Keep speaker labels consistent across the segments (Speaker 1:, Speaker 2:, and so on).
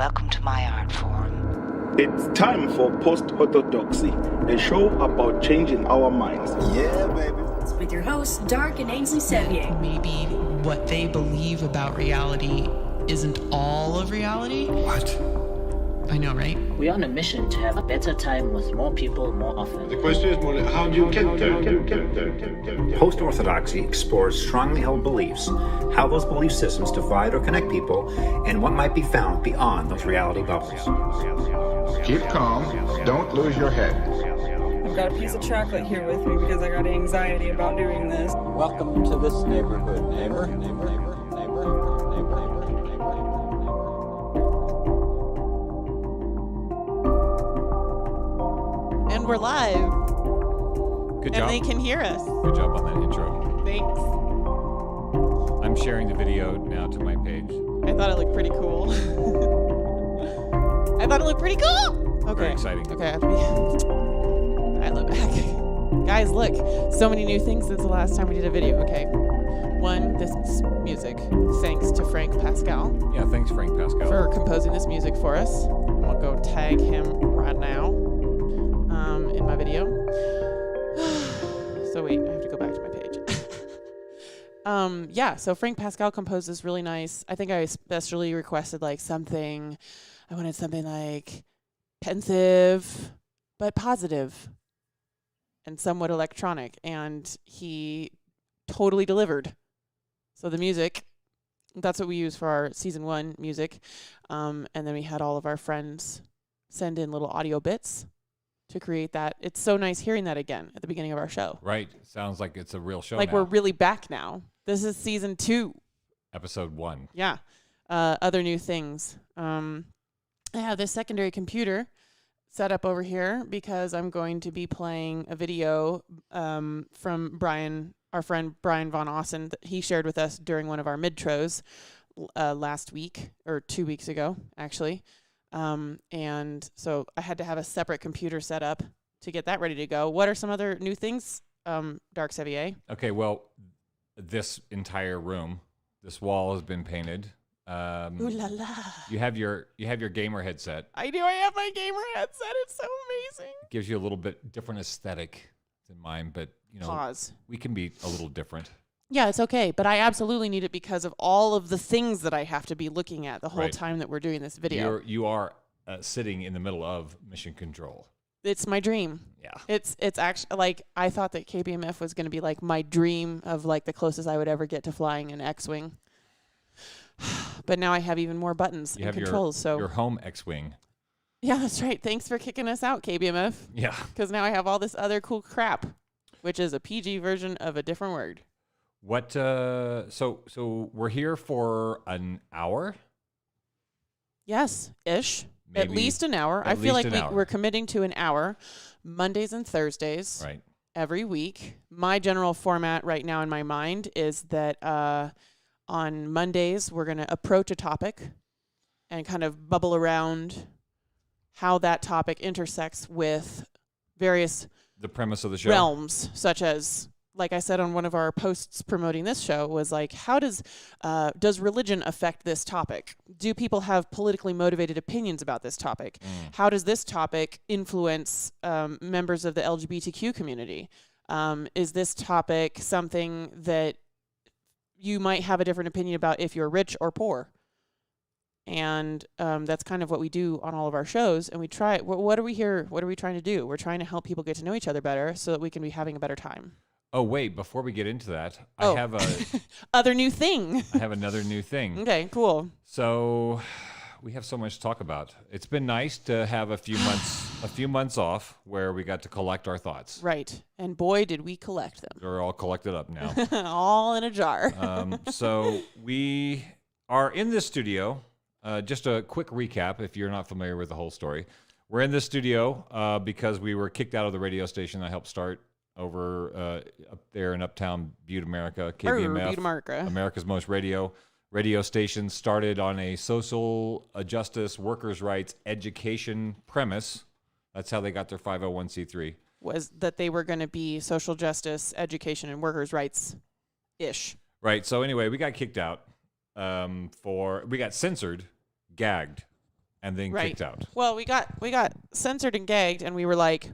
Speaker 1: welcome to my art form.
Speaker 2: It's time for Post-Orthodoxy, a show about changing our minds.
Speaker 3: Yeah, baby.
Speaker 4: With your hosts, Dark and Ainsley Sevier.
Speaker 5: Maybe what they believe about reality isn't all of reality.
Speaker 3: What?
Speaker 5: I know, right?
Speaker 6: We're on a mission to have a better time with more people more often.
Speaker 7: The question is more, how do you get there?
Speaker 8: Post-Orthodoxy explores strongly held beliefs, how those belief systems divide or connect people, and what might be found beyond those reality bubbles.
Speaker 7: Keep calm. Don't lose your head.
Speaker 9: I've got a piece of chocolate here with me because I got anxiety about doing this.
Speaker 10: Welcome to this neighborhood, neighbor.
Speaker 11: And we're live.
Speaker 12: Good job.
Speaker 11: And they can hear us.
Speaker 12: Good job on that intro.
Speaker 11: Thanks.
Speaker 12: I'm sharing the video now to my page.
Speaker 11: I thought it looked pretty cool. Okay.
Speaker 12: Very exciting.
Speaker 11: Okay, I have to be. I look back. Guys, look. So many new things since the last time we did a video. Okay. One, this music. Thanks to Frank Pascal.
Speaker 12: Yeah, thanks, Frank Pascal.
Speaker 11: For composing this music for us. I'm going to go tag him right now in my video. So wait, I have to go back to my page. Yeah, so Frank Pascal composed this really nice. I think I especially requested I wanted something like pensive, but positive and somewhat electronic. And he totally delivered. So the music, that's what we use for our season 1 music. And then we had all of our friends send in little audio bits to create that. It's so nice hearing that again at the beginning of our show.
Speaker 12: Right. Sounds like it's a real show
Speaker 11: like
Speaker 12: now.
Speaker 11: We're really back now. This is season 2.
Speaker 12: Episode 1.
Speaker 11: Yeah. Other new things. I have this secondary computer set up over here because I'm going to be playing a video from Brian, our friend Brian Von Ossen, that he shared with us during one of our midtros last week, or 2 weeks ago, actually. And so I had to have a separate computer set up to get that ready to go. What are some other new things, Dark Sevier?
Speaker 12: Okay, well, this entire room, this wall has been painted.
Speaker 11: Ooh la la.
Speaker 12: You have your gamer headset.
Speaker 11: I do. I have my gamer headset. It's so amazing.
Speaker 12: It gives you a little bit different aesthetic than mine, but we can be a little different.
Speaker 11: Yeah, it's okay, but I absolutely need it because of all of the things that I have to be looking at the whole time that we're doing this video.
Speaker 12: You are sitting in the middle of mission control.
Speaker 11: It's my dream.
Speaker 12: Yeah.
Speaker 11: It's actually I thought that KBMF was going to be my dream of the closest I would ever get to flying an X-Wing. But now I have even more buttons and controls.
Speaker 12: Your home X-Wing.
Speaker 11: Yeah, that's right. Thanks for kicking us out, KBMF.
Speaker 12: Yeah.
Speaker 11: Because now I have all this other cool crap, which is a PG version of a different word.
Speaker 12: What? So we're here for an hour.
Speaker 11: Yes, ish. Maybe at least an hour. I feel like we're committing to an hour, Mondays and Thursdays.
Speaker 12: Right.
Speaker 11: Every week. My general format right now in my mind is that on Mondays, we're going to approach a topic and kind of bubble around how that topic intersects with various
Speaker 12: the premise of the show
Speaker 11: realms, such as, like I said on one of our posts promoting this show, was how does religion affect this topic? Do people have politically motivated opinions about this topic? How does this topic influence members of the LGBTQ community? Is this topic something that you might have a different opinion about if you're rich or poor? And that's kind of what we do on all of our shows. And we try, what are we here? What are we trying to do? We're trying to help people get to know each other better so that we can be having a better time.
Speaker 12: Oh, wait, before we get into that, I have
Speaker 11: other new thing.
Speaker 12: I have another new thing.
Speaker 11: Okay, cool.
Speaker 12: So we have so much to talk about. It's been nice to have a few months off where we got to collect our thoughts.
Speaker 11: Right. And boy, did we collect them.
Speaker 12: They're all collected up now.
Speaker 11: All in a jar.
Speaker 12: So we are in this studio. Just a quick recap if you're not familiar with the whole story. We're in this studio because we were kicked out of the radio station I helped start over up there in Uptown Butte, America. KBMF,
Speaker 11: Butte, America.
Speaker 12: America's Most Radio station, started on a social justice, workers' rights, education premise. That's how they got their 501c3.
Speaker 11: Was that they were going to be social justice, education, and workers' rights-ish.
Speaker 12: Right. So anyway, we got kicked out we got censored, gagged, and then
Speaker 11: Right.
Speaker 12: kicked out.
Speaker 11: Well, we got censored and gagged, and we were like,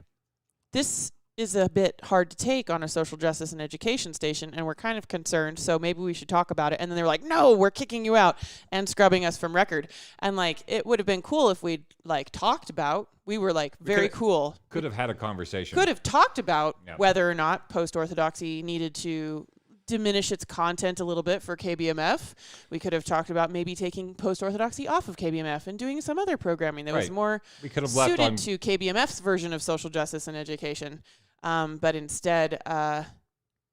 Speaker 11: this is a bit hard to take on a social justice and education station, and we're kind of concerned, so maybe we should talk about it. And then they were like, no, we're kicking you out and scrubbing us from record. And like, it would have been cool if we'd like talked about, we were like very cool.
Speaker 12: Could have had a conversation.
Speaker 11: Could have talked about
Speaker 12: Yeah.
Speaker 11: whether or not post-orthodoxy needed to diminish its content a little bit for KBMF. We could have talked about maybe taking post-orthodoxy off of KBMF and doing some other programming that was
Speaker 12: Right.
Speaker 11: more
Speaker 12: We could have left
Speaker 11: suited
Speaker 12: on-
Speaker 11: to KBMF's version of social justice and education. But instead,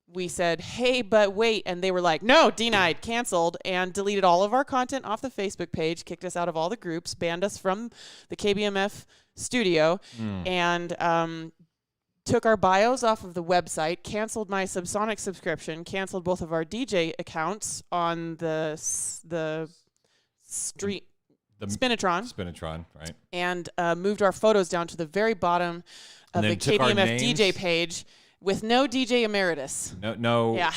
Speaker 11: we said, hey, but wait. And they were like, no, denied, canceled, and deleted all of our content off the Facebook page, kicked us out of all the groups, banned us from the KBMF studio, and took our bios off of the website, canceled my Subsonic subscription, canceled both of our DJ accounts on the street.
Speaker 12: Spinatron, right?
Speaker 11: And moved our photos down to the very bottom of
Speaker 12: And
Speaker 11: the
Speaker 12: then took our
Speaker 11: KBMF
Speaker 12: names.
Speaker 11: DJ page with no DJ emeritus.
Speaker 12: No.
Speaker 11: Yeah.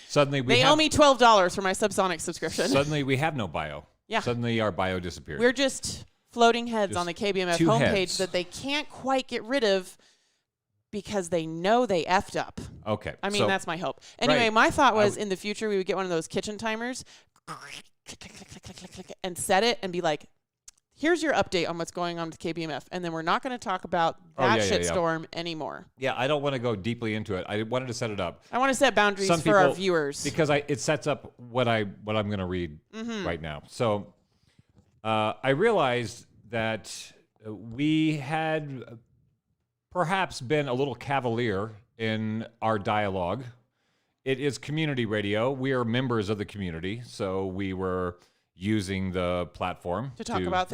Speaker 12: Suddenly we
Speaker 11: They owe me $12 for my Subsonic subscription.
Speaker 12: Suddenly we have no bio.
Speaker 11: Yeah.
Speaker 12: Suddenly our bio disappeared.
Speaker 11: We're just floating heads on the KBMF
Speaker 12: two
Speaker 11: homepage
Speaker 12: heads.
Speaker 11: that they can't quite get rid of because they know they effed up.
Speaker 12: Okay.
Speaker 11: I mean,
Speaker 12: so-
Speaker 11: that's my hope. Anyway,
Speaker 12: Right.
Speaker 11: my thought was
Speaker 12: I
Speaker 11: in the future we would get one of those kitchen timers, click, click, click, click, click, click, click, and set it and be like, here's your update on what's going on with KBMF. And then we're not going to talk about that shitstorm anymore.
Speaker 12: Yeah, I don't want to go deeply into it. I wanted to set it up.
Speaker 11: I want to set boundaries for our viewers.
Speaker 12: Because it sets up what I'm going to read right now. So I realized that we had perhaps been a little cavalier in our dialogue. It is community radio. We are members of the community, so we were using the platform
Speaker 11: to talk about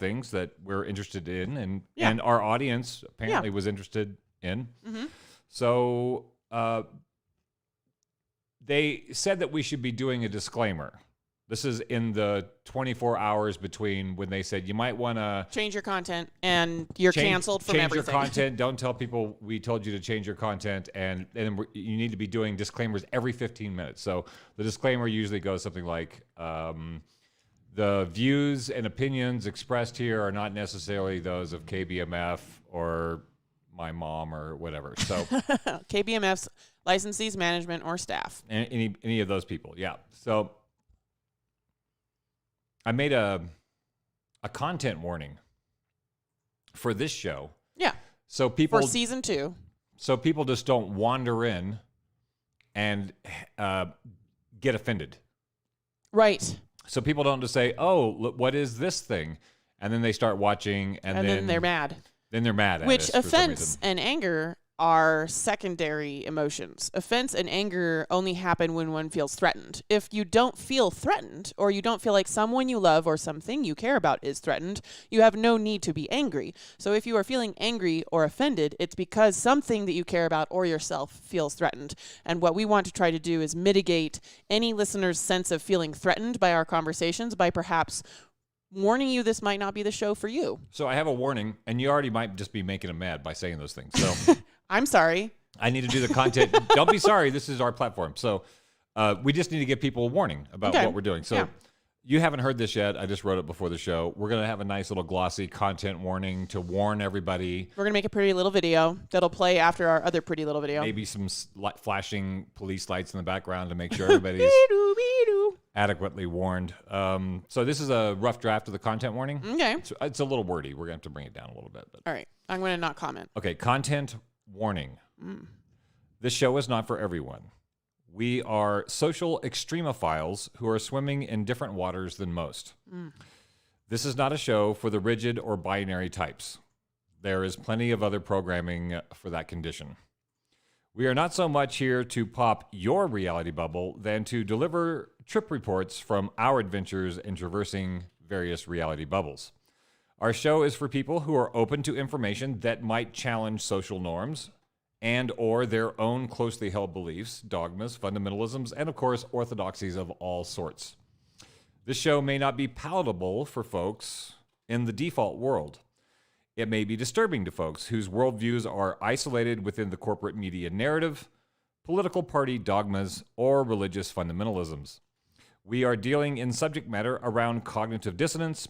Speaker 11: things
Speaker 12: that we're interested in and our audience apparently was interested in.
Speaker 11: Mm-hmm.
Speaker 12: So they said that we should be doing a disclaimer. This is in the 24 hours between when they said you might want to
Speaker 11: change your content and you're canceled from everything.
Speaker 12: Change your content. Don't tell people we told you to change your content, and you need to be doing disclaimers every 15 minutes. So the disclaimer usually goes something like, the views and opinions expressed here are not necessarily those of KBMF or my mom or whatever. So
Speaker 11: KBMF's licensees, management, or staff.
Speaker 12: Any of those people, yeah. So I made a content warning for this show.
Speaker 11: Yeah.
Speaker 12: So people
Speaker 11: for season 2.
Speaker 12: So people just don't wander in and get offended.
Speaker 11: Right.
Speaker 12: So people don't just say, "Oh, look, what is this thing?" And then they start watching, and then
Speaker 11: they're mad.
Speaker 12: Then they're mad at
Speaker 11: Which
Speaker 12: us for some
Speaker 11: offense
Speaker 12: reason.
Speaker 11: and anger are secondary emotions. Offense and anger only happen when one feels threatened. If you don't feel threatened, or you don't feel like someone you love or something you care about is threatened, you have no need to be angry. So if you are feeling angry or offended, it's because something that you care about or yourself feels threatened. And what we want to try to do is mitigate any listener's sense of feeling threatened by our conversations by perhaps warning you this might not be the show for you.
Speaker 12: So I have a warning, and you already might just be making them mad by saying those things. So
Speaker 11: I'm sorry.
Speaker 12: I need to do the content. Don't be sorry. This is our platform. So we just need to give people a warning about what we're doing. So you haven't heard this yet. I just wrote it before the show. We're going to have a nice little glossy content warning to warn everybody.
Speaker 11: We're going to make a pretty little video that'll play after our other pretty little video.
Speaker 12: Maybe some flashing police lights in the background to make sure everybody's adequately warned. So this is a rough draft of the content warning.
Speaker 11: Okay.
Speaker 12: It's a little wordy. We're going to have to bring it down a little bit. But.
Speaker 11: All right. I'm going to not comment.
Speaker 12: Okay. Content warning. This show is not for everyone. We are social extremophiles who are swimming in different waters than most. This is not a show for the rigid or binary types. There is plenty of other programming for that condition. We are not so much here to pop your reality bubble than to deliver trip reports from our adventures in traversing various reality bubbles. Our show is for people who are open to information that might challenge social norms and or their own closely held beliefs, dogmas, fundamentalisms, and of course, orthodoxies of all sorts. This show may not be palatable for folks in the default world. It may be disturbing to folks whose worldviews are isolated within the corporate media narrative, political party dogmas, or religious fundamentalisms. We are dealing in subject matter around cognitive dissonance,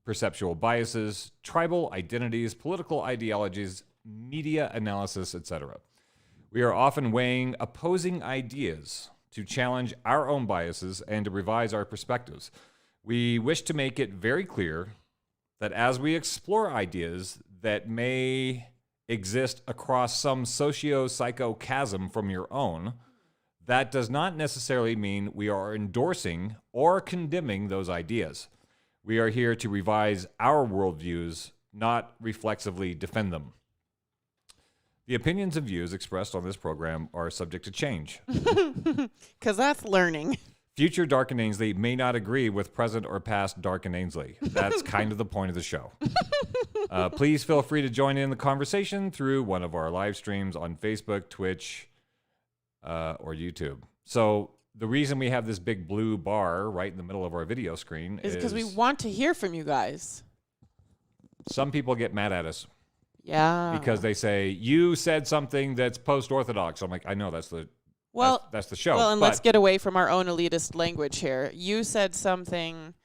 Speaker 12: perceptual biases, tribal identities, political ideologies, media analysis, etc. We are often weighing opposing ideas to challenge our own biases and to revise our perspectives. We wish to make it very clear that as we explore ideas that may exist across some socio-psycho chasm from your own, that does not necessarily mean we are endorsing or condemning those ideas. We are here to revise our worldviews, not reflexively defend them. The opinions and views expressed on this program are subject to change.
Speaker 11: Because that's learning.
Speaker 12: Future Dark and Ainsley may not agree with present or past Dark and Ainsley. That's kind of the point of the show. Please feel free to join in the conversation through one of our live streams on Facebook, Twitch, or YouTube. So the reason we have this big blue bar right in the middle of our video screen is
Speaker 11: because we want to hear from you guys.
Speaker 12: Some people get mad at us.
Speaker 11: Yeah.
Speaker 12: Because they say, you said something that's post-Orthodox. I'm like, I know, that's the show.
Speaker 11: Well, and let's get away from our own elitist language here. You said something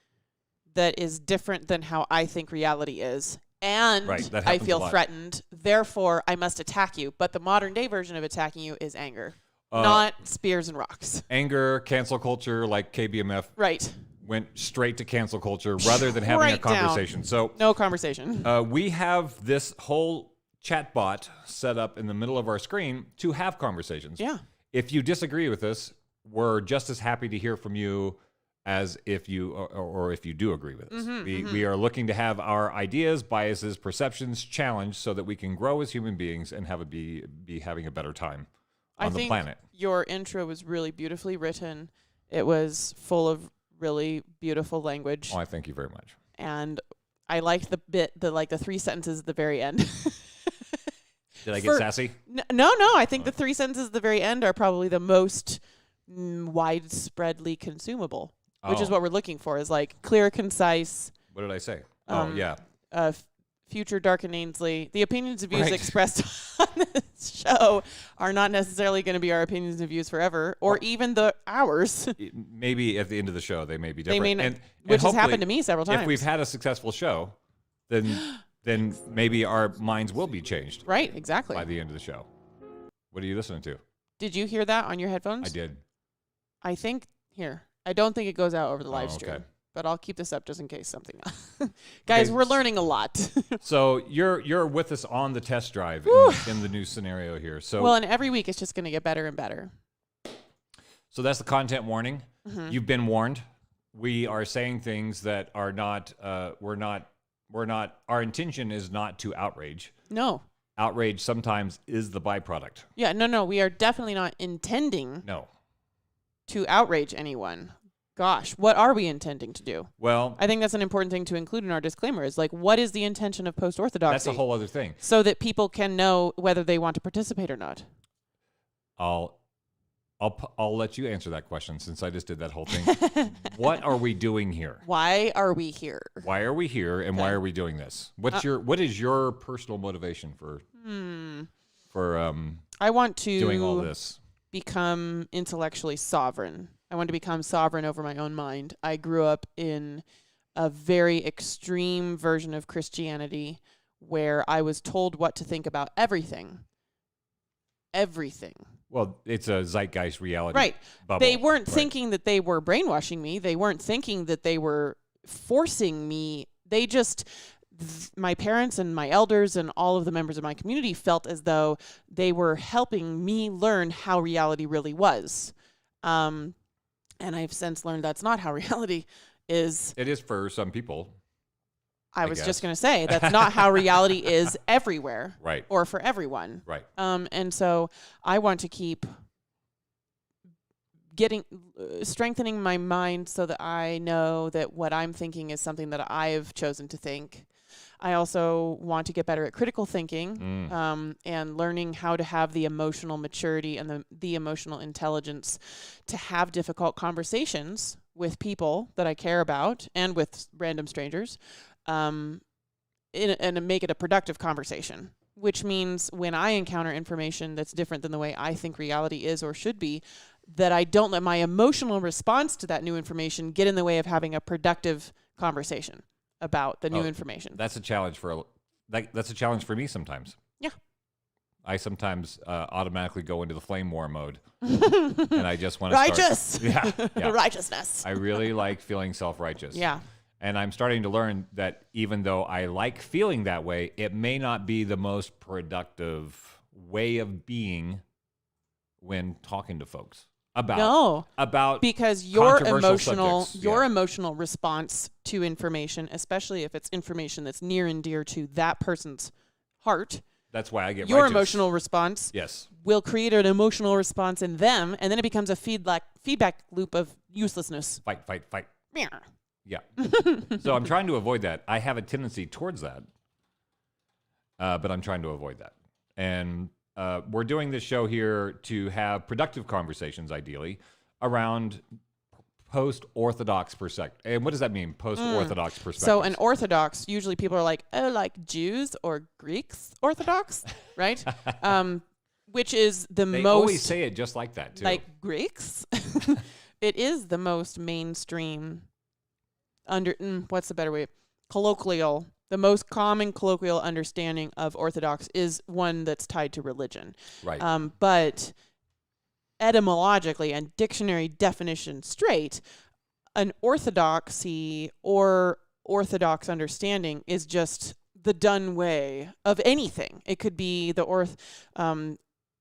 Speaker 11: that is different than how I think reality is. And I feel threatened. Therefore, I must attack you. But the modern day version of attacking you is anger, not spears and rocks.
Speaker 12: Anger, cancel culture, like KBMF.
Speaker 11: Right.
Speaker 12: Went straight to cancel culture rather than having a conversation.
Speaker 11: Down.
Speaker 12: So
Speaker 11: no conversation.
Speaker 12: We have this whole chat bot set up in the middle of our screen to have conversations.
Speaker 11: Yeah.
Speaker 12: If you disagree with us, we're just as happy to hear from you as if you or if you do agree with us. We are looking to have our ideas, biases, perceptions challenged so that we can grow as human beings and have be having a better time on the planet.
Speaker 11: Your intro was really beautifully written. It was full of really beautiful language.
Speaker 12: Oh, I thank you very much.
Speaker 11: And I liked the 3 sentences at the very end.
Speaker 12: Did I get sassy?
Speaker 11: No. I think the 3 sentences at the very end are probably the most widespreadly consumable, which is what we're looking for, is like clear, concise.
Speaker 12: What did I say?
Speaker 11: Future Dark and Ainsley. The opinions and views expressed on this show are not necessarily going to be our opinions and views forever, or even ours.
Speaker 12: Maybe at the end of the show, they may be different.
Speaker 11: Which has happened to me several times.
Speaker 12: If we've had a successful show, then maybe our minds will be changed.
Speaker 11: Right, exactly.
Speaker 12: By the end of the show. What are you listening to?
Speaker 11: Did you hear that on your headphones?
Speaker 12: I did.
Speaker 11: I think, I don't think it goes out over the live stream.
Speaker 12: Okay.
Speaker 11: But I'll keep this up just in case something else. Guys, we're learning a lot.
Speaker 12: So you're with us on the test drive in the new scenario here. So
Speaker 11: and every week it's just going to get better and better.
Speaker 12: So that's the content warning. You've been warned. We are saying things that are not. We're not. Our intention is not to outrage.
Speaker 11: No.
Speaker 12: Outrage sometimes is the byproduct.
Speaker 11: Yeah. No. We are definitely not intending.
Speaker 12: No. To
Speaker 11: outrage anyone. Gosh, what are we intending to do?
Speaker 12: Well,
Speaker 11: I think that's an important thing to include in our disclaimer is like, what is the intention of post-Orthodoxy?
Speaker 12: That's a whole other thing.
Speaker 11: So that people can know whether they want to participate or not.
Speaker 12: I'll let you answer that question since I just did that whole thing. What are we doing here?
Speaker 11: Why are we here?
Speaker 12: Why are we here and why are we doing this? What is your personal motivation for
Speaker 11: I want to
Speaker 12: doing all this?
Speaker 11: Become intellectually sovereign. I want to become sovereign over my own mind. I grew up in a very extreme version of Christianity where I was told what to think about everything. Everything.
Speaker 12: Well, it's a zeitgeist reality.
Speaker 11: Right.
Speaker 12: Bubble.
Speaker 11: They weren't thinking that they were brainwashing me. They weren't thinking that they were forcing me. They just, my parents and my elders and all of the members of my community felt as though they were helping me learn how reality really was. And I've since learned that's not how reality is.
Speaker 12: It is for some people.
Speaker 11: I was just going to say, that's not how reality is everywhere.
Speaker 12: Right.
Speaker 11: Or for everyone.
Speaker 12: Right.
Speaker 11: And so I want to keep strengthening my mind so that I know that what I'm thinking is something that I've chosen to think. I also want to get better at critical thinking and learning how to have the emotional maturity and the emotional intelligence to have difficult conversations with people that I care about and with random strangers and make it a productive conversation, which means when I encounter information that's different than the way I think reality is or should be, that I don't let my emotional response to that new information get in the way of having a productive conversation about the new information.
Speaker 12: That's a challenge that's a challenge for me sometimes.
Speaker 11: Yeah.
Speaker 12: I sometimes automatically go into the flame war mode, and I just want to
Speaker 11: righteous.
Speaker 12: Yeah.
Speaker 11: Righteousness.
Speaker 12: I really like feeling self-righteous.
Speaker 11: Yeah.
Speaker 12: And I'm starting to learn that even though I like feeling that way, it may not be the most productive way of being when talking to folks about
Speaker 11: because your
Speaker 12: controversial subjects.
Speaker 11: emotional response to information, especially if it's information that's near and dear to that person's heart.
Speaker 12: That's why I get
Speaker 11: your
Speaker 12: righteous.
Speaker 11: Emotional response.
Speaker 12: Yes.
Speaker 11: Will create an emotional response in them, and then it becomes a feedback loop of uselessness.
Speaker 12: Fight.
Speaker 11: Yeah.
Speaker 12: Yeah. So I'm trying to avoid that. I have a tendency towards that, but I'm trying to avoid that. And we're doing this show here to have productive conversations, ideally, around post-Orthodox perspective. And what does that mean, post-Orthodox perspective?
Speaker 11: So an Orthodox, usually people are like, oh, like Jews or Greeks Orthodox, right? Which is the
Speaker 12: they
Speaker 11: most... They
Speaker 12: always say it just like that, too.
Speaker 11: Like Greeks? It is the most mainstream, what's the better way? Colloquial. The most common colloquial understanding of Orthodox is one that's tied to religion.
Speaker 12: Right.
Speaker 11: But etymologically and dictionary definition straight, an orthodoxy or orthodox understanding is just the done way of anything. It could be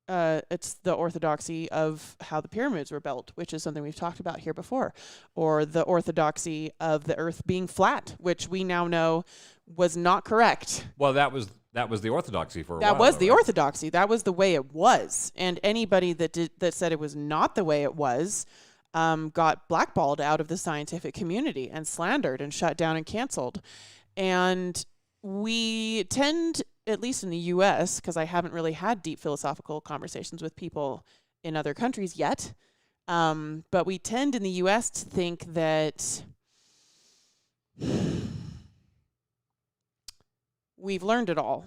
Speaker 11: it's the orthodoxy of how the pyramids were built, which is something we've talked about here before, or the orthodoxy of the earth being flat, which we now know was not correct.
Speaker 12: Well, that was the orthodoxy for a while.
Speaker 11: That was the orthodoxy. That was the way it was. And anybody that said it was not the way it was got blackballed out of the scientific community and slandered and shut down and canceled. And we tend, at least in the U.S., because I haven't really had deep philosophical conversations with people in other countries yet, but we tend in the U.S. to think that we've learned it all,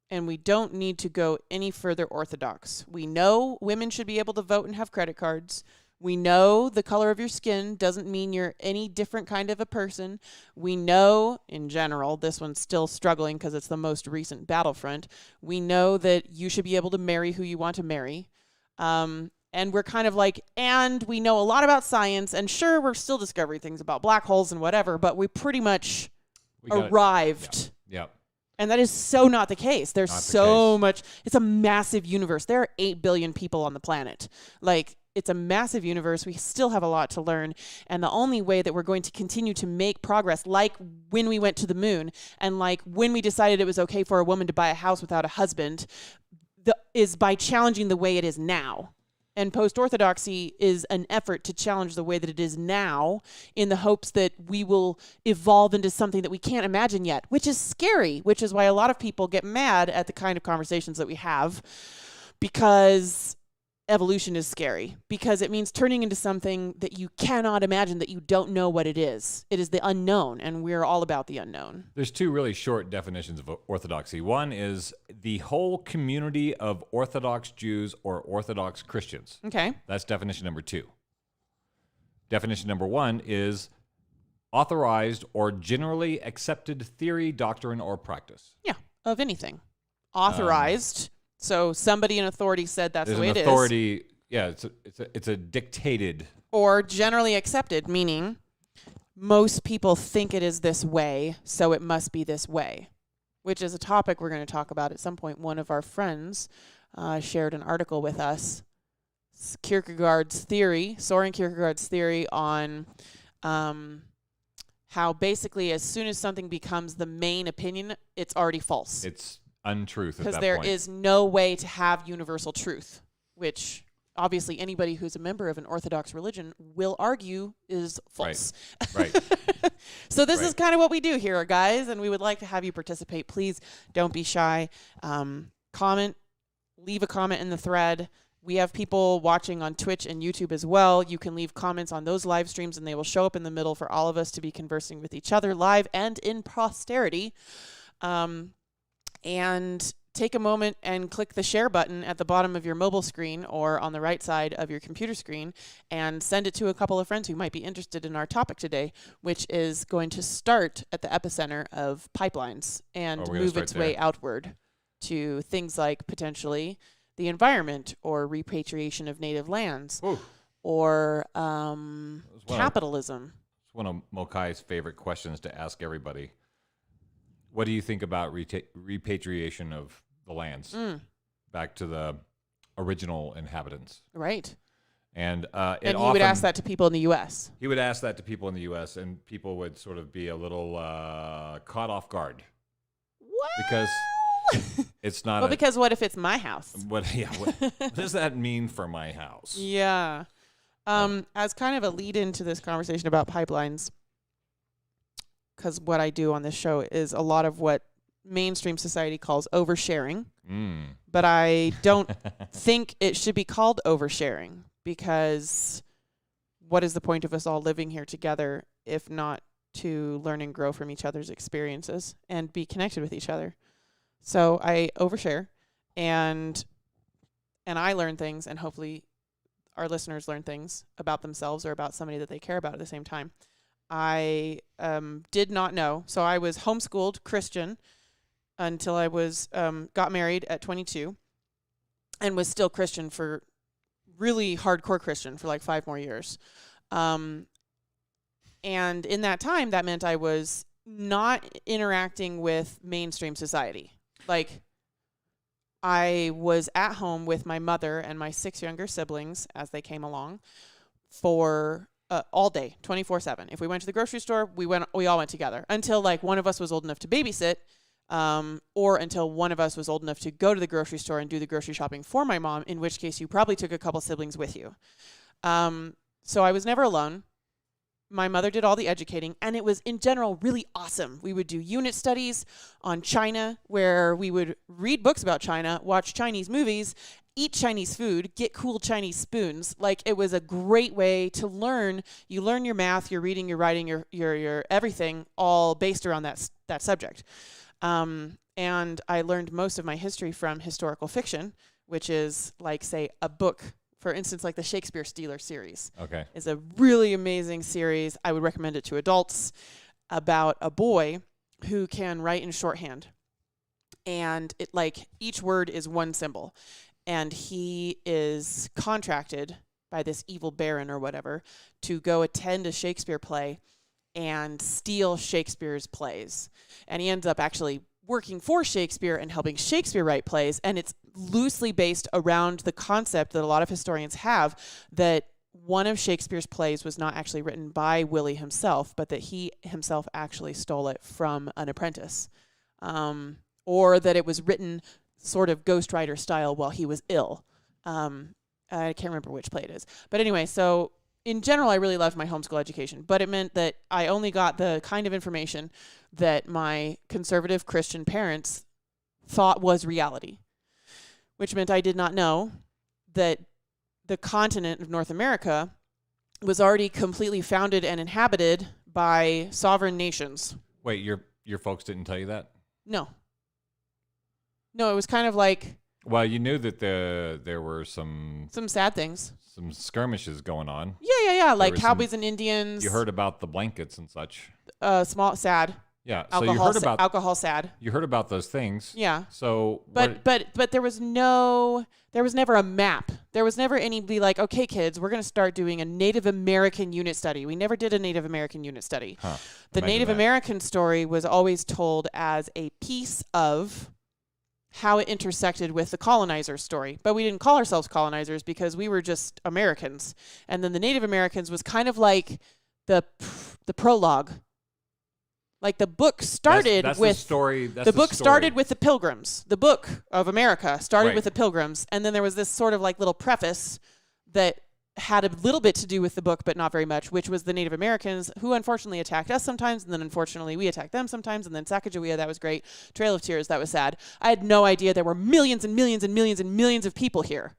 Speaker 11: and we don't need to go any further orthodox. We know women should be able to vote and have credit cards. We know the color of your skin doesn't mean you're any different kind of a person. We know, in general, this one's still struggling because it's the most recent battlefront. We know that you should be able to marry who you want to marry. And we're kind of like, and we know a lot about science, and sure, we're still discovering things about black holes and whatever, but we pretty much arrived.
Speaker 12: Yeah.
Speaker 11: And that is so not the case. There's so much. It's a massive universe. There are 8 billion people on the planet. Like, it's a massive universe. We still have a lot to learn. And the only way that we're going to continue to make progress, like when we went to the moon and like when we decided it was okay for a woman to buy a house without a husband, is by challenging the way it is now. And post-Orthodoxy is an effort to challenge the way that it is now in the hopes that we will evolve into something that we can't imagine yet, which is scary, which is why a lot of people get mad at the kind of conversations that we have, because evolution is scary, because it means turning into something that you cannot imagine, that you don't know what it is. It is the unknown, and we're all about the unknown.
Speaker 12: There's two really short definitions of orthodoxy. One is the whole community of Orthodox Jews or Orthodox Christians.
Speaker 11: Okay.
Speaker 12: That's definition number 2. Definition number 1 is authorized or generally accepted theory, doctrine, or practice.
Speaker 11: Yeah, of anything. Authorized. So somebody in authority said that's the way it is.
Speaker 12: There's an authority, yeah, it's a dictated.
Speaker 11: Or generally accepted, meaning most people think it is this way, so it must be this way, which is a topic we're going to talk about at some point. One of our friends shared an article with us, Soren Kierkegaard's theory on how basically as soon as something becomes the main opinion, it's already false.
Speaker 12: It's untruth at that
Speaker 11: point. Because there is no way to have universal truth, which obviously anybody who's a member of an Orthodox religion will argue is false.
Speaker 12: Right.
Speaker 11: So this is kind of what we do here, guys, and we would like to have you participate. Please don't be shy. Comment, leave a comment in the thread. We have people watching on Twitch and YouTube as well. You can leave comments on those live streams, and they will show up in the middle for all of us to be conversing with each other live and in posterity. And take a moment and click the share button at the bottom of your mobile screen or on the right side of your computer screen and send it to a couple of friends who might be interested in our topic today, which is going to start at the epicenter of pipelines and move its way outward to things like potentially the environment or repatriation of native lands or capitalism.
Speaker 12: It's one of Mokai's favorite questions to ask everybody. What do you think about repatriation of the lands back to the original inhabitants?
Speaker 11: Right.
Speaker 12: And
Speaker 11: he would ask that to people in the U.S.
Speaker 12: He would ask that to people in the U.S., and people would sort of be a little caught off guard.
Speaker 11: What?
Speaker 12: Because it's not.
Speaker 11: Well, because what if it's my house?
Speaker 12: What does that mean for my house?
Speaker 11: Yeah. As kind of a lead into this conversation about pipelines, because what I do on this show is a lot of what mainstream society calls oversharing, but I don't think it should be called oversharing, because what is the point of us all living here together if not to learn and grow from each other's experiences and be connected with each other? So I overshare, and I learn things, and hopefully our listeners learn things about themselves or about somebody that they care about at the same time. I did not know. So I was homeschooled Christian until I was got married at 22 and was still Christian for really hardcore Christian for like 5 more years. And in that time, that meant I was not interacting with mainstream society. Like, I was at home with my mother and my 6 younger siblings as they came along for all day, 24/7. If we went to the grocery store, we all went together until like one of us was old enough to babysit, or until one of us was old enough to go to the grocery store and do the grocery shopping for my mom, in which case you probably took a couple siblings with you. So I was never alone. My mother did all the educating, and it was in general really awesome. We would do unit studies on China, where we would read books about China, watch Chinese movies, eat Chinese food, get cool Chinese spoons. Like, it was a great way to learn. You learn your math, your reading, your writing, your everything, all based around that subject. And I learned most of my history from historical fiction, which is like, say, a book. For instance, like the Shakespeare Stealer series is a really amazing series. I would recommend it to adults, about a boy who can write in shorthand. And it, like, each word is one symbol. And he is contracted by this evil baron or whatever to go attend a Shakespeare play and steal Shakespeare's plays. And he ends up actually working for Shakespeare and helping Shakespeare write plays. And it's loosely based around the concept that a lot of historians have, that one of Shakespeare's plays was not actually written by Willie himself, but that he himself actually stole it from an apprentice. Or that it was written sort of ghostwriter style while he was ill. I can't remember which play it is. But anyway, so in general, I really loved my homeschool education, but it meant that I only got the kind of information that my conservative Christian parents thought was reality, which meant I did not know that the continent of North America was already completely founded and inhabited by sovereign nations.
Speaker 12: Wait, your folks didn't tell you that?
Speaker 11: No, it was kind of like...
Speaker 12: Well, you knew that there were some
Speaker 11: sad things.
Speaker 12: Some skirmishes going on.
Speaker 11: Yeah. Like cowboys and Indians.
Speaker 12: You heard about the blankets and such.
Speaker 11: Sad.
Speaker 12: Yeah.
Speaker 11: Alcohol,
Speaker 12: so you heard about
Speaker 11: alcohol sad.
Speaker 12: You heard about those things.
Speaker 11: Yeah.
Speaker 12: So
Speaker 11: But there was never a map. There was never any be like, okay, kids, we're going to start doing a Native American unit study. We never did a Native American unit study. The Native American story was always told as a piece of how it intersected with the colonizer story. But we didn't call ourselves colonizers because we were just Americans. And then the Native Americans was kind of like the prologue. Like, the book started with
Speaker 12: the story.
Speaker 11: The book started with the Pilgrims. The book of America started with the Pilgrims, and then there was this sort of like little preface that had a little bit to do with the book, but not very much, which was the Native Americans, who unfortunately attacked us sometimes, and then unfortunately we attacked them sometimes, and then Sacagawea, that was great. Trail of Tears, that was sad. I had no idea there were millions and millions and millions and millions of people here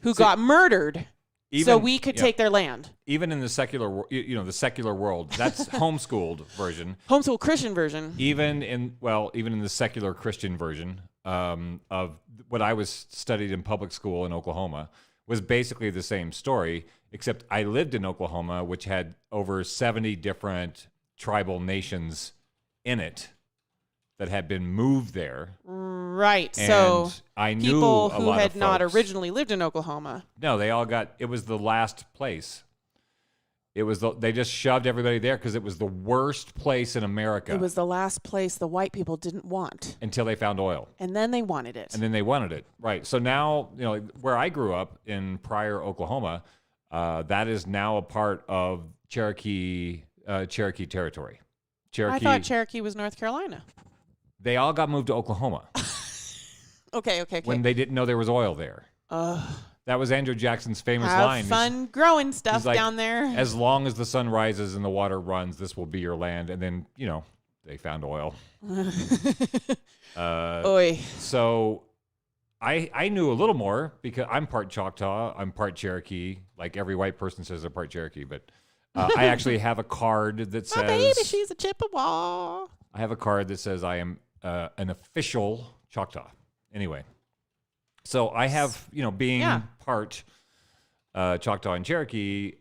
Speaker 11: who got murdered. So we could take their land.
Speaker 12: Even in the secular, the secular world, that's homeschooled version.
Speaker 11: Homeschool Christian version.
Speaker 12: Even in the secular Christian version, of what I was studied in public school in Oklahoma was basically the same story, except I lived in Oklahoma, which had over 70 different tribal nations in it that had been moved there.
Speaker 11: Right.
Speaker 12: And
Speaker 11: so
Speaker 12: I knew
Speaker 11: people
Speaker 12: a
Speaker 11: who
Speaker 12: lot
Speaker 11: had
Speaker 12: of
Speaker 11: not
Speaker 12: folks.
Speaker 11: originally lived in Oklahoma.
Speaker 12: No, they all got, it was the last place. It was they just shoved everybody there because it was the worst place in America.
Speaker 11: It was the last place the white people didn't want.
Speaker 12: Until they found oil.
Speaker 11: And then they wanted it.
Speaker 12: And then they wanted it. Right. So now, where I grew up in Pryor, Oklahoma, that is now a part of Cherokee territory.
Speaker 11: I thought Cherokee was North Carolina.
Speaker 12: They all got moved to Oklahoma.
Speaker 11: Okay.
Speaker 12: When they didn't know there was oil there. That was Andrew Jackson's famous line.
Speaker 11: Have fun growing stuff
Speaker 12: He's like,
Speaker 11: down there.
Speaker 12: As long as the sun rises and the water runs, this will be your land. And then, they found oil.
Speaker 11: Oy.
Speaker 12: So I knew a little more because I'm part Choctaw, I'm part Cherokee. Like every white person says they're part Cherokee, but I actually have a card that says...
Speaker 11: My baby, she's a Chippewa.
Speaker 12: I have a card that says I am an official Choctaw. Anyway. So I have, being part Choctaw and Cherokee,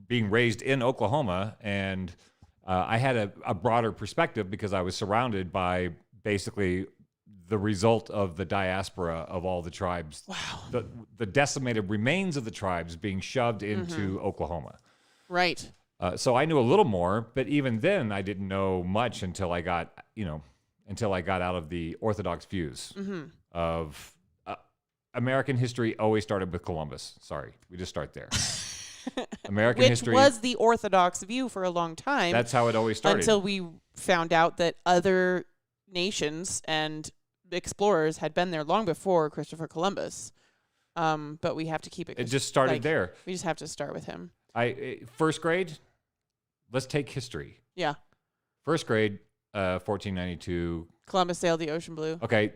Speaker 12: being raised in Oklahoma, and I had a broader perspective because I was surrounded by basically the result of the diaspora of all the tribes.
Speaker 11: Wow.
Speaker 12: The decimated remains of the tribes being shoved into Oklahoma.
Speaker 11: Right.
Speaker 12: So I knew a little more, but even then I didn't know much until I got out of the Orthodox views of... American history always started with Columbus. Sorry, we just start there. American history.
Speaker 11: Which was the Orthodox view for a long time.
Speaker 12: That's how it always started.
Speaker 11: Until we found out that other nations and explorers had been there long before Christopher Columbus. But we have to keep it.
Speaker 12: It just started there.
Speaker 11: We just have to start with him.
Speaker 12: First grade, let's take history.
Speaker 11: Yeah.
Speaker 12: First grade, 1492.
Speaker 11: Columbus sailed the ocean blue.
Speaker 12: Okay.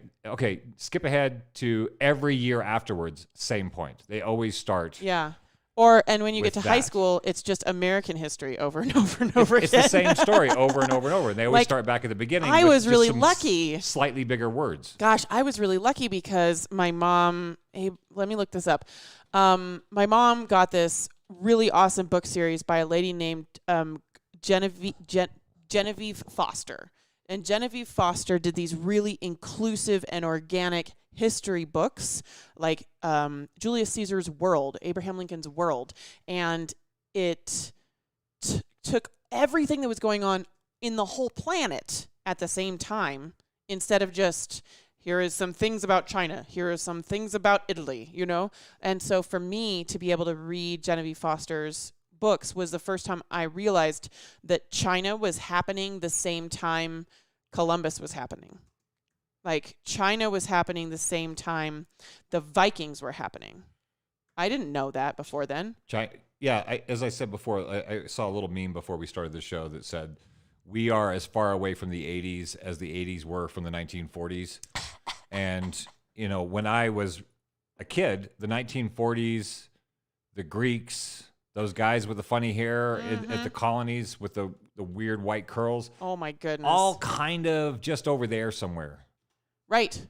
Speaker 12: Skip ahead to every year afterwards. Same point. They always start.
Speaker 11: Yeah. And when you get to high school, it's just American history over and over and over again.
Speaker 12: It's the same story over and over and over. And they always start back at the beginning.
Speaker 11: I
Speaker 12: with
Speaker 11: was
Speaker 12: just
Speaker 11: really
Speaker 12: some
Speaker 11: lucky.
Speaker 12: Slightly bigger words.
Speaker 11: Gosh, I was really lucky because my mom, let me look this up. My mom got this really awesome book series by a lady named Genevieve Foster. And Genevieve Foster did these really inclusive and organic history books like Julius Caesar's World, Abraham Lincoln's World. And it took everything that was going on in the whole planet at the same time instead of just, here is some things about China, here are some things about Italy, And so for me to be able to read Genevieve Foster's books was the first time I realized that China was happening the same time Columbus was happening. Like China was happening the same time the Vikings were happening. I didn't know that before then.
Speaker 12: As I said before, I saw a little meme before we started the show that said, we are as far away from the 80s as the 80s were from the 1940s. And, when I was a kid, the 1940s, the Greeks, those guys with the funny hair at the colonies with the weird white curls.
Speaker 11: Oh, my goodness.
Speaker 12: All kind of just over there somewhere.
Speaker 11: Right.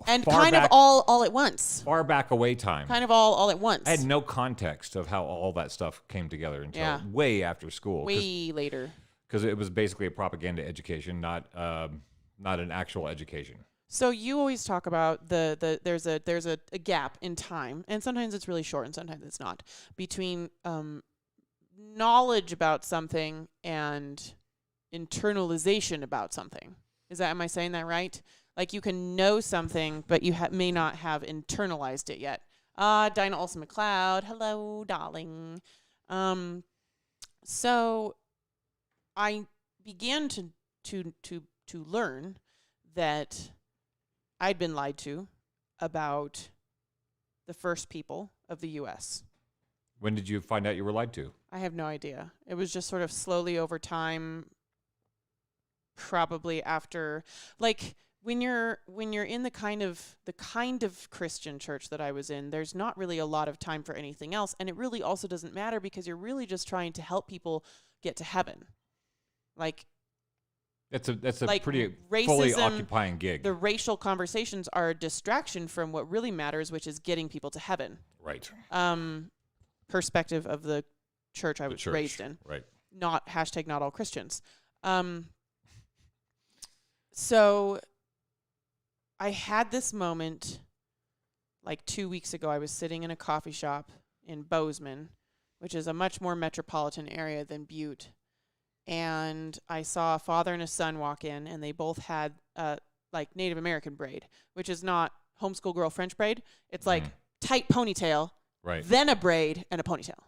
Speaker 11: And kind of all at once.
Speaker 12: Far back away time.
Speaker 11: Kind of all at once.
Speaker 12: I had no context of how all that stuff came together until way after school.
Speaker 11: Way later.
Speaker 12: Because it was basically a propaganda education, not an actual education.
Speaker 11: So you always talk about there's a gap in time, and sometimes it's really short and sometimes it's not, between knowledge about something and internalization about something. Am I saying that right? Like you can know something, but you may not have internalized it yet. Dinah Olson McLeod, hello, darling. So I began to learn that I'd been lied to about the first people of the U.S.
Speaker 12: When did you find out you were lied to?
Speaker 11: I have no idea. It was just sort of slowly over time, probably after, like when you're in the kind of Christian church that I was in, there's not really a lot of time for anything else, and it really also doesn't matter because you're really just trying to help people get to heaven. Like
Speaker 12: That's a
Speaker 11: like,
Speaker 12: pretty
Speaker 11: racism,
Speaker 12: fully occupying gig.
Speaker 11: The racial conversations are a distraction from what really matters, which is getting people to heaven.
Speaker 12: Right.
Speaker 11: Perspective of the church I was raised in.
Speaker 12: Right.
Speaker 11: Not #not all Christians. So I had this moment like 2 weeks ago. I was sitting in a coffee shop in Bozeman, which is a much more metropolitan area than Butte. And I saw a father and a son walk in, and they both had like Native American braid, which is not homeschool girl French braid. It's like tight ponytail,
Speaker 12: right?
Speaker 11: Then a braid and a ponytail.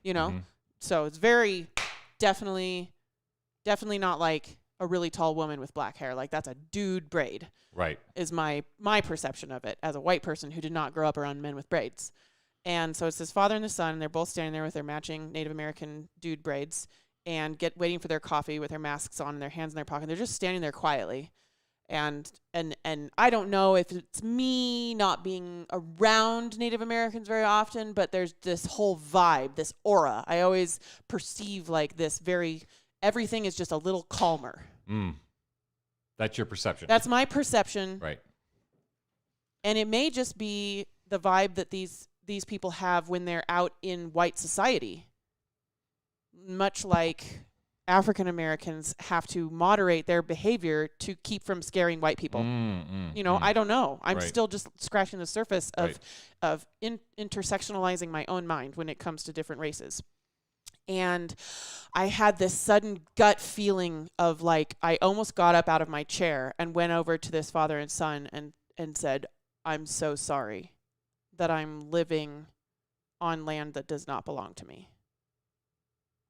Speaker 11: You know, so it's very definitely not like a really tall woman with black hair. Like that's a dude braid.
Speaker 12: Right.
Speaker 11: Is my perception of it as a white person who did not grow up around men with braids. And so it's this father and the son, and they're both standing there with their matching Native American dude braids and waiting for their coffee with their masks on and their hands in their pocket. They're just standing there quietly. And I don't know if it's me not being around Native Americans very often, but there's this whole vibe, this aura. I always perceive like this everything is just a little calmer.
Speaker 12: That's your perception.
Speaker 11: That's my perception.
Speaker 12: Right.
Speaker 11: And it may just be the vibe that these people have when they're out in white society. Much like African Americans have to moderate their behavior to keep from scaring white people. I don't know. I'm still just scratching the surface of intersectionalizing my own mind when it comes to different races. And I had this sudden gut feeling of like, I almost got up out of my chair and went over to this father and son and said, I'm so sorry that I'm living on land that does not belong to me.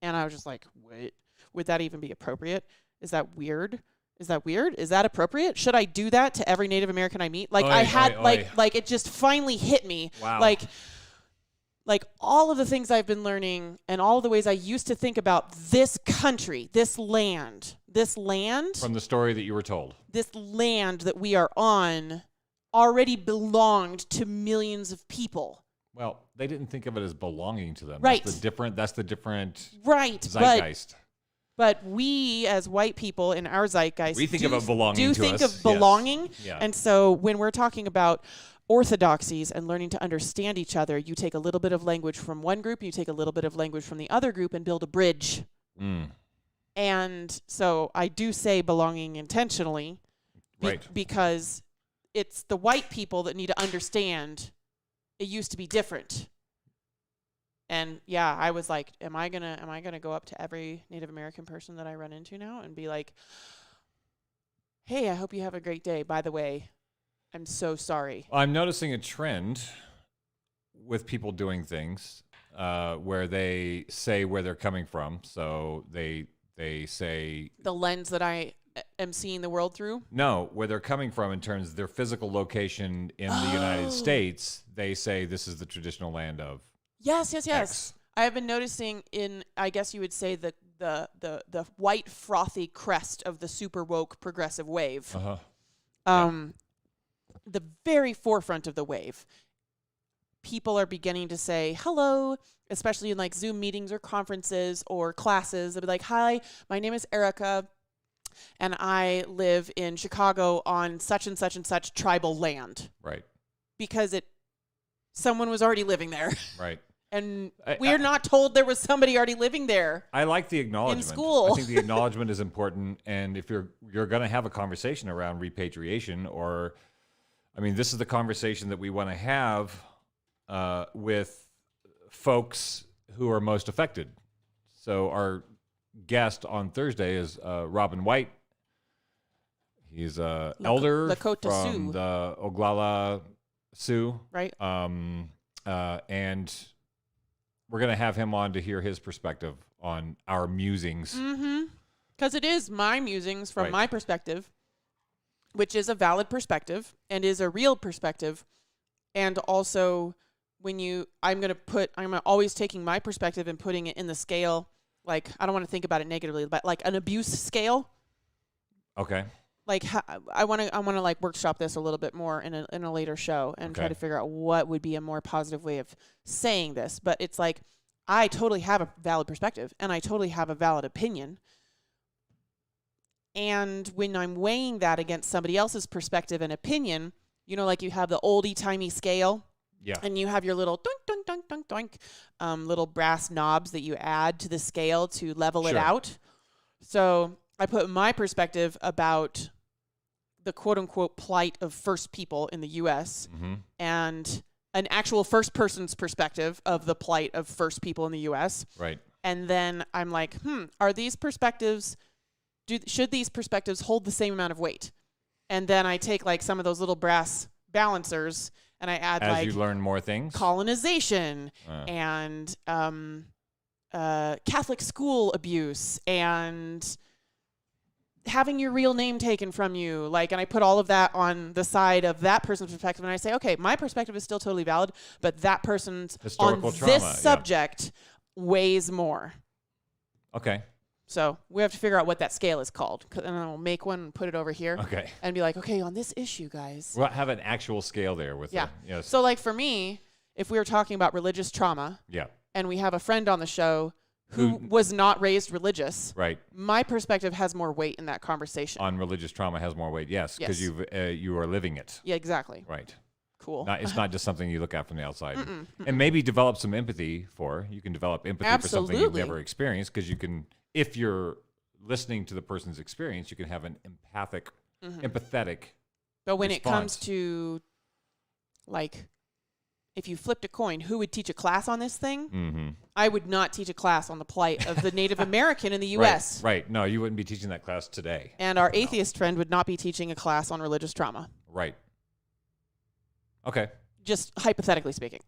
Speaker 11: And I was just like, wait, would that even be appropriate? Is that weird? Is that appropriate? Should I do that to every Native American I meet? Like like it just finally hit me.
Speaker 12: Wow.
Speaker 11: Like all of the things I've been learning and all of the ways I used to think about this country, this land
Speaker 12: from the story that you were told. This
Speaker 11: land that we are on already belonged to millions of people.
Speaker 12: Well, they didn't think of it as belonging to them.
Speaker 11: Right.
Speaker 12: That's the different
Speaker 11: right.
Speaker 12: zeitgeist.
Speaker 11: But we, as white people in our zeitgeist,
Speaker 12: we think of it belonging
Speaker 11: do
Speaker 12: to
Speaker 11: think
Speaker 12: us.
Speaker 11: of belonging.
Speaker 12: Yes. Yeah.
Speaker 11: And so when we're talking about orthodoxies and learning to understand each other, you take a little bit of language from one group, you take a little bit of language from the other group and build a bridge. And so I do say belonging intentionally because it's the white people that need to understand it used to be different. And yeah, I was like, am I gonna go up to every Native American person that I run into now and be like, hey, I hope you have a great day. By the way, I'm so sorry.
Speaker 12: I'm noticing a trend with people doing things where they say where they're coming from. So they say
Speaker 11: the lens that I am seeing the world through?
Speaker 12: No, where they're coming from in terms of their physical location in the United States. They say this is the traditional land of
Speaker 11: Yes.
Speaker 12: X.
Speaker 11: I have been noticing in, I guess you would say, the white frothy crest of the super woke progressive wave. The very forefront of the wave. People are beginning to say hello, especially in like Zoom meetings or conferences or classes. They'll be like, hi, my name is Erica, and I live in Chicago on such and such and such tribal land.
Speaker 12: Right.
Speaker 11: Because someone was already living there.
Speaker 12: Right.
Speaker 11: And we're not told there was somebody already living there.
Speaker 12: I like the acknowledgement.
Speaker 11: In school.
Speaker 12: I think the acknowledgement is important. And if you're going to have a conversation around repatriation, this is the conversation that we want to have with folks who are most affected. So our guest on Thursday is Robin White. He's an elder
Speaker 11: Lakota
Speaker 12: from
Speaker 11: Sioux.
Speaker 12: the Oglala Sioux.
Speaker 11: Right.
Speaker 12: And we're going to have him on to hear his perspective on our musings.
Speaker 11: Because it is my musings from my perspective, which is a valid perspective and is a real perspective. And also, I'm always taking my perspective and putting it in the scale. Like, I don't want to think about it negatively, but like an abuse scale.
Speaker 12: Okay.
Speaker 11: Like, I want to like workshop this a little bit more in a later show and try to figure out what would be a more positive way of saying this. But it's like, I totally have a valid perspective and I totally have a valid opinion. And when I'm weighing that against somebody else's perspective and opinion, you know, like you have the oldie-timey scale.
Speaker 12: Yeah.
Speaker 11: And you have your little doink, doink, doink, doink, doink, little brass knobs that you add to the scale to level it out. So I put my perspective about the quote-unquote plight of first people in the U.S. And an actual first person's perspective of the plight of first people in the U.S.
Speaker 12: Right.
Speaker 11: And then I'm like, are these perspectives, should these perspectives hold the same amount of weight? And then I take like some of those little brass balancers and I add
Speaker 12: as you learn more things,
Speaker 11: colonization and Catholic school abuse and having your real name taken from you, like, and I put all of that on the side of that person's perspective, and I say, okay, my perspective is still totally valid, but that person's
Speaker 12: historical
Speaker 11: on
Speaker 12: trauma,
Speaker 11: this subject weighs more.
Speaker 12: Okay.
Speaker 11: So we have to figure out what that scale is called, and then I'll make one and put it over here.
Speaker 12: Okay.
Speaker 11: And be like, okay, on this issue, guys.
Speaker 12: We'll have an actual scale there with
Speaker 11: yes. So like for me, if we were talking about religious trauma, and we have a friend on the show who was not raised religious,
Speaker 12: right?
Speaker 11: My perspective has more weight in that conversation.
Speaker 12: On religious trauma has more weight, yes, because you are living it.
Speaker 11: Yeah, exactly.
Speaker 12: Right.
Speaker 11: Cool.
Speaker 12: It's not just something you look at from the outside. And maybe develop some empathy for. You can develop empathy for something you've never experienced, because you can, if you're listening to the person's experience, you can have an empathetic
Speaker 11: But when
Speaker 12: response.
Speaker 11: It comes to, like, if you flipped a coin, who would teach a class on this thing? I would not teach a class on the plight of the Native American in the U.S.
Speaker 12: Right. No, you wouldn't be teaching that class today.
Speaker 11: And our atheist friend would not be teaching a class on religious trauma.
Speaker 12: Right. Okay.
Speaker 11: Just hypothetically speaking.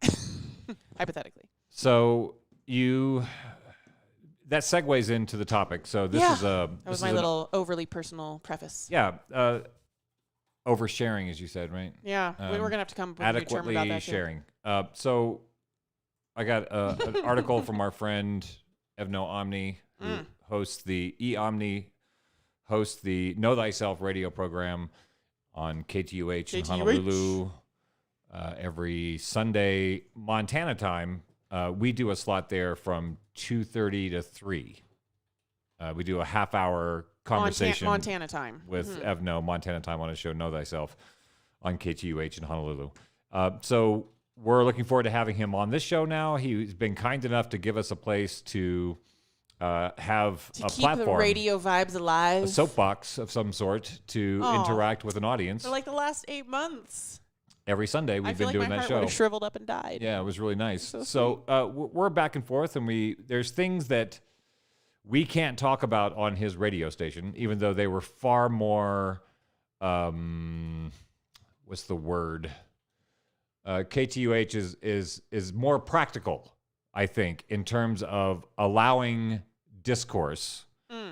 Speaker 11: Hypothetically.
Speaker 12: So that segues into the topic. So this is a...
Speaker 11: That was my little overly personal preface.
Speaker 12: Yeah. Oversharing, as you said, right?
Speaker 11: Yeah. We're going to have to come up with a new term about that.
Speaker 12: Sharing. So I got an article from our friend Evno Omni, who hosts the Know Thyself radio program on KTUH in Honolulu every Sunday, Montana time. We do a slot there from 2:30 to 3. We do a half-hour conversation
Speaker 11: Montana time
Speaker 12: with Evno, Montana time, on his show Know Thyself on KTUH in Honolulu. So we're looking forward to having him on this show now. He's been kind enough to give us a place to have a
Speaker 11: keep
Speaker 12: platform,
Speaker 11: the radio vibes alive,
Speaker 12: a soapbox of some sort to interact with an audience.
Speaker 11: For like the last 8 months.
Speaker 12: Every Sunday we've been doing that show. I feel like my heart would
Speaker 11: have shriveled up and died.
Speaker 12: Yeah, it was really nice. So we're back and forth, and there's things that we can't talk about on his radio station, even though they were far more, what's the word? KTUH is more practical, I think, in terms of allowing discourse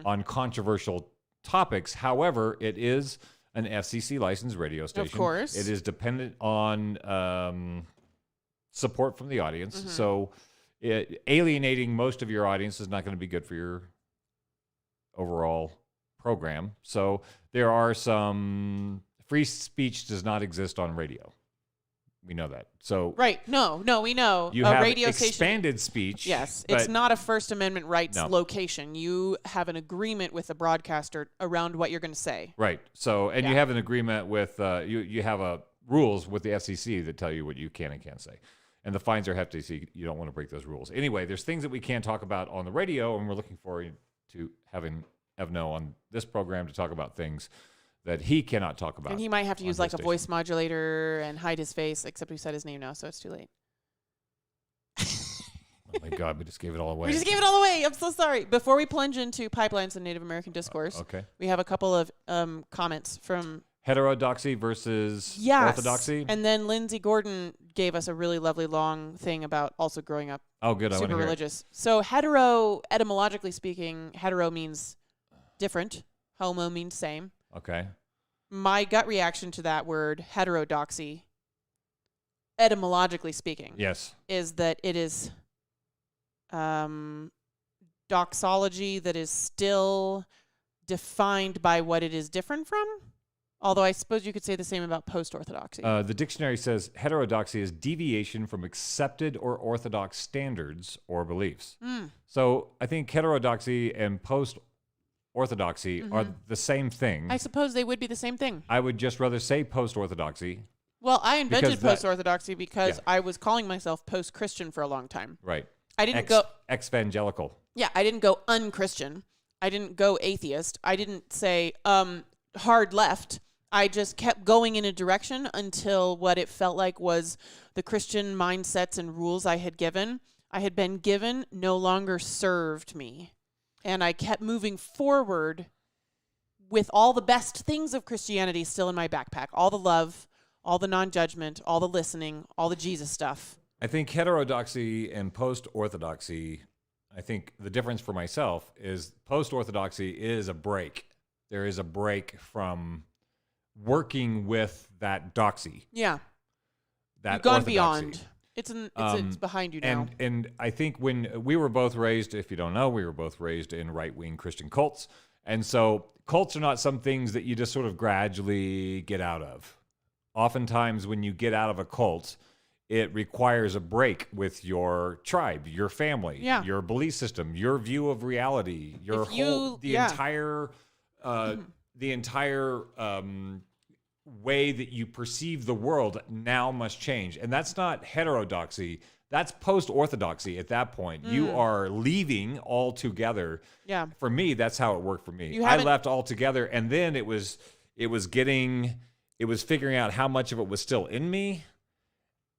Speaker 12: on controversial topics. However, it is an FCC licensed radio station.
Speaker 11: Of course.
Speaker 12: It is dependent on support from the audience. So alienating most of your audience is not going to be good for your overall program. So there are some... Free speech does not exist on radio. We know that. So
Speaker 11: right. No, we know.
Speaker 12: You
Speaker 11: a
Speaker 12: have
Speaker 11: radio
Speaker 12: expanded
Speaker 11: station,
Speaker 12: speech.
Speaker 11: Yes. It's not a First Amendment rights location. You have an agreement with the broadcaster around what you're going to say.
Speaker 12: Right. So, and you have an agreement with, you have rules with the FCC that tell you what you can and can't say. And the fines are hefty, so you don't want to break those rules. Anyway, there's things that we can't talk about on the radio, and we're looking forward to having Evno on this program to talk about things that he cannot talk about.
Speaker 11: And he might have to use like a voice modulator and hide his face, except we said his name now, so it's too late.
Speaker 12: Oh my God, we just gave it all away.
Speaker 11: We just gave it all away. I'm so sorry. Before we plunge into pipelines and Native American discourse, we have a couple of comments from...
Speaker 12: Heterodoxy versus orthodoxy.
Speaker 11: And then Lindsay Gordon gave us a really lovely long thing about also growing up super religious. So hetero, etymologically speaking, hetero means different. Homo means same.
Speaker 12: Okay.
Speaker 11: My gut reaction to that word, heterodoxy, etymologically speaking, is that it is doxology that is still defined by what it is different from. Although I suppose you could say the same about post-orthodoxy.
Speaker 12: The dictionary says heterodoxy is deviation from accepted or orthodox standards or beliefs. So I think heterodoxy and Orthodoxy are the same thing.
Speaker 11: I suppose they would be the same thing.
Speaker 12: I would just rather say Post-Orthodoxy.
Speaker 11: Well, I invented
Speaker 12: Because that-
Speaker 11: post-Orthodoxy because I was calling myself post-Christian for a long time.
Speaker 12: Right.
Speaker 11: I didn't go...
Speaker 12: Exvangelical.
Speaker 11: Yeah, I didn't go unchristian. I didn't go atheist. I didn't say hard left. I just kept going in a direction until what it felt like was the Christian mindsets and rules I had been given no longer served me. And I kept moving forward with all the best things of Christianity still in my backpack. All the love, all the non-judgment, all the listening, all the Jesus stuff.
Speaker 12: I think heterodoxy and post-orthodoxy, I think the difference for myself is post-orthodoxy is a break. There is a break from working with that doxy.
Speaker 11: Yeah.
Speaker 12: That
Speaker 11: You've gone
Speaker 12: orthodoxy.
Speaker 11: beyond. It's behind you now.
Speaker 12: And I think when we were both raised, if you don't know, we were both raised in right-wing Christian cults. And so cults are not some things that you just sort of gradually get out of. Oftentimes when you get out of a cult, it requires a break with your tribe, your family, your belief system, your view of reality, the entire way that you perceive the world now must change. And that's not heterodoxy. That's post-orthodoxy at that point. You are leaving altogether.
Speaker 11: Yeah.
Speaker 12: For me, that's how it worked for me. I left altogether, and then it was figuring out how much of it was still in me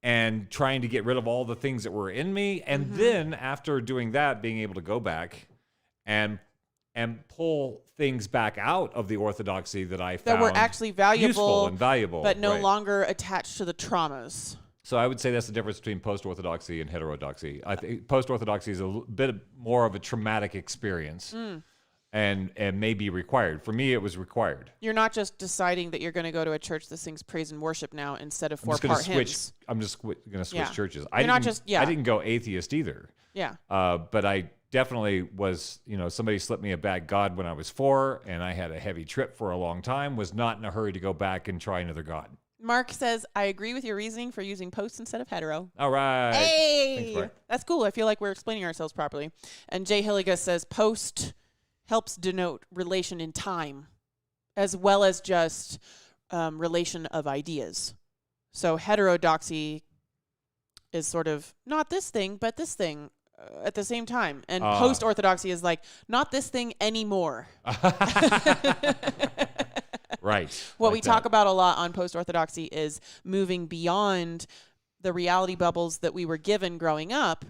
Speaker 12: and trying to get rid of all the things that were in me. And then after doing that, being able to go back and pull things back out of the orthodoxy that I found
Speaker 11: that were actually valuable,
Speaker 12: useful and valuable,
Speaker 11: but no longer attached to the traumas.
Speaker 12: So I would say that's the difference between post-orthodoxy and heterodoxy. I think post-orthodoxy is a bit more of a traumatic experience and may be required. For me, it was required.
Speaker 11: You're not just deciding that you're going to go to a church that sings praise and worship now instead of four-part hymns.
Speaker 12: I'm just going to switch churches.
Speaker 11: I
Speaker 12: didn't go atheist either.
Speaker 11: Yeah.
Speaker 12: But I definitely was, somebody slipped me a bad God when I was 4, and I had a heavy trip for a long time, was not in a hurry to go back and try another God.
Speaker 11: Mark says, I agree with your reasoning for using post instead of hetero.
Speaker 12: All right.
Speaker 11: Hey!
Speaker 12: Thanks, Mark.
Speaker 11: That's cool. I feel like we're explaining ourselves properly. And Jay Hilliga says, post helps denote relation in time as well as just relation of ideas. So heterodoxy is sort of not this thing, but this thing at the same time. And post-orthodoxy is like, not this thing anymore.
Speaker 12: Right.
Speaker 11: What we talk about a lot on post-orthodoxy is moving beyond the reality bubbles that we were given growing up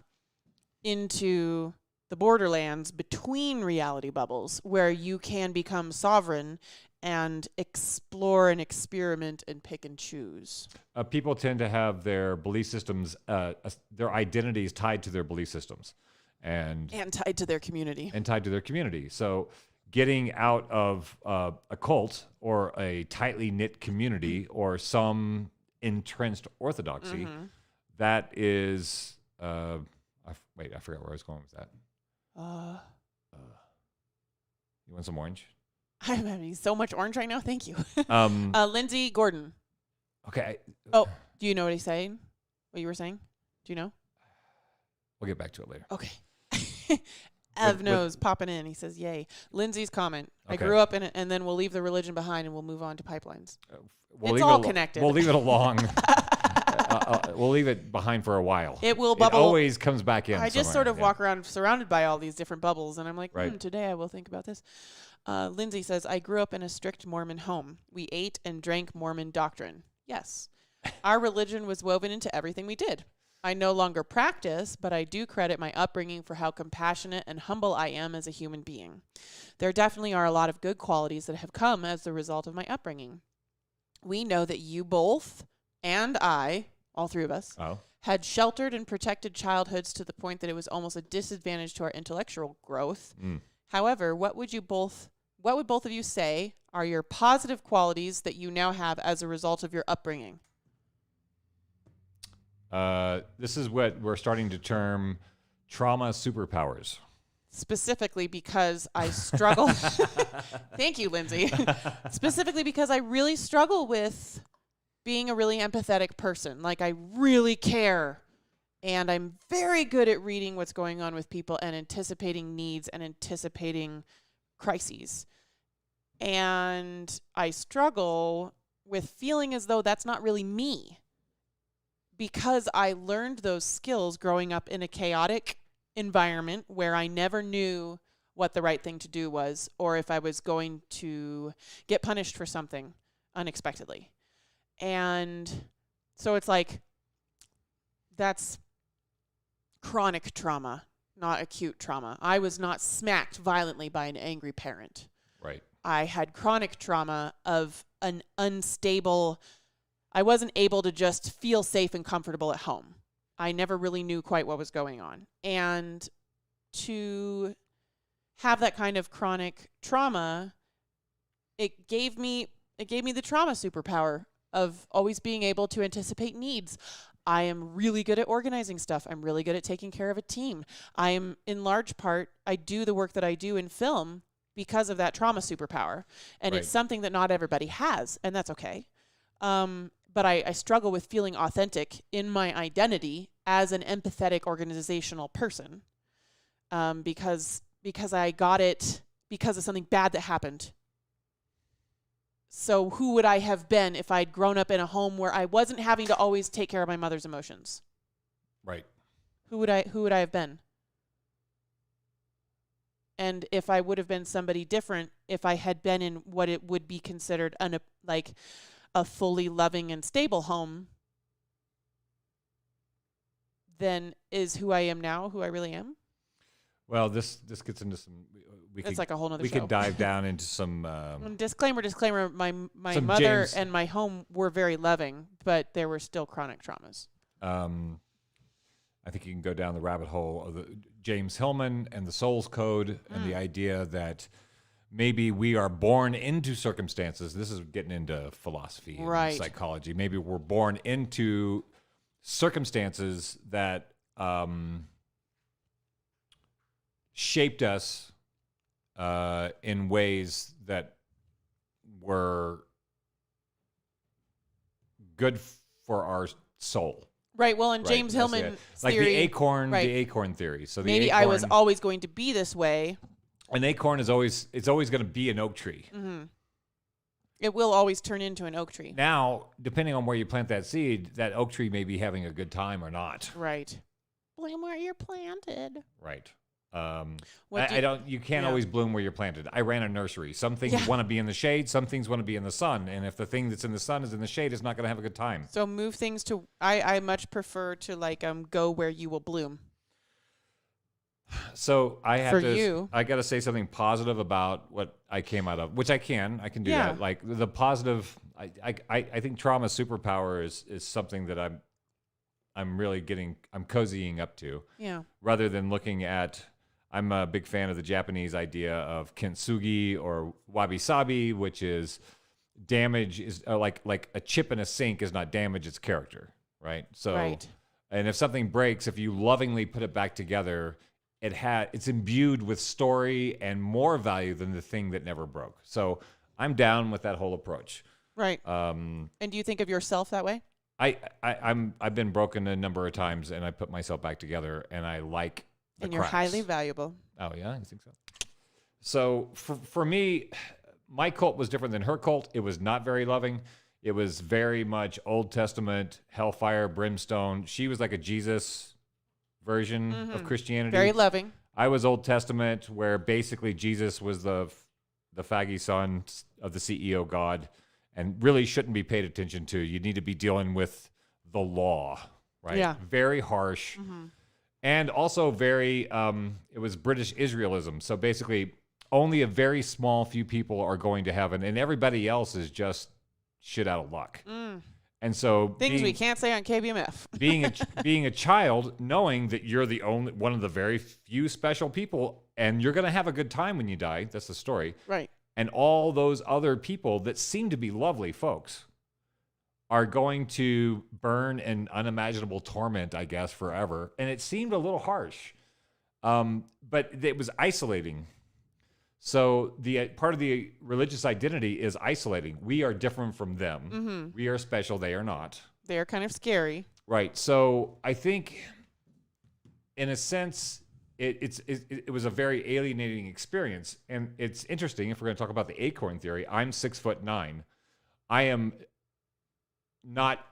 Speaker 11: into the borderlands between reality bubbles where you can become sovereign and explore and experiment and pick and choose.
Speaker 12: People tend to have their belief systems, their identities tied to their belief systems. And
Speaker 11: tied to their community.
Speaker 12: So getting out of a cult or a tightly knit community or some entrenched orthodoxy, that is, I forgot where I was going with that. You want some orange?
Speaker 11: I'm having so much orange right now. Thank you. Lindsay Gordon.
Speaker 12: Okay.
Speaker 11: Oh, do you know what he's saying? What you were saying? Do you know?
Speaker 12: We'll get back to it later.
Speaker 11: Okay. Ev knows popping in. He says, yay. Lindsay's comment.
Speaker 12: Okay.
Speaker 11: I grew up in it, and then we'll leave the religion behind and we'll move on to pipelines.
Speaker 12: It's
Speaker 11: all connected.
Speaker 12: We'll leave it along. We'll leave it behind for a while.
Speaker 11: It will bubble.
Speaker 12: It always comes back in.
Speaker 11: I just sort of walk around surrounded by all these different bubbles, and I'm like,
Speaker 12: Right.
Speaker 11: Today I will think about this. Lindsay says, I grew up in a strict Mormon home. We ate and drank Mormon doctrine. Yes. Our religion was woven into everything we did. I no longer practice, but I do credit my upbringing for how compassionate and humble I am as a human being. There definitely are a lot of good qualities that have come as the result of my upbringing. We know that you both and I, all three of us, had sheltered and protected childhoods to the point that it was almost a disadvantage to our intellectual growth. However, what would both of you say are your positive qualities that you now have as a result of your upbringing?
Speaker 12: This is what we're starting to term trauma superpowers.
Speaker 11: Specifically because I struggle. Thank you, Lindsay. Specifically because I really struggle with being a really empathetic person. Like, I really care. And I'm very good at reading what's going on with people and anticipating needs and anticipating crises. And I struggle with feeling as though that's not really me, because I learned those skills growing up in a chaotic environment where I never knew what the right thing to do was, or if I was going to get punished for something unexpectedly. And so it's like, that's chronic trauma, not acute trauma. I was not smacked violently by an angry parent.
Speaker 12: Right.
Speaker 11: I had chronic trauma of an unstable, I wasn't able to just feel safe and comfortable at home. I never really knew quite what was going on. And to have that kind of chronic trauma, it gave me the trauma superpower of always being able to anticipate needs. I am really good at organizing stuff. I'm really good at taking care of a team. I am, in large part, I do the work that I do in film because of that trauma superpower. And it's something that not everybody has, and that's okay. But I struggle with feeling authentic in my identity as an empathetic organizational person, because I got it because of something bad that happened. So who would I have been if I'd grown up in a home where I wasn't having to always take care of my mother's emotions?
Speaker 12: Right.
Speaker 11: Who would I have been? And if I would have been somebody different, if I had been in what it would be considered a fully loving and stable home, then is who I am now who I really am?
Speaker 12: Well, this gets into some.
Speaker 11: It's like a whole nother
Speaker 12: we
Speaker 11: show.
Speaker 12: could dive down into some.
Speaker 11: Disclaimer. My
Speaker 12: some
Speaker 11: mother
Speaker 12: James,
Speaker 11: and my home were very loving, but there were still chronic traumas.
Speaker 12: I think you can go down the rabbit hole of the James Hillman and the Soul's Code and the idea that maybe we are born into circumstances. This is getting into philosophy and psychology. Maybe we're born into circumstances that shaped us in ways that were good for our soul.
Speaker 11: Right. Well, in James Hillman's
Speaker 12: like
Speaker 11: theory,
Speaker 12: the acorn theory. So
Speaker 11: maybe I was always going to be this way.
Speaker 12: An acorn is always going to be an oak tree.
Speaker 11: Mm-hmm. It will always turn into an oak tree.
Speaker 12: Now, depending on where you plant that seed, that oak tree may be having a good time or not.
Speaker 11: Right. Bloom where you're planted.
Speaker 12: Right. You can't always bloom where you're planted. I ran a nursery. Some things want to be in the shade, some things want to be in the sun. And if the thing that's in the sun is in the shade, it's not going to have a good time.
Speaker 11: So move things to, I much prefer to go where you will bloom.
Speaker 12: So I got to say something positive about what I came out of, which I can do that. Like the positive, I think trauma superpower is something that I'm really I'm cozying up to. Yeah. Rather than looking at, I'm a big fan of the Japanese idea of kintsugi or wabi-sabi, which is damage is like a chip in a sink is not damage, it's character, right? So, and if something breaks, if you lovingly put it back together, it's imbued with story and more value than the thing that never broke. So I'm down with that whole approach.
Speaker 11: Right. And do you think of yourself that way?
Speaker 12: I've been broken a number of times, and I put myself back together, and I like the
Speaker 11: and you're
Speaker 12: cracks.
Speaker 11: Highly valuable.
Speaker 12: Oh yeah, I think so. So for me, my cult was different than her cult. It was not very loving. It was very much Old Testament, hellfire, brimstone. She was like a Jesus version of Christianity.
Speaker 11: Very loving.
Speaker 12: I was Old Testament, where basically Jesus was the faggy son of the CEO God, and really shouldn't be paid attention to. You need to be dealing with the law, right?
Speaker 11: Yeah.
Speaker 12: Very harsh. Mm-hmm. And also very, it was British Israelism. So basically, only a very small few people are going to heaven, and everybody else is just shit out of luck. And so
Speaker 11: things we can't say on KBMF.
Speaker 12: being a child, knowing that you're the only one of the very few special people, and you're going to have a good time when you die. That's the story.
Speaker 11: Right.
Speaker 12: And all those other people that seem to be lovely folks are going to burn in unimaginable torment, I guess, forever. And it seemed a little harsh, but it was isolating. So the part of the religious identity is isolating. We are different from them. Mm-hmm. We are special. They are not.
Speaker 11: They are kind of scary.
Speaker 12: Right. So I think, in a sense, it was a very alienating experience. And it's interesting, if we're going to talk about the acorn theory, I'm 6'9". I am not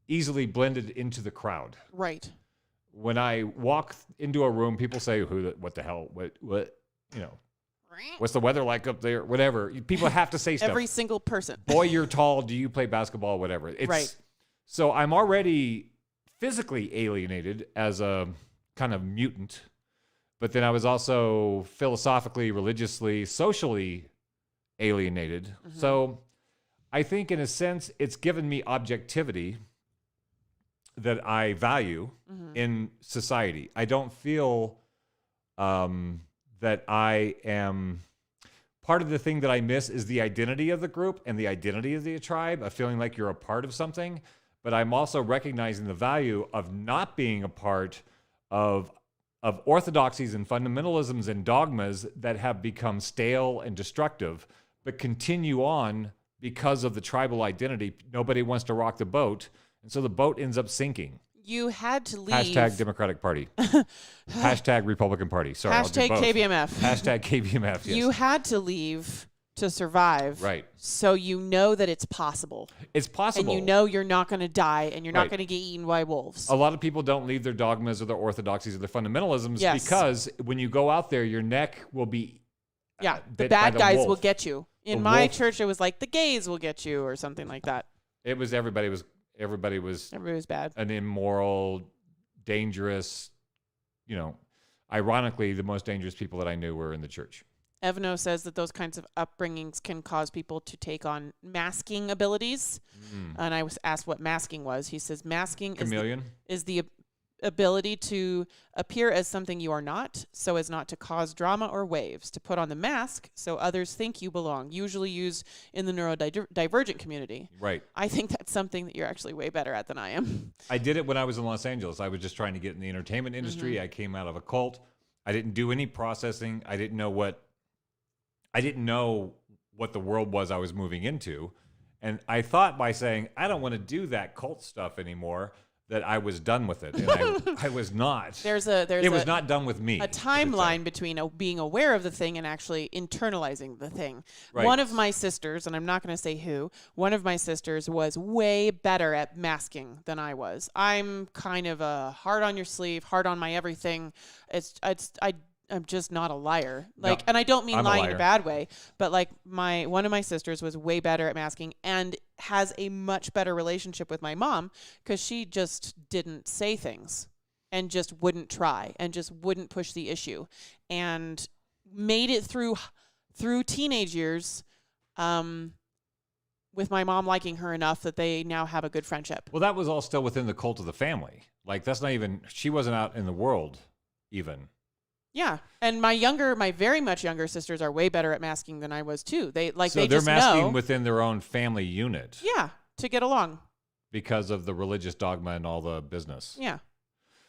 Speaker 12: easily blended into the crowd.
Speaker 11: Right.
Speaker 12: When I walk into a room, people say, what the hell, what, what's the weather like up there? Whatever. People have to say stuff.
Speaker 11: Every single person.
Speaker 12: Boy, you're tall. Do you play basketball? Whatever.
Speaker 11: Right.
Speaker 12: So I'm already physically alienated as a kind of mutant, but then I was also philosophically, religiously, socially alienated. Mm-hmm. So I think in a sense, it's given me objectivity that I value in society. I don't feel that I am... Part of the thing that I miss is the identity of the group and the identity of the tribe, of feeling like you're a part of something. But I'm also recognizing the value of not being a part of orthodoxies and fundamentalisms and dogmas that have become stale and destructive, but continue on because of the tribal identity. Nobody wants to rock the boat, and so the boat ends up sinking.
Speaker 11: You had to leave.
Speaker 12: Hashtag Democratic Party. Hashtag Republican Party. Sorry,
Speaker 11: Hashtag
Speaker 12: I'll do both.
Speaker 11: KBMF.
Speaker 12: Hashtag KBMF, yes.
Speaker 11: You had to leave to survive.
Speaker 12: Right.
Speaker 11: So you know that it's possible.
Speaker 12: It's possible.
Speaker 11: And you know you're not going to die and you're not
Speaker 12: Right.
Speaker 11: going to get eaten by wolves.
Speaker 12: A lot of people don't leave their dogmas or their orthodoxies or their fundamentalisms because when you go out there, your neck will be
Speaker 11: the
Speaker 12: bit
Speaker 11: bad
Speaker 12: by the
Speaker 11: guys
Speaker 12: wolf.
Speaker 11: will get you. In
Speaker 12: The
Speaker 11: my
Speaker 12: wolf.
Speaker 11: church, it was like the gays will get you or something like that.
Speaker 12: It was everybody was
Speaker 11: bad.
Speaker 12: An immoral, dangerous, ironically, the most dangerous people that I knew were in the church.
Speaker 11: Evno says that those kinds of upbringings can cause people to take on masking abilities. And I was asked what masking was. He says masking is the ability to appear as something you are not, so as not to cause drama or waves, to put on the mask so others think you belong, usually used in the neurodivergent community.
Speaker 12: Right.
Speaker 11: I think that's something that you're actually way better at than I am.
Speaker 12: I did it when I was in Los Angeles. I was just trying to get in the entertainment industry. I came out of a cult. I didn't do any processing. I didn't know what the world was I was moving into. And I thought by saying, I don't want to do that cult stuff anymore, that I was done with it. And I was not. It was not done with me.
Speaker 11: A timeline between being aware of the thing and actually internalizing the thing.
Speaker 12: Right.
Speaker 11: One of my sisters, and I'm not going to say who, one of my sisters was way better at masking than I was. I'm kind of a hard on your sleeve, hard on my everything. I'm just not a liar. And I don't mean lying in a bad way, but one of my sisters was way better at masking and has a much better relationship with my mom because she just didn't say things and just wouldn't try and just wouldn't push the issue and made it through teenage years with my mom liking her enough that they now have a good friendship.
Speaker 12: Well, that was all still within the cult of the family. That's not even, she wasn't out in the world even.
Speaker 11: Yeah, and my very much younger sisters are way better at masking than I was too. They're
Speaker 12: masking within their own family unit.
Speaker 11: Yeah, to get along.
Speaker 12: Because of the religious dogma and all the business.
Speaker 11: Yeah.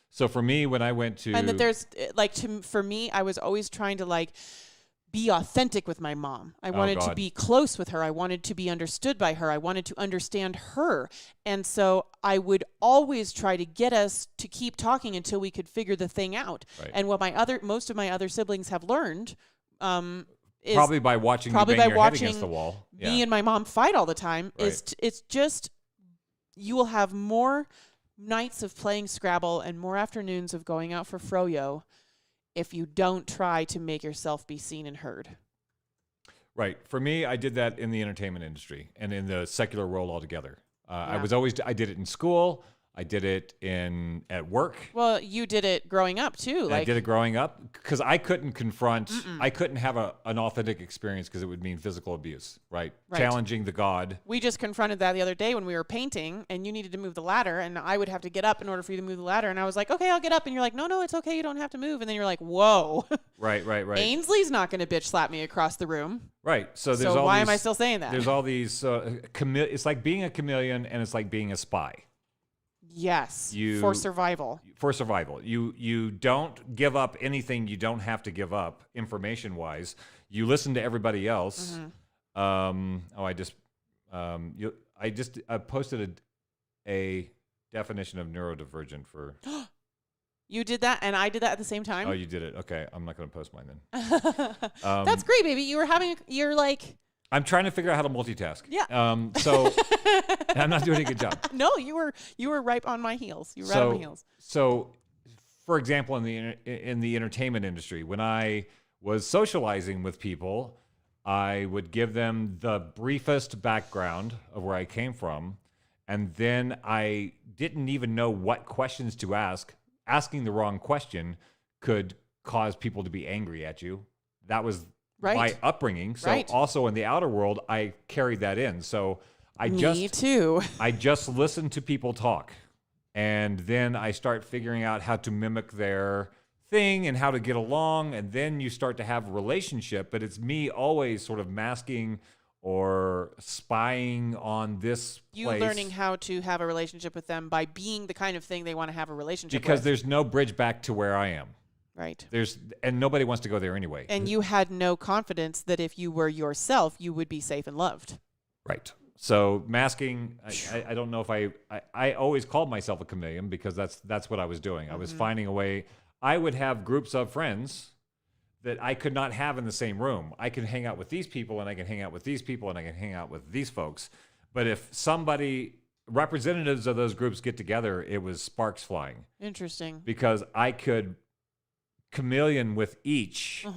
Speaker 12: So for me, when I went to...
Speaker 11: And that for me, I was always trying to be authentic with my mom. I wanted to be close with her. I wanted to be understood by her. I wanted to understand her. And so I would always try to get us to keep talking until we could figure the thing out. Right. And what most of my other siblings have learned is...
Speaker 12: Probably by watching you bang your head against the wall.
Speaker 11: Me and my mom fight all the time. Right. It's just... You will have more nights of playing Scrabble and more afternoons of going out for froyo if you don't try to make yourself be seen and heard.
Speaker 12: Right. For me, I did that in the entertainment industry and in the secular world altogether. I did it in school. I did it at work.
Speaker 11: Well, you did it growing up too.
Speaker 12: I did it growing up because I couldn't confront. I couldn't have an authentic experience because it would mean physical abuse. Right. Challenging the God.
Speaker 11: We just confronted that the other day when we were painting, and you needed to move the ladder, and I would have to get up in order for you to move the ladder, and I was like, okay, I'll get up, and you're like, no, it's okay, you don't have to move, and then you're like, whoa.
Speaker 12: Right.
Speaker 11: Ainsley's not going to bitch slap me across the room.
Speaker 12: Right. So
Speaker 11: why am I still saying that?
Speaker 12: There's all these. It's like being a chameleon, and it's like being a spy.
Speaker 11: Yes, for survival.
Speaker 12: For survival. You don't give up anything you don't have to give up information-wise. You listen to everybody else. Mm-hmm. I just posted a definition of neurodivergent for
Speaker 11: You did that, and I did that at the same time.
Speaker 12: Oh, you did it. Okay, I'm not going to post mine then.
Speaker 11: That's great, baby. You're like.
Speaker 12: I'm trying to figure out how to multitask.
Speaker 11: Yeah.
Speaker 12: So I'm not doing a good job.
Speaker 11: No, you were right on my heels. You were right on my heels.
Speaker 12: So, for example, in the entertainment industry, when I was socializing with people, I would give them the briefest background of where I came from, and then I didn't even know what questions to ask. Asking the wrong question could cause people to be angry at you. That was my upbringing. So also in the outer world, I carried that in. So
Speaker 11: Me too.
Speaker 12: I just listen to people talk, and then I start figuring out how to mimic their thing and how to get along, and then you start to have a relationship. But it's me always sort of masking or spying on this
Speaker 11: You
Speaker 12: place.
Speaker 11: learning how to have a relationship with them by being the kind of thing they want to have a relationship
Speaker 12: because
Speaker 11: with.
Speaker 12: there's no bridge back to where I am.
Speaker 11: Right.
Speaker 12: And nobody wants to go there anyway.
Speaker 11: And you had no confidence that if you were yourself, you would be safe and loved.
Speaker 12: Right. So masking, I don't know if I always called myself a chameleon because that's what I was doing. I was finding a way. I would have groups of friends that I could not have in the same room. I can hang out with these people, and I can hang out with these people, and I can hang out with these folks. But if representatives of those groups get together, it was sparks flying.
Speaker 11: Interesting.
Speaker 12: Because I could chameleon with each,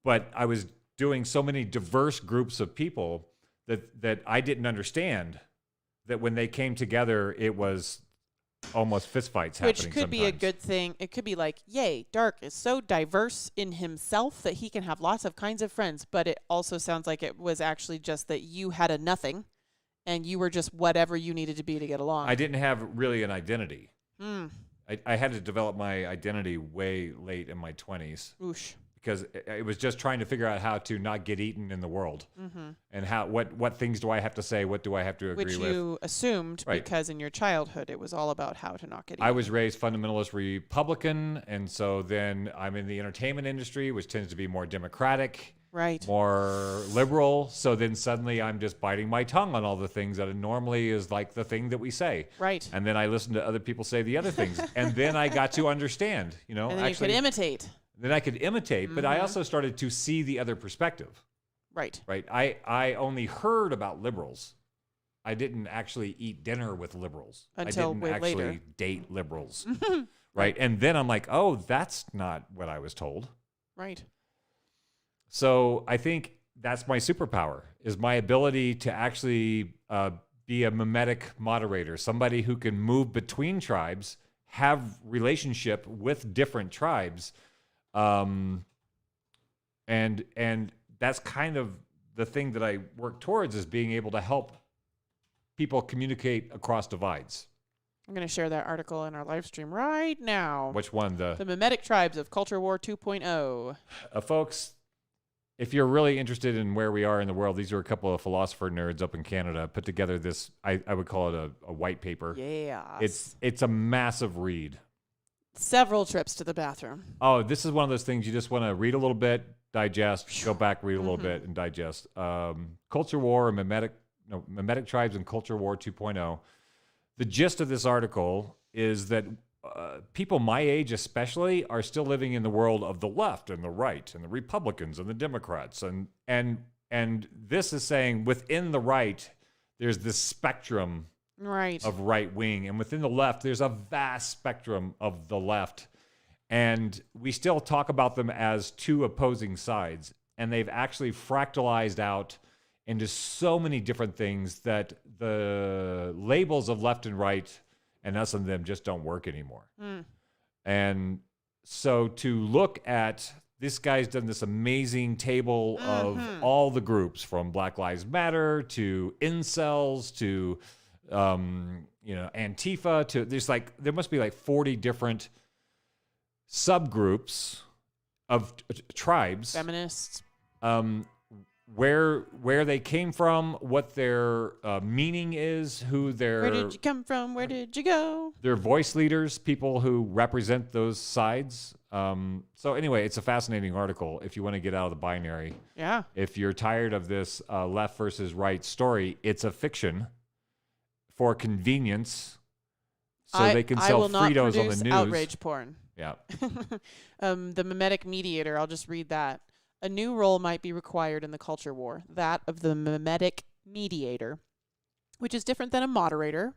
Speaker 12: but I was doing so many diverse groups of people that I didn't understand that when they came together, it was almost fistfights happening.
Speaker 11: Which could be a good thing. It could be like, yay, Dark is so diverse in himself that he can have lots of kinds of friends. But it also sounds like it was actually just that you had a nothing and you were just whatever you needed to be to get along.
Speaker 12: I didn't have really an identity. I had to develop my identity way late in my 20s.
Speaker 11: Oosh.
Speaker 12: Because it was just trying to figure out how to not get eaten in the world, and what things do I have to say, what do I have to agree with.
Speaker 11: Which you assumed because in your childhood it was all about how to not get eaten.
Speaker 12: I was raised fundamentalist Republican, and so then I'm in the entertainment industry, which tends to be more democratic, more liberal. So then suddenly I'm just biting my tongue on all the things that normally is like the thing that we say.
Speaker 11: Right.
Speaker 12: And then I listen to other people say the other things, and then I got to understand.
Speaker 11: And then you could imitate.
Speaker 12: Then I could imitate, but I also started to see the other perspective.
Speaker 11: Right.
Speaker 12: I only heard about liberals. I didn't actually eat dinner with liberals.
Speaker 11: Until
Speaker 12: I didn't
Speaker 11: way
Speaker 12: actually
Speaker 11: later.
Speaker 12: date liberals. Right. And then I'm like, oh, that's not what I was told.
Speaker 11: Right.
Speaker 12: So I think that's my superpower, is my ability to actually be a mimetic moderator, somebody who can move between tribes, have relationship with different tribes. And that's kind of the thing that I work towards, is being able to help people communicate across divides.
Speaker 11: I'm going to share that article in our live stream right now.
Speaker 12: Which one? The
Speaker 11: Mimetic Tribes of Culture War 2.0.
Speaker 12: Folks, if you're really interested in where we are in the world, these are a couple of philosopher nerds up in Canada put together this, I would call it a white paper.
Speaker 11: Yeah.
Speaker 12: It's a massive read.
Speaker 11: Several trips to the bathroom.
Speaker 12: Oh, this is one of those things you just want to read a little bit, digest, go back, read a little bit, and digest. Culture War and Mimetic Tribes and Culture War 2.0. The gist of this article is that people my age especially are still living in the world of the left and the right and the Republicans and the Democrats. And this is saying within the right, there's this spectrum of right wing, and within the left there's a vast spectrum of the left, and we still talk about them as two opposing sides, and they've actually fractalized out into so many different things that the labels of left and right and us and them just don't work anymore. And so to look at, this guy's done this amazing table of all the groups, from Black Lives Matter to incels to Antifa to, there must be like 40 different subgroups of tribes,
Speaker 11: feminists,
Speaker 12: where they came from, what their meaning is, where
Speaker 11: did you come from, where did you go,
Speaker 12: their voice leaders, people who represent those sides. So anyway, it's a fascinating article if you want to get out of the binary.
Speaker 11: Yeah.
Speaker 12: If you're tired of this left versus right story, it's a fiction for convenience, so they can sell Fritos on the news.
Speaker 11: outrage porn.
Speaker 12: Yeah.
Speaker 11: The mimetic mediator, I'll just read that. A new role might be required in the culture war, that of the mimetic mediator, which is different than a moderator.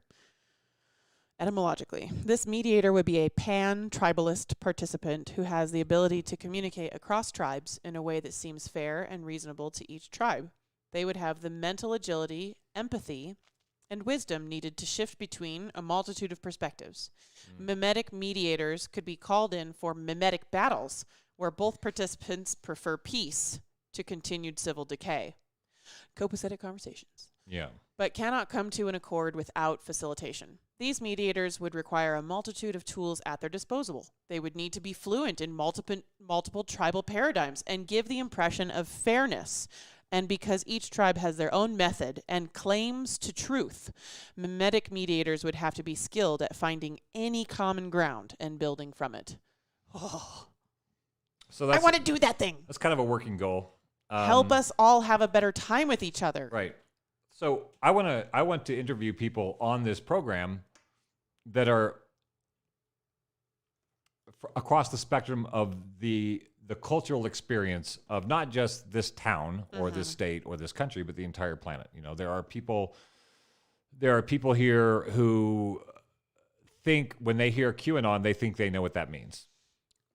Speaker 11: Etymologically, this mediator would be a pan-tribalist participant who has the ability to communicate across tribes in a way that seems fair and reasonable to each tribe. They would have the mental agility, empathy, and wisdom needed to shift between a multitude of perspectives. Mimetic mediators could be called in for mimetic battles, where both participants prefer peace to continued civil decay. Copacetic conversations.
Speaker 12: Yeah.
Speaker 11: But cannot come to an accord without facilitation. These mediators would require a multitude of tools at their disposal. They would need to be fluent in multiple tribal paradigms and give the impression of fairness. And because each tribe has their own method and claims to truth, mimetic mediators would have to be skilled at finding any common ground and building from it. Oh,
Speaker 12: So
Speaker 11: I want to do that thing.
Speaker 12: That's kind of a working goal.
Speaker 11: Help us all have a better time with each other.
Speaker 12: Right. So I want to interview people on this program that are across the spectrum of the cultural experience of not just this town or this state or this country, but the entire planet. You know, there are people here who think when they hear QAnon, they think they know what that means.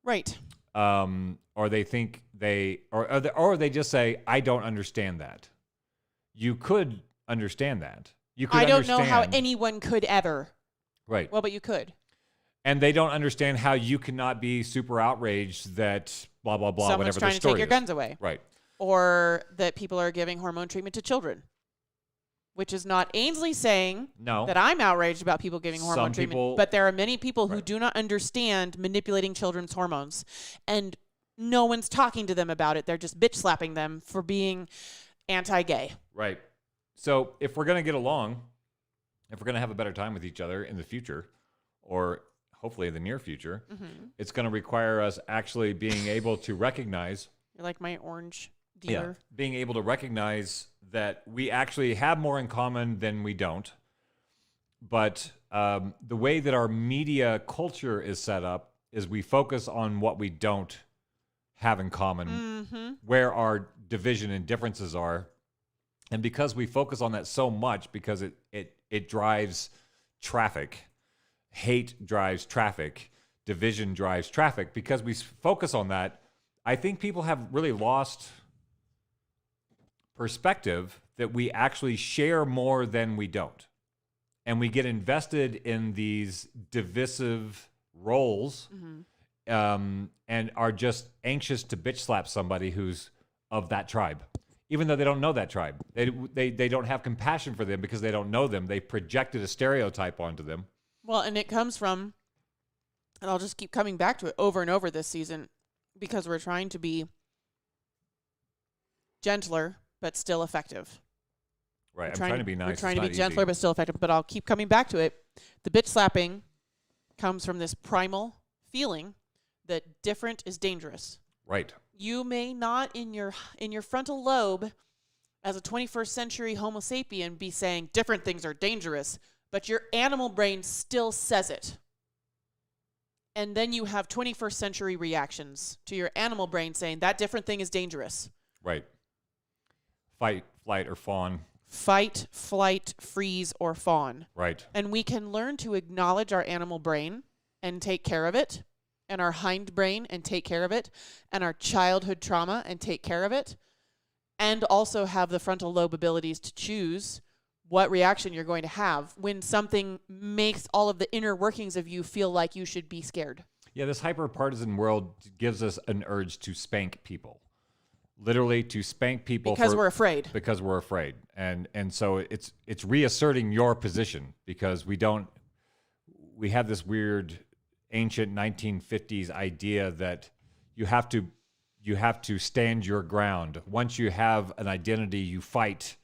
Speaker 11: Right.
Speaker 12: Or they think or they just say, I don't understand that. You could understand that. You could
Speaker 11: I don't know how
Speaker 12: understand-
Speaker 11: anyone could ever.
Speaker 12: Right.
Speaker 11: Well, but you could.
Speaker 12: And they don't understand how you cannot be super outraged that blah, blah, blah,
Speaker 11: Someone's
Speaker 12: whatever
Speaker 11: trying
Speaker 12: their
Speaker 11: to
Speaker 12: story
Speaker 11: take your
Speaker 12: is.
Speaker 11: guns away.
Speaker 12: Right.
Speaker 11: Or that people are giving hormone treatment to children. Which is not Ainsley saying that I'm outraged about people giving hormone
Speaker 12: Some
Speaker 11: treatment.
Speaker 12: people-
Speaker 11: But there are many people who
Speaker 12: Right.
Speaker 11: do not understand manipulating children's hormones. And no one's talking to them about it. They're just bitch slapping them for being anti-gay.
Speaker 12: Right. So if we're going to get along, if we're going to have a better time with each other in the future, or hopefully in the near future, it's going to require us actually being able to recognize.
Speaker 11: You're like my orange deer.
Speaker 12: Being able to recognize that we actually have more in common than we don't. But the way that our media culture is set up is we focus on what we don't have in common, where our division and differences are. And because we focus on that so much, because it drives traffic, hate drives traffic, division drives traffic, because we focus on that, I think people have really lost perspective that we actually share more than we don't. And we get invested in these divisive roles and are just anxious to bitch slap somebody who's of that tribe. Even though they don't know that tribe. They don't have compassion for them because they don't know them. They projected a stereotype onto them.
Speaker 11: Well, and it comes from, and I'll just keep coming back to it over and over this season, because we're trying to be gentler but still effective.
Speaker 12: Right, I'm trying to be nice.
Speaker 11: We're trying
Speaker 12: It's
Speaker 11: to
Speaker 12: not
Speaker 11: be gentler
Speaker 12: easy.
Speaker 11: but still effective, but I'll keep coming back to it. The bitch slapping comes from this primal feeling that different is dangerous.
Speaker 12: Right.
Speaker 11: You may not in your frontal lobe as a 21st century Homo sapien be saying different things are dangerous, but your animal brain still says it. And then you have 21st century reactions to your animal brain saying that different thing is dangerous.
Speaker 12: Right. Fight, flight, or fawn.
Speaker 11: Fight, flight, freeze, or fawn.
Speaker 12: Right.
Speaker 11: And we can learn to acknowledge our animal brain and take care of it, and our hindbrain and take care of it, and our childhood trauma and take care of it, and also have the frontal lobe abilities to choose what reaction you're going to have when something makes all of the inner workings of you feel like you should be scared.
Speaker 12: Yeah, this hyper-partisan world gives us an urge to spank people. Literally to spank people
Speaker 11: because we're afraid.
Speaker 12: Because we're afraid. And so it's reasserting your position because we have this weird ancient 1950s idea that you have to stand your ground. Once you have an identity, you fight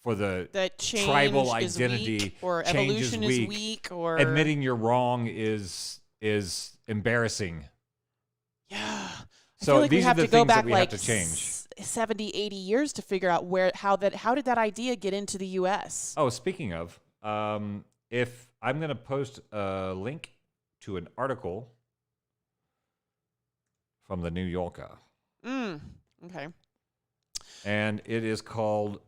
Speaker 12: for the tribal identity.
Speaker 11: Weak, or
Speaker 12: change
Speaker 11: evolution
Speaker 12: is
Speaker 11: is weak, or
Speaker 12: admitting you're wrong is embarrassing.
Speaker 11: Yeah.
Speaker 12: So
Speaker 11: I feel like
Speaker 12: these
Speaker 11: we have
Speaker 12: are the
Speaker 11: to go
Speaker 12: things
Speaker 11: back
Speaker 12: that we
Speaker 11: like
Speaker 12: have to change.
Speaker 11: 70, 80 years to figure out how did that idea get into the US?
Speaker 12: Oh, speaking of, if I'm going to post a link to an article from the New Yorker.
Speaker 11: Okay.
Speaker 12: And it is called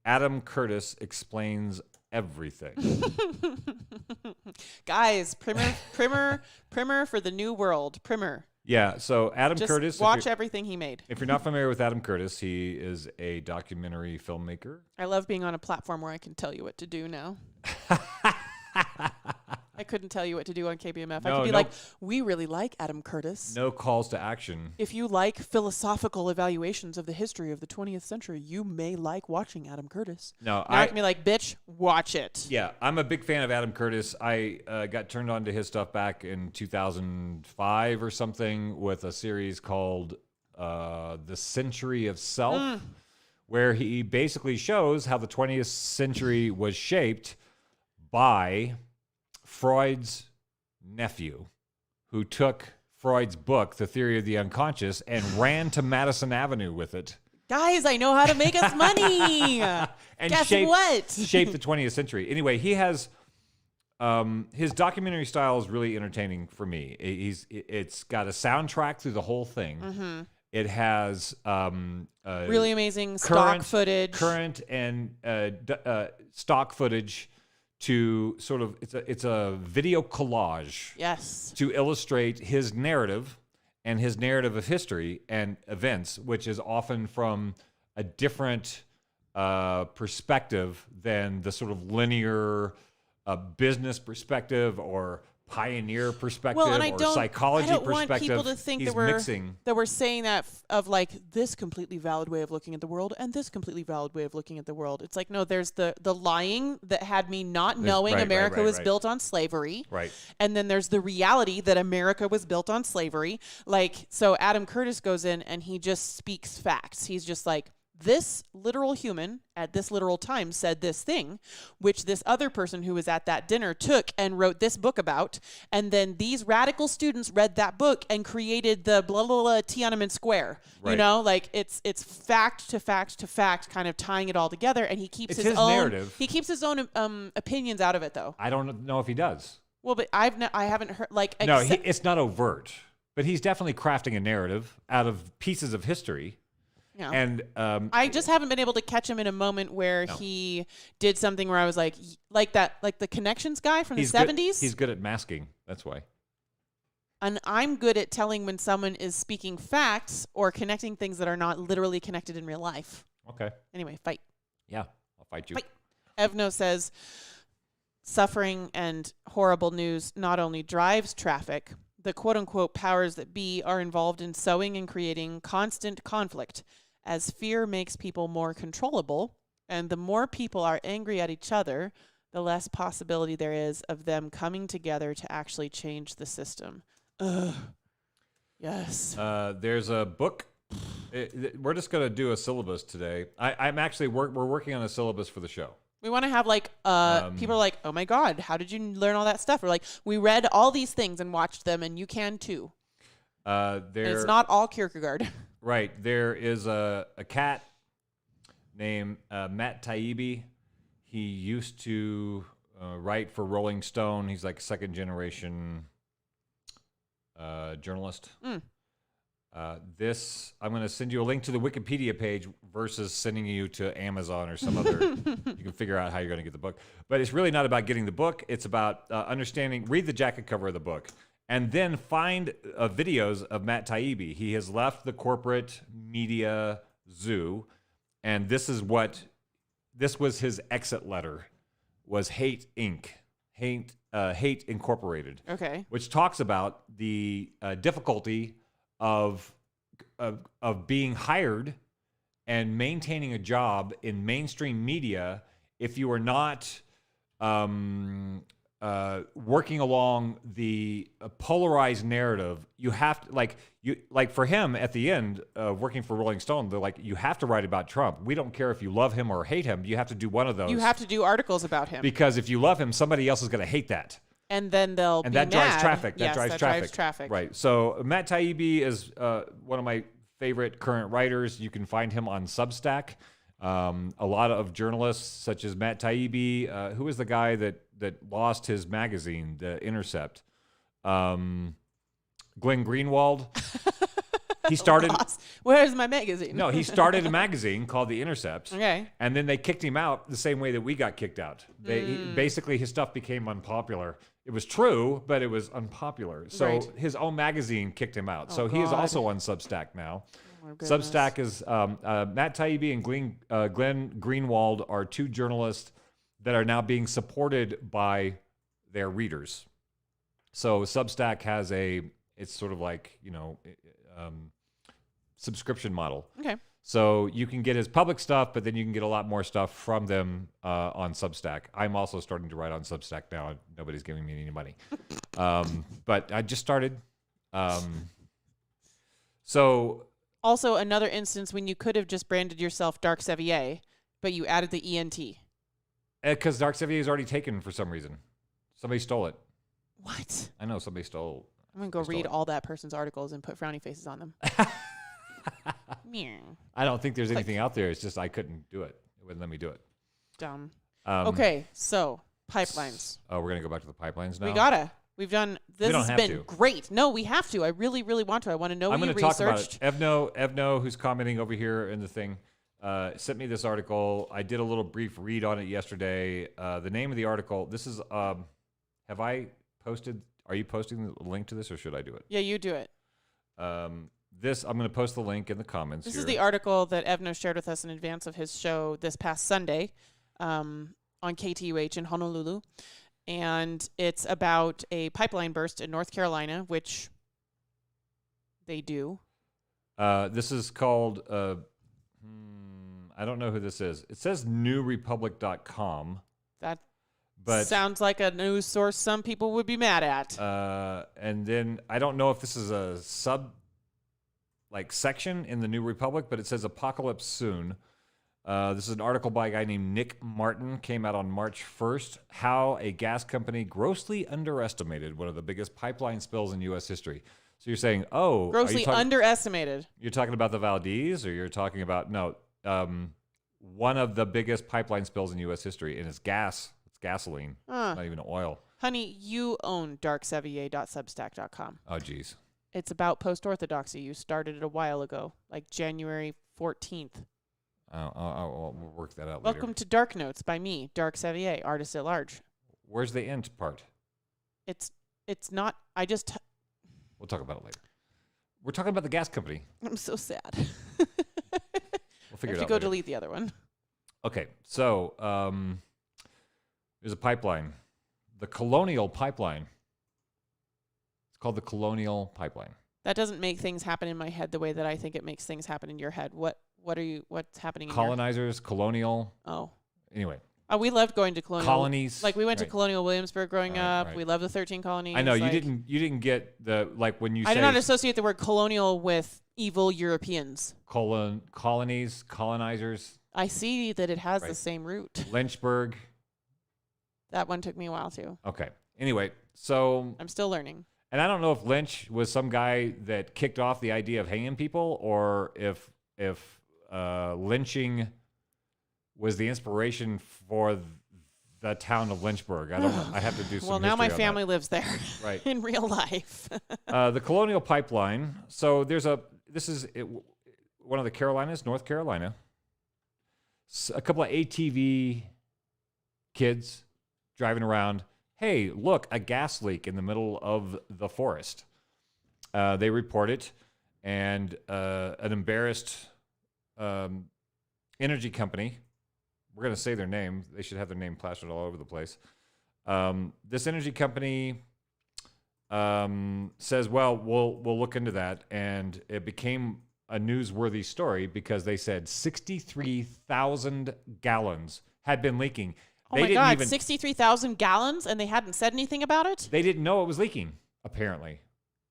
Speaker 12: Adam Curtis Explains Everything.
Speaker 11: Guys, primer for the new world. Primer.
Speaker 12: Yeah, so Adam
Speaker 11: Just
Speaker 12: Curtis.
Speaker 11: watch everything he made.
Speaker 12: If you're not familiar with Adam Curtis, he is a documentary filmmaker.
Speaker 11: I love being on a platform where I can tell you what to do now. I couldn't tell you what to do on KBMF. I could be like, we really like Adam Curtis.
Speaker 12: No calls to action.
Speaker 11: If you like philosophical evaluations of the history of the 20th century, you may like watching Adam Curtis.
Speaker 12: No,
Speaker 11: I can be like, bitch, watch it.
Speaker 12: Yeah, I'm a big fan of Adam Curtis. I got turned on to his stuff back in 2005 or something with a series called The Century of Self, where he basically shows how the 20th century was shaped by Freud's nephew, who took Freud's book, The Theory of the Unconscious, and ran to Madison Avenue with it.
Speaker 11: Guys, I know how to make us money.
Speaker 12: And
Speaker 11: Guess what?
Speaker 12: shaped the 20th century. Anyway, he has his documentary style is really entertaining for me. It's got a soundtrack through the whole thing. It has
Speaker 11: really amazing stock footage,
Speaker 12: current and stock footage. To sort of, it's a video collage.
Speaker 11: Yes.
Speaker 12: To illustrate his narrative and his narrative of history and events, which is often from a different perspective than the sort of linear business perspective or pioneer perspective or psychology
Speaker 11: I don't
Speaker 12: perspective.
Speaker 11: want people to think that we're saying that of like this completely valid way of looking at the world and this completely valid way of looking at the world. It's like, no, there's the lying that had me not knowing America was built on slavery.
Speaker 12: Right.
Speaker 11: And then there's the reality that America was built on slavery. Like, so Adam Curtis goes in and he just speaks facts. He's just like, this literal human at this literal time said this thing, which this other person who was at that dinner took and wrote this book about. And then these radical students read that book and created the blah, blah, blah Tiananmen Square.
Speaker 12: Right.
Speaker 11: You know, like it's fact to fact to fact, kind of tying it all together. And he keeps his own
Speaker 12: narrative.
Speaker 11: He keeps his own opinions out of it, though.
Speaker 12: I don't know if he does.
Speaker 11: Well, but I haven't heard like.
Speaker 12: No, it's not overt, but he's definitely crafting a narrative out of pieces of history.
Speaker 11: Yeah.
Speaker 12: And
Speaker 11: I just haven't been able to catch him in a moment where he did something where I was like the Connections guy from the 70s.
Speaker 12: He's good at masking. That's why.
Speaker 11: And I'm good at telling when someone is speaking facts or connecting things that are not literally connected in real life.
Speaker 12: Okay.
Speaker 11: Anyway, fight.
Speaker 12: Yeah, I'll fight you.
Speaker 11: Fight. Evno says, suffering and horrible news not only drives traffic, the quote-unquote powers that be are involved in sowing and creating constant conflict, as fear makes people more controllable, and the more people are angry at each other, the less possibility there is of them coming together to actually change the system. Ugh. Yes.
Speaker 12: There's a book. We're just going to do a syllabus today. I'm actually we're working on a syllabus for the show.
Speaker 11: We want to have like people are like, oh my God, how did you learn all that stuff? We're like, we read all these things and watched them, and you can too. And it's not all Kierkegaard.
Speaker 12: Right. There is a cat named Matt Taibbi. He used to write for Rolling Stone. He's like a second generation journalist. I'm going to send you a link to the Wikipedia page versus sending you to Amazon or some other. You can figure out how you're going to get the book. But it's really not about getting the book. It's about understanding. Read the jacket cover of the book. And then find videos of Matt Taibbi. He has left the corporate media zoo. And this was his exit letter, was Hate Inc., Hate Incorporated.
Speaker 11: Okay.
Speaker 12: Which talks about the difficulty of being hired and maintaining a job in mainstream media if you are not working along the polarized narrative. You have to, for him at the end of working for Rolling Stone, they're like, you have to write about Trump. We don't care if you love him or hate him. You have to do one of those.
Speaker 11: You have to do articles about him.
Speaker 12: Because if you love him, somebody else is going to hate that.
Speaker 11: And then they'll be
Speaker 12: that
Speaker 11: mad.
Speaker 12: drives traffic.
Speaker 11: Yes, that drives traffic.
Speaker 12: Right. So Matt Taibbi is one of my favorite current writers. You can find him on Substack. A lot of journalists, such as Matt Taibbi, who is the guy that lost his magazine, The Intercept. Glenn Greenwald. He started.
Speaker 11: Boss, where's my magazine?
Speaker 12: No, he started a magazine called The Intercept.
Speaker 11: Okay.
Speaker 12: And then they kicked him out the same way that we got kicked out. Basically, his stuff became unpopular. It was true, but it was unpopular. So
Speaker 11: Right.
Speaker 12: his own magazine kicked him out.
Speaker 11: Oh,
Speaker 12: so he is
Speaker 11: God.
Speaker 12: also on Substack now.
Speaker 11: Oh, my goodness.
Speaker 12: Substack is Matt Taibbi and Glenn Greenwald are two journalists that are now being supported by their readers. So Substack has it's sort of like, subscription model.
Speaker 11: Okay.
Speaker 12: So you can get his public stuff, but then you can get a lot more stuff from them on Substack. I'm also starting to write on Substack now. Nobody's giving me any money. But I just started. So
Speaker 11: Also, another instance when you could have just branded yourself Dark Sevier, but you added the ENT.
Speaker 12: because Dark Sevier is already taken for some reason. Somebody stole it.
Speaker 11: What?
Speaker 12: I know somebody stole.
Speaker 11: I'm going to go
Speaker 12: stole
Speaker 11: read
Speaker 12: it.
Speaker 11: all that person's articles and put frowny faces on them. Meow.
Speaker 12: I don't think there's anything out there. It's just I couldn't do it. It wouldn't let me do it.
Speaker 11: Dumb.
Speaker 12: Um,
Speaker 11: Okay, so pipelines.
Speaker 12: Oh, we're gonna go back to the pipelines now.
Speaker 11: We gotta. We've done. This
Speaker 12: don't
Speaker 11: has
Speaker 12: have
Speaker 11: been
Speaker 12: to.
Speaker 11: great. No, we have to. I really, really want to. I want to know
Speaker 12: I'm
Speaker 11: what you
Speaker 12: going to talk about
Speaker 11: researched.
Speaker 12: it. Evno, who's commenting over here in the thing, sent me this article. I did a little brief read on it yesterday. The name of the article. This is. Have I posted? Are you posting the link to this, or should I do it?
Speaker 11: Yeah, you do it.
Speaker 12: This I'm going to post the link in the comments.
Speaker 11: This
Speaker 12: here.
Speaker 11: is the article that Evno shared with us in advance of his show this past Sunday on KTUH in Honolulu. And it's about a pipeline burst in North Carolina, which they do.
Speaker 12: This is called. I don't know who this is. It says newrepublic.com.
Speaker 11: That sounds like a news source some people would be mad at.
Speaker 12: And then I don't know if this is a section in the New Republic, but it says apocalypse soon. This is an article by a guy named Nick Martin, came out on March 1st. How a gas company grossly underestimated one of the biggest pipeline spills in U.S. history. So you're saying,
Speaker 11: grossly underestimated.
Speaker 12: You're talking about the Valdez, or you're talking about one of the biggest pipeline spills in U.S. history, and it's gas. It's gasoline. It's not even oil.
Speaker 11: Honey, you own darksevier.substack.com.
Speaker 12: Oh, geez.
Speaker 11: It's about post-orthodoxy. You started it a while ago, like January 14th.
Speaker 12: We'll work that out later.
Speaker 11: Welcome to Dark Notes by me, Dark Sevier, artist at large.
Speaker 12: Where's the end part?
Speaker 11: It's not.
Speaker 12: We'll talk about it later. We're talking about the gas company.
Speaker 11: I'm so sad.
Speaker 12: We'll figure
Speaker 11: I
Speaker 12: it
Speaker 11: have
Speaker 12: out
Speaker 11: to go
Speaker 12: later.
Speaker 11: delete the other one.
Speaker 12: Okay, so there's a pipeline, the Colonial Pipeline. It's called the Colonial Pipeline.
Speaker 11: That doesn't make things happen in my head the way that I think it makes things happen in your head. What's happening in
Speaker 12: Colonizers, colonial.
Speaker 11: Oh.
Speaker 12: Anyway.
Speaker 11: We loved going to colonial
Speaker 12: Colonies.
Speaker 11: Like we went to
Speaker 12: Right.
Speaker 11: Colonial Williamsburg growing up.
Speaker 12: Right.
Speaker 11: We loved the 13 colonies.
Speaker 12: I know you
Speaker 11: like,
Speaker 12: didn't get the when you
Speaker 11: I
Speaker 12: say
Speaker 11: do not associate the word colonial with evil Europeans.
Speaker 12: colonies, colonizers.
Speaker 11: I see that it has the
Speaker 12: Right.
Speaker 11: same root.
Speaker 12: Lynchburg.
Speaker 11: That one took me a while too.
Speaker 12: Okay. Anyway, so
Speaker 11: I'm still learning.
Speaker 12: and I don't know if Lynch was some guy that kicked off the idea of hanging people, or if lynching was the inspiration for the town of Lynchburg. I don't know. I have to do some
Speaker 11: Well, now my
Speaker 12: history on
Speaker 11: family lives there.
Speaker 12: Right.
Speaker 11: In real life.
Speaker 12: The Colonial Pipeline. So this is one of the Carolinas, North Carolina. A couple of ATV kids driving around. Hey, look, a gas leak in the middle of the forest. They report it, and an embarrassed energy company, we're going to say their name. They should have their name plastered all over the place. This energy company says, well, we'll look into that. And it became a newsworthy story because they said 63,000 gallons had been leaking.
Speaker 11: Oh my God, 63,000 gallons and they hadn't said anything about it?
Speaker 12: They didn't know it was leaking, apparently.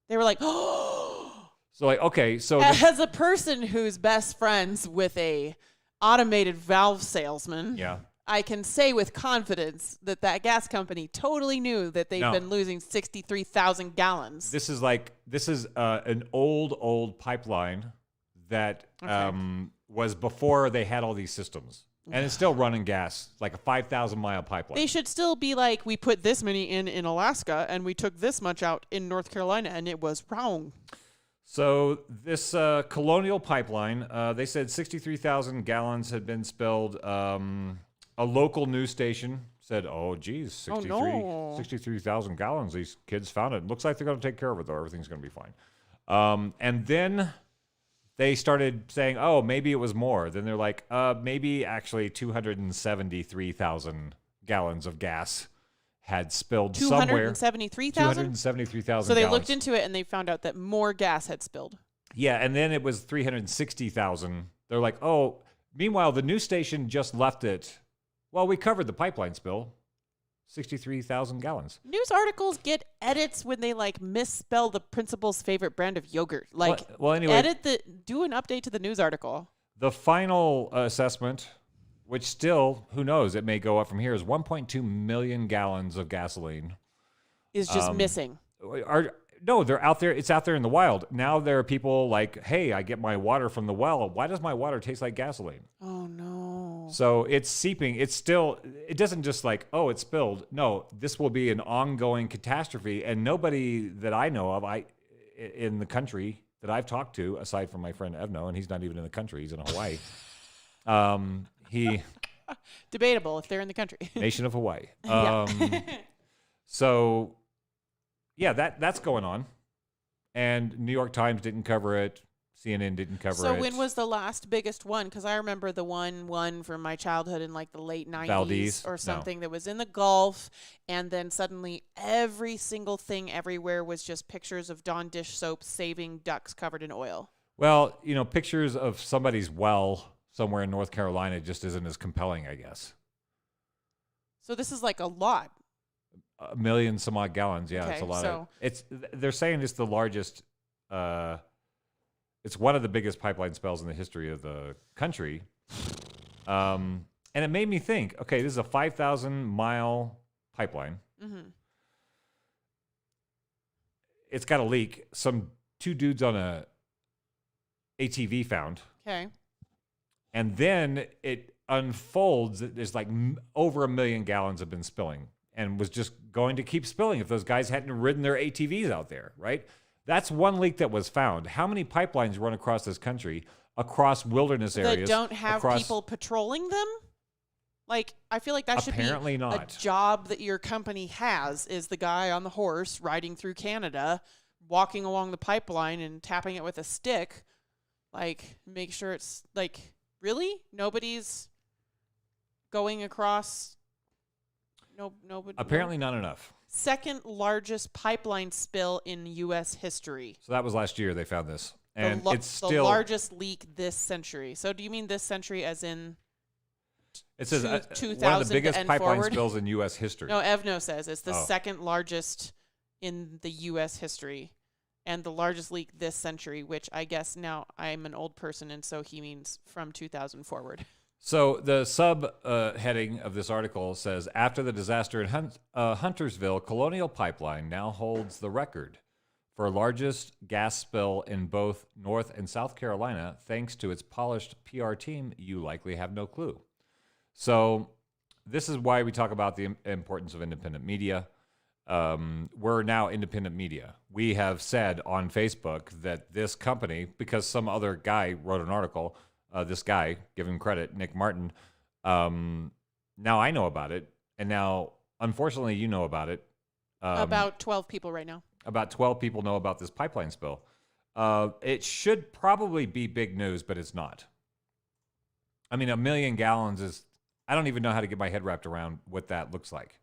Speaker 11: They were like,
Speaker 12: So like, okay, so
Speaker 11: as a person who's best friends with a automated valve salesman,
Speaker 12: yeah,
Speaker 11: I can say with confidence that gas company totally knew that they've been losing 63,000 gallons.
Speaker 12: This is an old pipeline that was before they had all these systems. And it's still running gas, like a 5,000-mile pipeline.
Speaker 11: They should still be like, we put this many in Alaska, and we took this much out in North Carolina, and it was wrong.
Speaker 12: So this Colonial pipeline, they said 63,000
Speaker 11: Oh,
Speaker 12: gallons had been spilled. A local news station said, oh, geez, 63,000 gallons. These kids found it. Looks like they're going to take care of it, though. Everything's going to be fine. And then they started saying, oh, maybe it was more. Then they're like, maybe actually 273,000 gallons of gas had spilled somewhere.
Speaker 11: 273,000?
Speaker 12: 273,000
Speaker 11: So they
Speaker 12: gallons.
Speaker 11: looked into it and they found out that more gas had spilled.
Speaker 12: Yeah, and then it was 360,000. They're like, oh, meanwhile, the news station just left it. Well, we covered the pipeline spill. 63,000 gallons.
Speaker 11: News articles get edits when they like misspell the principal's favorite brand of yogurt. Like,
Speaker 12: well, anyway,
Speaker 11: do an update to the news article.
Speaker 12: The final assessment, which still, who knows, it may go up from here, is 1.2 million gallons of gasoline.
Speaker 11: Is just missing.
Speaker 12: No, they're out there. It's out there in the wild. Now there are people like, hey, I get my water from the well. Why does my water taste like gasoline?
Speaker 11: Oh, no.
Speaker 12: So it's seeping. It's still, it doesn't just like, oh, it spilled. No, this will be an ongoing catastrophe. And nobody that I know of in the country that I've talked to, aside from my friend Evno, and he's not even in the country, he's in Hawaii.
Speaker 11: Debatable if they're in the country.
Speaker 12: Nation of Hawaii.
Speaker 11: Yeah.
Speaker 12: So, yeah, that's going on. And New York Times didn't cover it. CNN didn't cover it.
Speaker 11: So when was the last biggest one? Because I remember the one from my childhood in like the late 90s
Speaker 12: Valdez?
Speaker 11: or something that was in the Gulf. And then suddenly every single thing everywhere was just pictures of Dawn dish soap saving ducks covered in oil.
Speaker 12: Well, pictures of somebody's well somewhere in North Carolina just isn't as compelling, I guess.
Speaker 11: So this is like a lot.
Speaker 12: 1 million some odd gallons. Yeah,
Speaker 11: Okay,
Speaker 12: it's a lot.
Speaker 11: so-
Speaker 12: They're saying it's the largest. It's one of the biggest pipeline spills in the history of the country. And it made me think. Okay, this is a 5,000-mile pipeline.
Speaker 11: Mm-hmm.
Speaker 12: It's got a leak. Two dudes on a ATV found.
Speaker 11: Okay.
Speaker 12: And then it unfolds. There's like over 1 million gallons have been spilling and was just going to keep spilling if those guys hadn't ridden their ATVs out there, right? That's one leak that was found. How many pipelines run across this country, across wilderness areas?
Speaker 11: That don't have people patrolling them? Like, I feel like that should be
Speaker 12: Apparently not.
Speaker 11: a job that your company has, is the guy on the horse riding through Canada, walking along the pipeline and tapping it with a stick. Like, make sure it's, like, really? Nobody's going across? Nobody.
Speaker 12: Apparently not enough.
Speaker 11: Second largest pipeline spill in U.S. history.
Speaker 12: So that was last year they found this. And it's
Speaker 11: the
Speaker 12: still...
Speaker 11: largest leak this century. So do you mean this century as in...
Speaker 12: It says
Speaker 11: 2000
Speaker 12: one of the biggest
Speaker 11: and
Speaker 12: pipeline
Speaker 11: forward?
Speaker 12: spills in U.S. history.
Speaker 11: No, Evno says it's the
Speaker 12: Oh.
Speaker 11: second largest in the U.S. history and the largest leak this century, which I guess now I'm an old person, and so he means from 2000 forward.
Speaker 12: So the heading of this article says, after the disaster in Huntersville, Colonial Pipeline now holds the record for largest gas spill in both North and South Carolina, thanks to its polished PR team. You likely have no clue. So this is why we talk about the importance of independent media. We're now independent media. We have said on Facebook that this company, because some other guy wrote an article, this guy, give him credit, Nick Martin, now I know about it, and now, unfortunately, you know about it.
Speaker 11: About 12 people right now.
Speaker 12: About 12 people know about this pipeline spill. It should probably be big news, but it's not. I mean, 1 million gallons is... I don't even know how to get my head wrapped around what that looks like.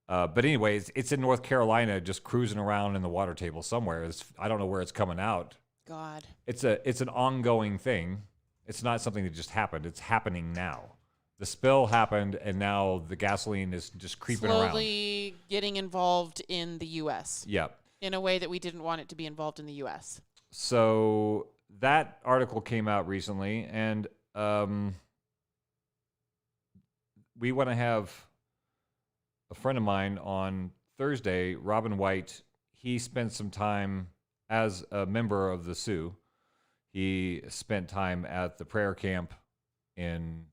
Speaker 12: But anyways, it's in North Carolina, just cruising around in the water table somewhere. I don't know where it's coming out.
Speaker 11: God.
Speaker 12: It's an ongoing thing. It's not something that just happened. It's happening now. The spill happened, and now the gasoline is just creeping around.
Speaker 11: Slowly getting involved in the U.S.
Speaker 12: Yep.
Speaker 11: In a way that we didn't want it to be involved in the U.S.
Speaker 12: So that article came out recently, and we want to have a friend of mine on Thursday, Robin White. He spent some time as a member of the Sioux. He spent time at the prayer camp in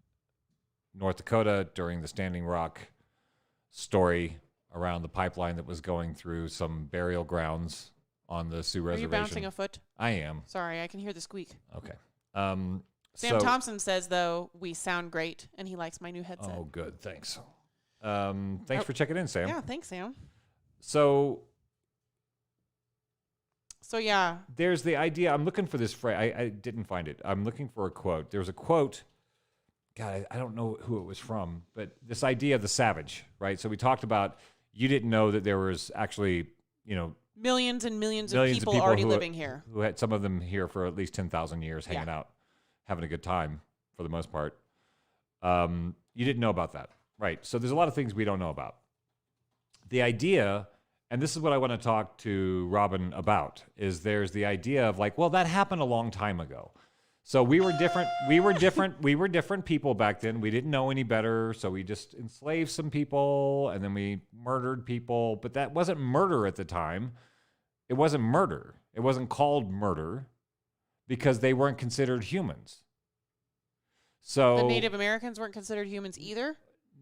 Speaker 12: North Dakota during the Standing Rock story around the pipeline that was going through some burial grounds on the Sioux
Speaker 11: Are
Speaker 12: Reservation.
Speaker 11: you bouncing a foot?
Speaker 12: I am.
Speaker 11: Sorry, I can hear the squeak.
Speaker 12: Okay.
Speaker 11: Sam Thompson says, though, we sound great, and he likes my new headset.
Speaker 12: Oh, good. Thanks. Thanks for checking in, Sam.
Speaker 11: Yeah, thanks, Sam.
Speaker 12: So
Speaker 11: yeah.
Speaker 12: there's the idea. I'm looking for this phrase. I didn't find it. I'm looking for a quote. There's a quote. God, I don't know who it was from, but this idea of the savage, right? So we talked about you didn't know that there was actually,
Speaker 11: Millions and millions of people already living here.
Speaker 12: Who had some of them here for at least 10,000 years hanging out, having a good time for the most part. You didn't know about that. Right. So there's a lot of things we don't know about. The idea, and this is what I want to talk to Robin about, is there's the idea of like, well, that happened a long time ago. So we were different. We were different people back then. We didn't know any better. So we just enslaved some people and then we murdered people. But that wasn't murder at the time. It wasn't murder. It wasn't called murder because they weren't considered humans. So
Speaker 11: the Native Americans weren't considered humans either?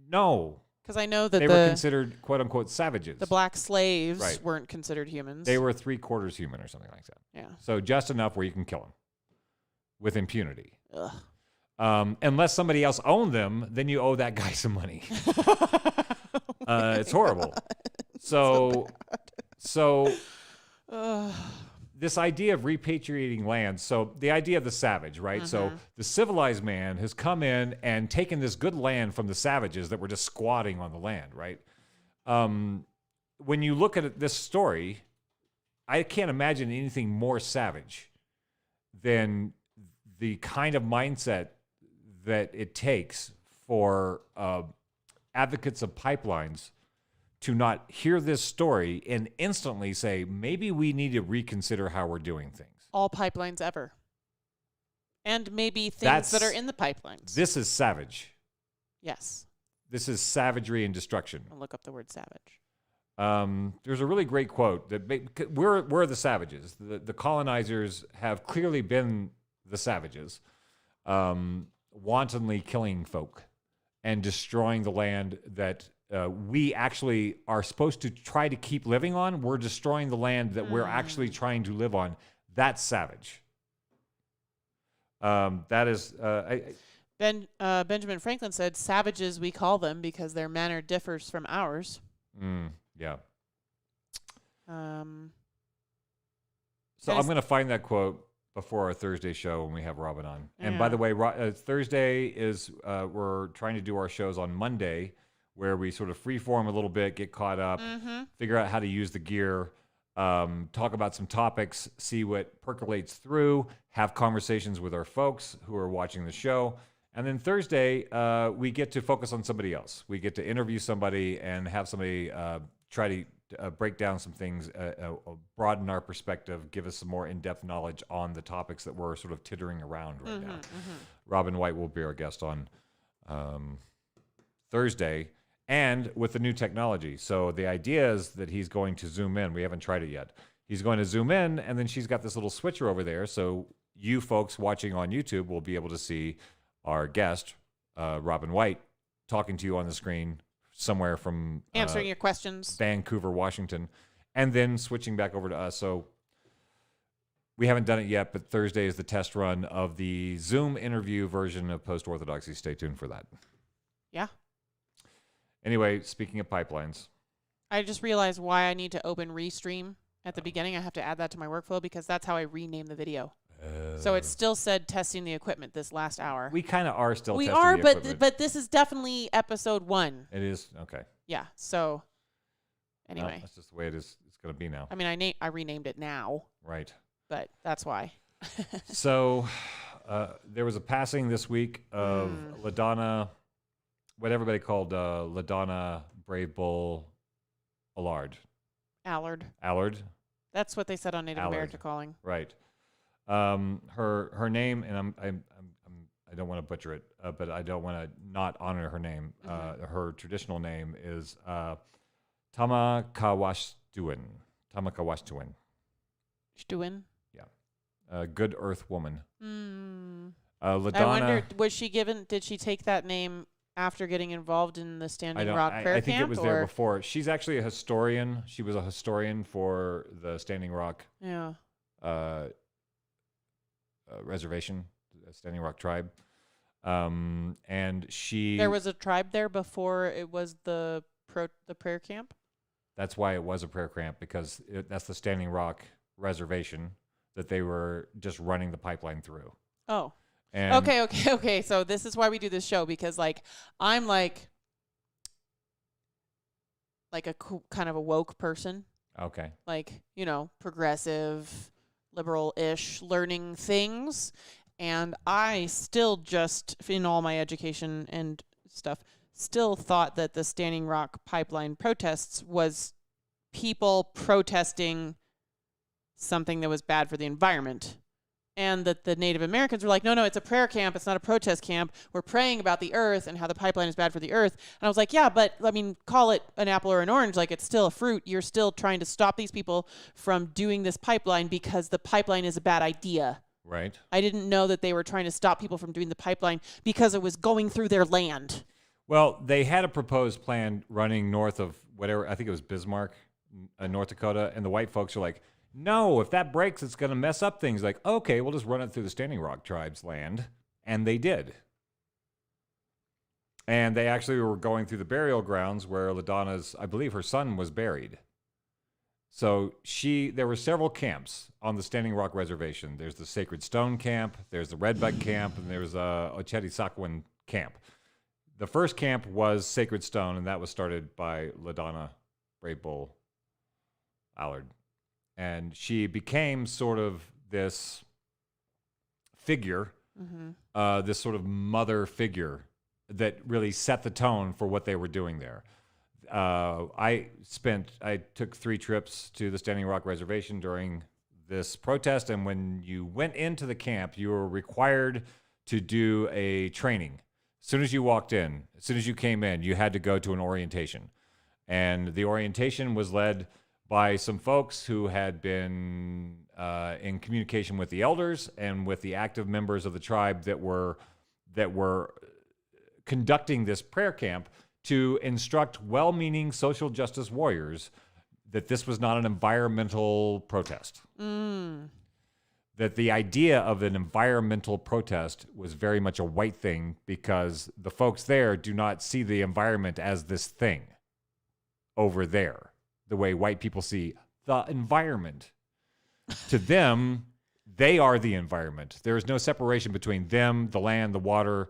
Speaker 12: No.
Speaker 11: Because I know that
Speaker 12: they were considered quote unquote savages.
Speaker 11: The black slaves weren't considered humans.
Speaker 12: They were 3/4 human or something like that.
Speaker 11: Yeah.
Speaker 12: So just enough where you can kill them with impunity.
Speaker 11: Ugh.
Speaker 12: Unless somebody else owned them, then you owe that guy some money. It's horrible. So this idea of repatriating land. So the idea of the savage, right? So the civilized man has come in and taken this good land from the savages that were just squatting on the land, right? When you look at this story, I can't imagine anything more savage than the kind of mindset that it takes for advocates of pipelines to not hear this story and instantly say, maybe we need to reconsider how we're doing things.
Speaker 11: All pipelines ever. And maybe things that are in the pipelines.
Speaker 12: This is savage.
Speaker 11: Yes.
Speaker 12: This is savagery and destruction.
Speaker 11: I'll look up the word savage.
Speaker 12: There's a really great quote that we're the savages. The colonizers have clearly been the savages, wantonly killing folk and destroying the land that we actually are supposed to try to keep living on. We're destroying the land that we're actually trying to live on. That's savage. That is...
Speaker 11: Benjamin Franklin said, savages we call them because their manner differs from ours.
Speaker 12: Yeah.
Speaker 11: So
Speaker 12: I'm going to find that quote before our Thursday show when we have Robin on. And by the way, Thursday is we're trying to do our shows on Monday where we sort of freeform a little bit, get caught up, figure out how to use the gear, talk about some topics, see what percolates through, have conversations with our folks who are watching the show. And then Thursday, we get to focus on somebody else. We get to interview somebody and have somebody try to break down some things, broaden our perspective, give us some more in-depth knowledge on the topics that we're sort of tittering around right now. Robin White will be our guest on Thursday, and with the new technology. So the idea is that he's going to zoom in. We haven't tried it yet. He's going to zoom in, and then she's got this little switcher over there. So you folks watching on YouTube will be able to see our guest, Robin White, talking to you on the screen somewhere from
Speaker 11: answering your questions,
Speaker 12: Vancouver, Washington, and then switching back over to us. So we haven't done it yet, but Thursday is the test run of the Zoom interview version of Post-Orthodoxy. Stay tuned for that.
Speaker 11: Yeah.
Speaker 12: Anyway, speaking of pipelines.
Speaker 11: I just realized why I need to open Restream at the beginning. I have to add that to my workflow because that's how I rename the video. So it still said testing the equipment this last hour.
Speaker 12: We kind of are still testing the equipment.
Speaker 11: but this is definitely episode 1.
Speaker 12: It is? Okay.
Speaker 11: Yeah. So anyway.
Speaker 12: Well, that's just the way it is. It's going to be now.
Speaker 11: I mean, I renamed it now.
Speaker 12: Right.
Speaker 11: But that's why.
Speaker 12: So there was a passing this week of LaDonna, what everybody called LaDonna Brave Bull Allard. Allard.
Speaker 11: That's what they said on Native American calling.
Speaker 12: Right. Her name, and I don't want to butcher it, but I don't want to not honor her name. Her traditional name is Tamakawashtuin.
Speaker 11: Stuin?
Speaker 12: Yeah. Good Earth Woman.
Speaker 11: LaDonna,
Speaker 12: I
Speaker 11: wonder, did she take that name after getting involved in the
Speaker 12: I
Speaker 11: Standing
Speaker 12: don't.
Speaker 11: Rock prayer
Speaker 12: I think
Speaker 11: camp?
Speaker 12: it was there before. She's actually a historian. She was a historian for the Standing Rock
Speaker 11: Yeah.
Speaker 12: reservation, the Standing Rock tribe. And she.
Speaker 11: There was a tribe there before it was the prayer camp?
Speaker 12: That's why it was a prayer camp, because that's the Standing Rock reservation that they were just running the pipeline through.
Speaker 11: Oh.
Speaker 12: And
Speaker 11: Okay. So this is why we do this show, because like I'm like a kind of a woke person.
Speaker 12: Okay.
Speaker 11: Like, you know, progressive, liberal-ish, learning things, and I still just in all my education and stuff still thought that the Standing Rock pipeline protests was people protesting something that was bad for the environment. And that the Native Americans were like, no, it's a prayer camp. It's not a protest camp. We're praying about the earth and how the pipeline is bad for the earth. And I was like, yeah, but I mean, call it an apple or an orange. Like, it's still a fruit. You're still trying to stop these people from doing this pipeline because the pipeline is a bad idea.
Speaker 12: Right.
Speaker 11: I didn't know that they were trying to stop people from doing the pipeline because it was going through their land.
Speaker 12: Well, they had a proposed plan running north of whatever, I think it was Bismarck, North Dakota, and the white folks are like, no, if that breaks, it's going to mess up things. Like, okay, we'll just run it through the Standing Rock tribe's land. And they did. And they actually were going through the burial grounds where LaDonna's, I believe her son was buried. So there were several camps on the Standing Rock Reservation. There's the Sacred Stone Camp, there's the Redbud Camp, and there's Ochetisaquan Camp. The first camp was Sacred Stone, and that was started by LaDonna Brave Bull Allard. And she became sort of this figure, this sort of mother figure that really set the tone for what they were doing there. I took 3 trips to the Standing Rock Reservation during this protest, and when you went into the camp, you were required to do a training. As soon as you walked in, as soon as you came in, you had to go to an orientation. And the orientation was led by some folks who had been in communication with the elders and with the active members of the tribe that were conducting this prayer camp to instruct well-meaning social justice warriors that this was not an environmental protest. That the idea of an environmental protest was very much a white thing, because the folks there do not see the environment as this thing over there, the way white people see the environment. To them, they are the environment. There is no separation between them, the land, the water.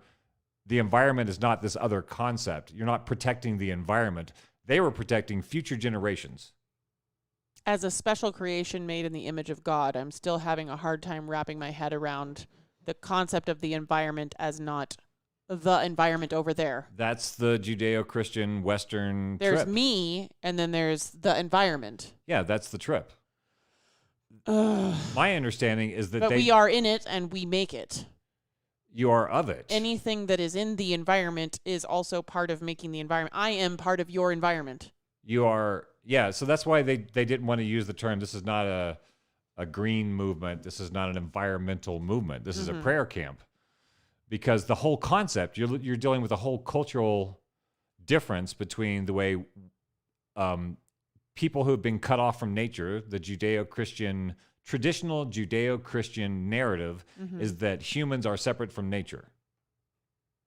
Speaker 12: The environment is not this other concept. You're not protecting the environment. They were protecting future generations.
Speaker 11: As a special creation made in the image of God, I'm still having a hard time wrapping my head around the concept of the environment as not the environment over there.
Speaker 12: That's the Judeo-Christian Western
Speaker 11: There's
Speaker 12: trip.
Speaker 11: me, and then there's the environment.
Speaker 12: Yeah, that's the trip. My understanding is that
Speaker 11: but we are in it, and we make it.
Speaker 12: You are of it.
Speaker 11: Anything that is in the environment is also part of making the environment. I am part of your environment.
Speaker 12: You are, yeah, so that's why they didn't want to use the term, this is not a green movement, this is not an environmental movement, this is a prayer camp. Because the whole concept, you're dealing with a whole cultural difference between the way people who have been cut off from nature, the traditional Judeo-Christian narrative is that humans are separate from nature.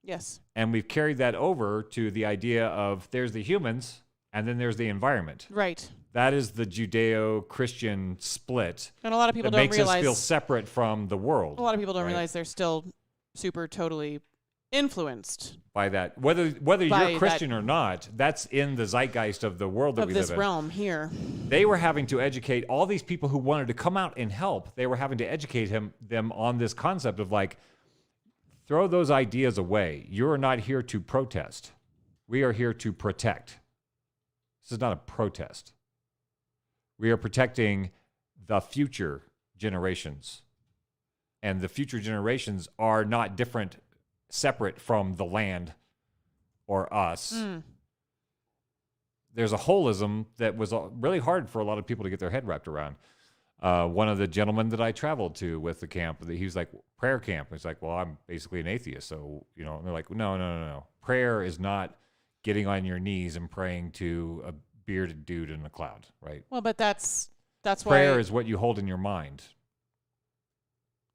Speaker 11: Yes.
Speaker 12: And we've carried that over to the idea of there's the humans and then there's the environment.
Speaker 11: Right.
Speaker 12: That is the Judeo-Christian split.
Speaker 11: And a lot of people
Speaker 12: that
Speaker 11: don't
Speaker 12: makes
Speaker 11: realize
Speaker 12: us feel separate from the world.
Speaker 11: A lot of people don't realize they're still super totally influenced
Speaker 12: by that. Whether you're Christian or not, that's in the zeitgeist of the world that we live in.
Speaker 11: Of this realm here.
Speaker 12: They were having to educate all these people who wanted to come out and help. They were having to educate them on this concept of like, throw those ideas away. You're not here to protest. We are here to protect. This is not a protest. We are protecting the future generations. And the future generations are not different, separate from the land or us. There's a holism that was really hard for a lot of people to get their head wrapped around. One of the gentlemen that I traveled to with the camp, he was like, prayer camp. It's like, well, I'm basically an atheist. So, you know, and they're like, no. Prayer is not getting on your knees and praying to a bearded dude in a cloud, right?
Speaker 11: Well, but that's
Speaker 12: prayer
Speaker 11: why
Speaker 12: is what you hold in your mind.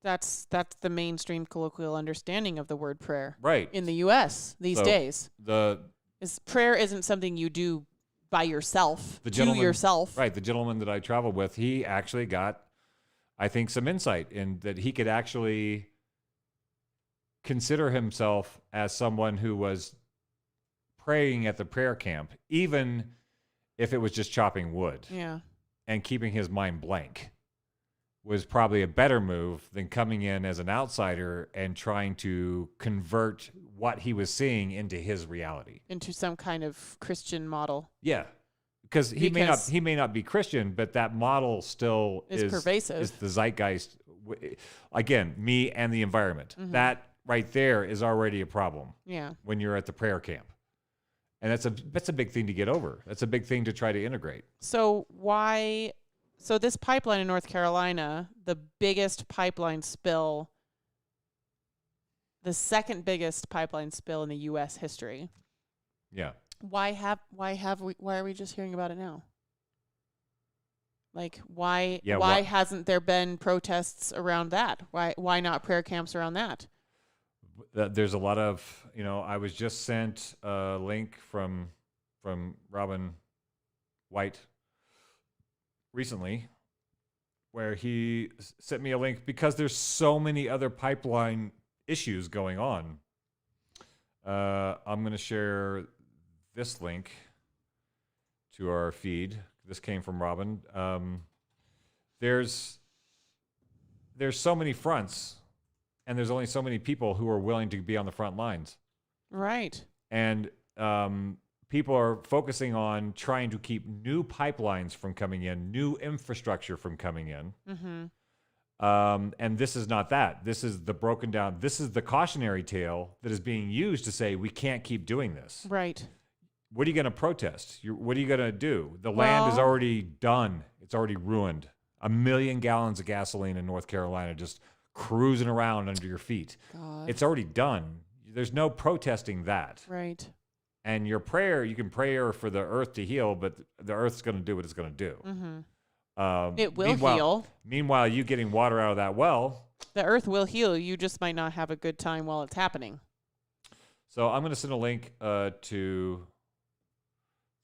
Speaker 11: that's the mainstream colloquial understanding of the word prayer.
Speaker 12: Right.
Speaker 11: In the U.S. these days. Prayer isn't something you do by yourself, to yourself.
Speaker 12: Right. The gentleman that I traveled with, he actually got, I think, some insight in that he could actually consider himself as someone who was praying at the prayer camp, even if it was just chopping wood.
Speaker 11: Yeah.
Speaker 12: And keeping his mind blank was probably a better move than coming in as an outsider and trying to convert what he was seeing into his reality,
Speaker 11: into some kind of Christian model.
Speaker 12: Yeah, because he may not be Christian, but that model still is
Speaker 11: pervasive.
Speaker 12: Is the zeitgeist. Again, me and the environment. Mm-hmm. That right there is already a problem.
Speaker 11: Yeah.
Speaker 12: When you're at the prayer camp, and that's a big thing to get over. That's a big thing to try to integrate.
Speaker 11: So why? So this pipeline in North Carolina, the biggest pipeline spill, the second biggest pipeline spill in the U.S. history.
Speaker 12: Yeah.
Speaker 11: Why are we just hearing about it now? Like why hasn't there been protests around that? Why not prayer camps around that?
Speaker 12: There's a lot of, I was just sent a link from Robin White recently, where he sent me a link because there's so many other pipeline issues going on. I'm going to share this link to our feed. This came from Robin. There's so many fronts, and there's only so many people who are willing to be on the front lines.
Speaker 11: Right.
Speaker 12: And people are focusing on trying to keep new pipelines from coming in, new infrastructure from coming in.
Speaker 11: Mm-hmm.
Speaker 12: And this is not that. This is the broken down. This is the cautionary tale that is being used to say we can't keep doing this.
Speaker 11: Right.
Speaker 12: What are you going to protest? What are you going to do? The land is already done. It's already ruined. 1 million gallons of gasoline in North Carolina just cruising around under your feet.
Speaker 11: God.
Speaker 12: It's already done. There's no protesting that.
Speaker 11: Right.
Speaker 12: And your prayer, you can pray for the earth to heal, but the earth's going to do what it's going to do.
Speaker 11: Mm-hmm. It will heal.
Speaker 12: Meanwhile, you getting water out of that well.
Speaker 11: The earth will heal. You just might not have a good time while it's happening.
Speaker 12: So I'm going to send a link to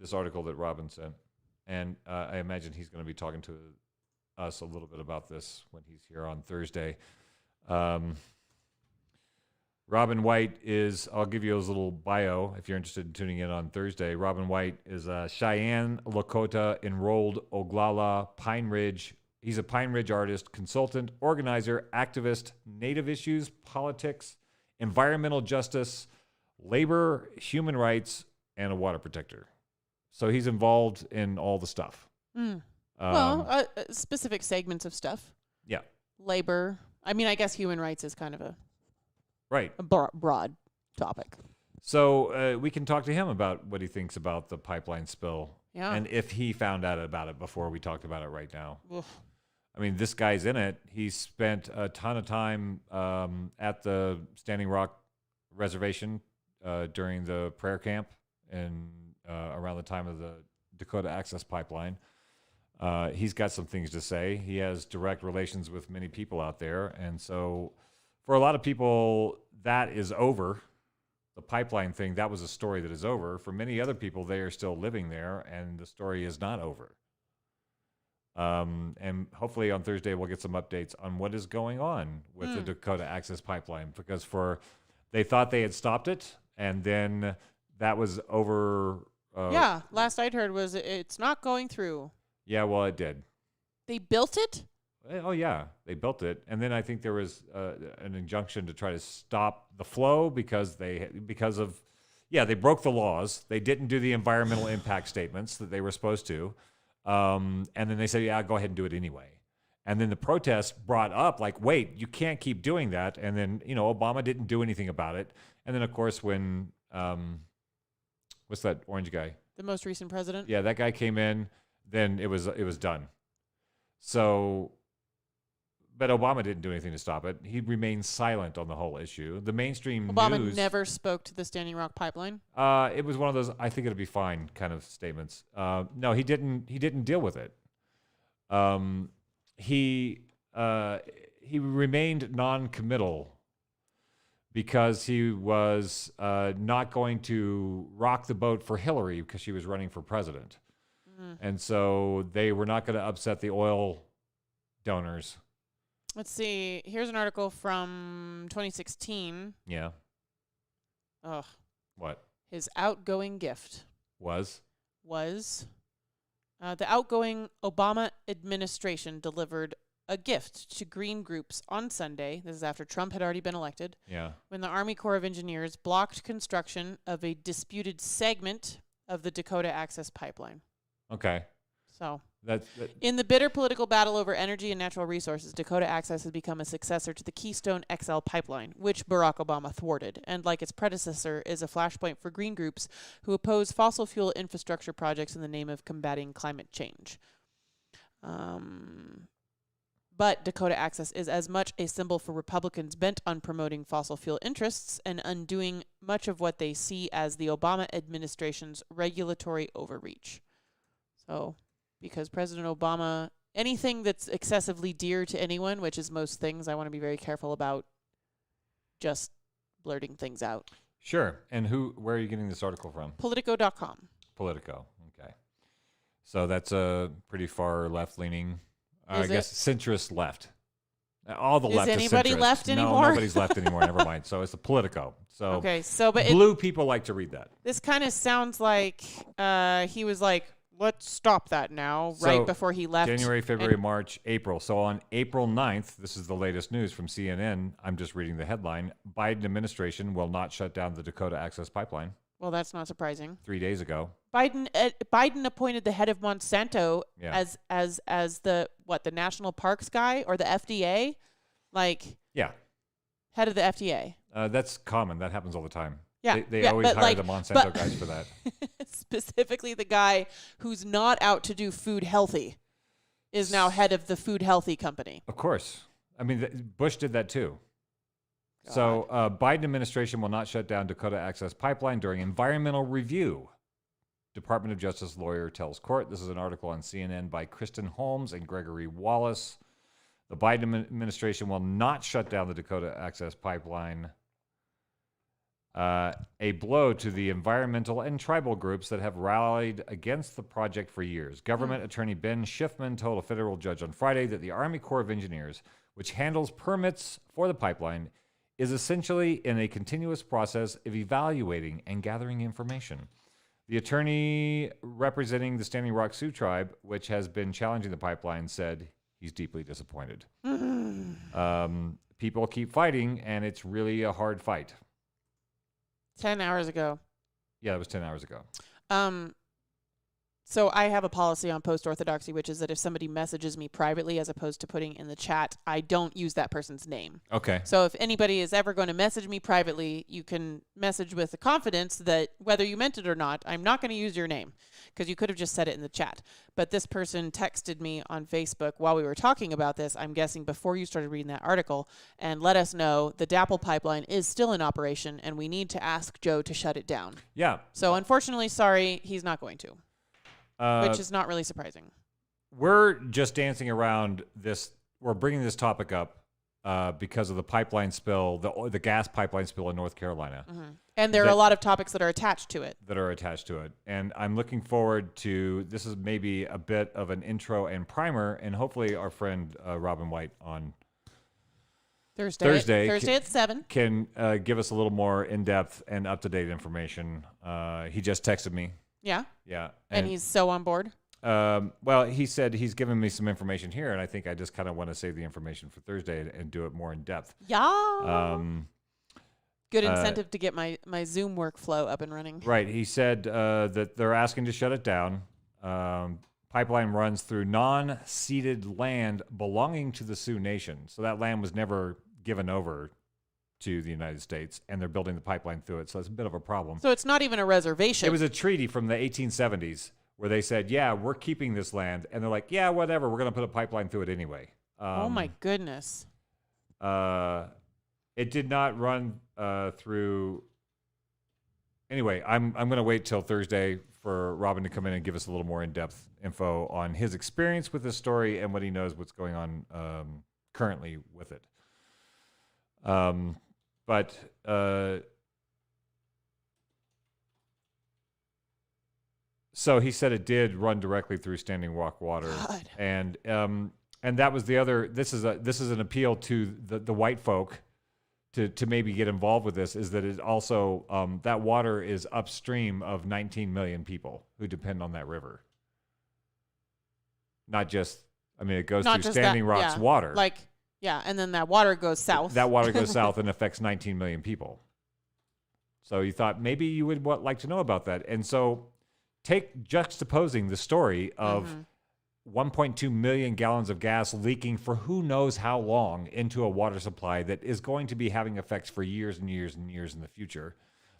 Speaker 12: this article that Robin sent. And I imagine he's going to be talking to us a little bit about this when he's here on Thursday. Robin White is, I'll give you his little bio if you're interested in tuning in on Thursday. Robin White is a Cheyenne, Lakota, enrolled Oglala, Pine Ridge. He's a Pine Ridge artist, consultant, organizer, activist, native issues, politics, environmental justice, labor, human rights, and a water protector. So he's involved in all the stuff.
Speaker 11: Specific segments of stuff.
Speaker 12: Yeah.
Speaker 11: Labor. I mean, I guess human rights is kind of a broad topic.
Speaker 12: So we can talk to him about what he thinks about the pipeline spill.
Speaker 11: Yeah.
Speaker 12: And if he found out about it before we talked about it right now.
Speaker 11: Oof.
Speaker 12: I mean, this guy's in it. He spent a ton of time at the Standing Rock Reservation during the prayer camp and around the time of the Dakota Access Pipeline. He's got some things to say. He has direct relations with many people out there. And so for a lot of people, that is over. The pipeline thing, that was a story that is over. For many other people, they are still living there, and the story is not over. And hopefully on Thursday, we'll get some updates on what is going on with the Dakota Access Pipeline, because they thought they had stopped it, and then that was over.
Speaker 11: Last I'd heard was it's not going through.
Speaker 12: Yeah, well, it did. They
Speaker 11: built it?
Speaker 12: Oh, yeah, they built it. And then I think there was an injunction to try to stop the flow because they broke the laws. They didn't do the environmental impact statements that they were supposed to. And then they said, yeah, go ahead and do it anyway. And then the protests brought up, like, wait, you can't keep doing that. And then, Obama didn't do anything about it. And then, of course, when, what's that orange guy?
Speaker 11: The most recent president?
Speaker 12: Yeah, that guy came in, then it was done. So, but Obama didn't do anything to stop it. He remained silent on the whole issue. The mainstream
Speaker 11: Obama
Speaker 12: news
Speaker 11: never spoke to the Standing Rock pipeline.
Speaker 12: It was one of those "I think it'll be fine" kind of statements. No, he didn't. He didn't deal with it. He remained non-committal because he was not going to rock the boat for Hillary because she was running for president, and so they were not going to upset the oil donors.
Speaker 11: Let's see. Here's an article from 2016.
Speaker 12: Yeah.
Speaker 11: Ugh.
Speaker 12: What?
Speaker 11: His outgoing gift
Speaker 12: was
Speaker 11: the outgoing Obama administration delivered a gift to green groups on Sunday. This is after Trump had already been elected.
Speaker 12: Yeah.
Speaker 11: When the Army Corps of Engineers blocked construction of a disputed segment of the Dakota Access Pipeline.
Speaker 12: Okay.
Speaker 11: So,
Speaker 12: that
Speaker 11: in the bitter political battle over energy and natural resources, Dakota Access has become a successor to the Keystone XL pipeline, which Barack Obama thwarted, and like its predecessor, is a flashpoint for green groups who oppose fossil fuel infrastructure projects in the name of combating climate change. But Dakota Access is as much a symbol for Republicans bent on promoting fossil fuel interests and undoing much of what they see as the Obama administration's regulatory overreach. So, because President Obama, anything that's excessively dear to anyone, which is most things, I want to be very careful about just blurting things out.
Speaker 12: Sure. And where are you getting this article from?
Speaker 11: Politico.com.
Speaker 12: Politico. Okay. So that's a pretty far left-leaning, I guess, centrist left. All the left is
Speaker 11: anybody
Speaker 12: centrist.
Speaker 11: left anymore?
Speaker 12: No, nobody's left anymore. Never mind. So it's the Politico. So
Speaker 11: okay, so but
Speaker 12: blue people like to read that.
Speaker 11: This kind of sounds like he was like, let's stop that now,
Speaker 12: So,
Speaker 11: right before he left.
Speaker 12: January, February, March, April. So on April 9th, this is the latest news from CNN. I'm just reading the headline. Biden administration will not shut down the Dakota Access Pipeline.
Speaker 11: Well, that's not surprising.
Speaker 12: 3 days ago.
Speaker 11: Biden appointed the head of Monsanto
Speaker 12: Yeah.
Speaker 11: as the National Parks guy or the FDA,
Speaker 12: Yeah.
Speaker 11: head of the FDA.
Speaker 12: That's common. That happens all the time.
Speaker 11: Yeah,
Speaker 12: They always
Speaker 11: but
Speaker 12: hire the Monsanto guys for that.
Speaker 11: Specifically, the guy who's not out to do food healthy is now head of the food healthy company.
Speaker 12: Of course. I mean, Bush did that too.
Speaker 11: God.
Speaker 12: So Biden administration will not shut down Dakota Access Pipeline during environmental review. Department of Justice lawyer tells court. This is an article on CNN by Kristen Holmes and Gregory Wallace. The Biden administration will not shut down the Dakota Access Pipeline. A blow to the environmental and tribal groups that have rallied against the project for years. Government attorney Ben Schiffman told a federal judge on Friday that the Army Corps of Engineers, which handles permits for the pipeline, is essentially in a continuous process of evaluating and gathering information. The attorney representing the Standing Rock Sioux tribe, which has been challenging the pipeline, said he's deeply disappointed. People keep fighting, and it's really a hard fight.
Speaker 11: 10 hours ago.
Speaker 12: Yeah, it was 10 hours ago.
Speaker 11: So I have a policy on Post-Orthodoxy, which is that if somebody messages me privately as opposed to putting in the chat, I don't use that person's name.
Speaker 12: Okay.
Speaker 11: So if anybody is ever going to message me privately, you can message with the confidence that whether you meant it or not, I'm not going to use your name because you could have just said it in the chat. But this person texted me on Facebook while we were talking about this, I'm guessing before you started reading that article, and let us know the DAPL pipeline is still in operation and we need to ask Joe to shut it down.
Speaker 12: Yeah.
Speaker 11: So unfortunately, sorry, he's not going to. Which is not really surprising.
Speaker 12: We're just dancing around this. We're bringing this topic up because of the pipeline spill, the gas pipeline spill in North Carolina.
Speaker 11: Mm-hmm. And there are a lot of topics that are attached to it. And I'm looking forward to, this is maybe a bit of an intro and primer, and hopefully our friend Robin White on Thursday at 7
Speaker 12: can give us a little more in-depth and up-to-date information. He just texted me.
Speaker 11: Yeah?
Speaker 12: Yeah.
Speaker 11: And he's so on board?
Speaker 12: Well, he said he's given me some information here, and I think I just kind of want to save the information for Thursday and do it more in depth.
Speaker 11: Yeah. Good incentive to get my Zoom workflow up and running.
Speaker 12: Right. He said that they're asking to shut it down. Pipeline runs through non-ceded land belonging to the Sioux Nation. So that land was never given over to the United States, and they're building the pipeline through it. So it's a bit of a problem.
Speaker 11: So it's not even a reservation.
Speaker 12: It was a treaty from the 1870s where they said, yeah, we're keeping this land. And they're like, yeah, whatever. We're going to put a pipeline through it anyway.
Speaker 11: Oh, my goodness.
Speaker 12: It did not run through. Anyway, I'm going to wait till Thursday for Robin to come in and give us a little more in-depth info on his experience with this story and what he knows what's going on currently with it. So he said it did run directly through Standing Rock water,
Speaker 11: God.
Speaker 12: and that was the other. This is an appeal to the white folk to maybe get involved with this. Is that it also that water is upstream of 19 million people who depend on that river. Not just, I mean, it goes through Standing Rock's water.
Speaker 11: And then that water goes south.
Speaker 12: That water goes south and affects 19 million people. So you thought maybe you would like to know about that, and so. Take juxtaposing the story of 1.2 million gallons of gas leaking for who knows how long into a water supply that is going to be having effects for years and years and years in the future.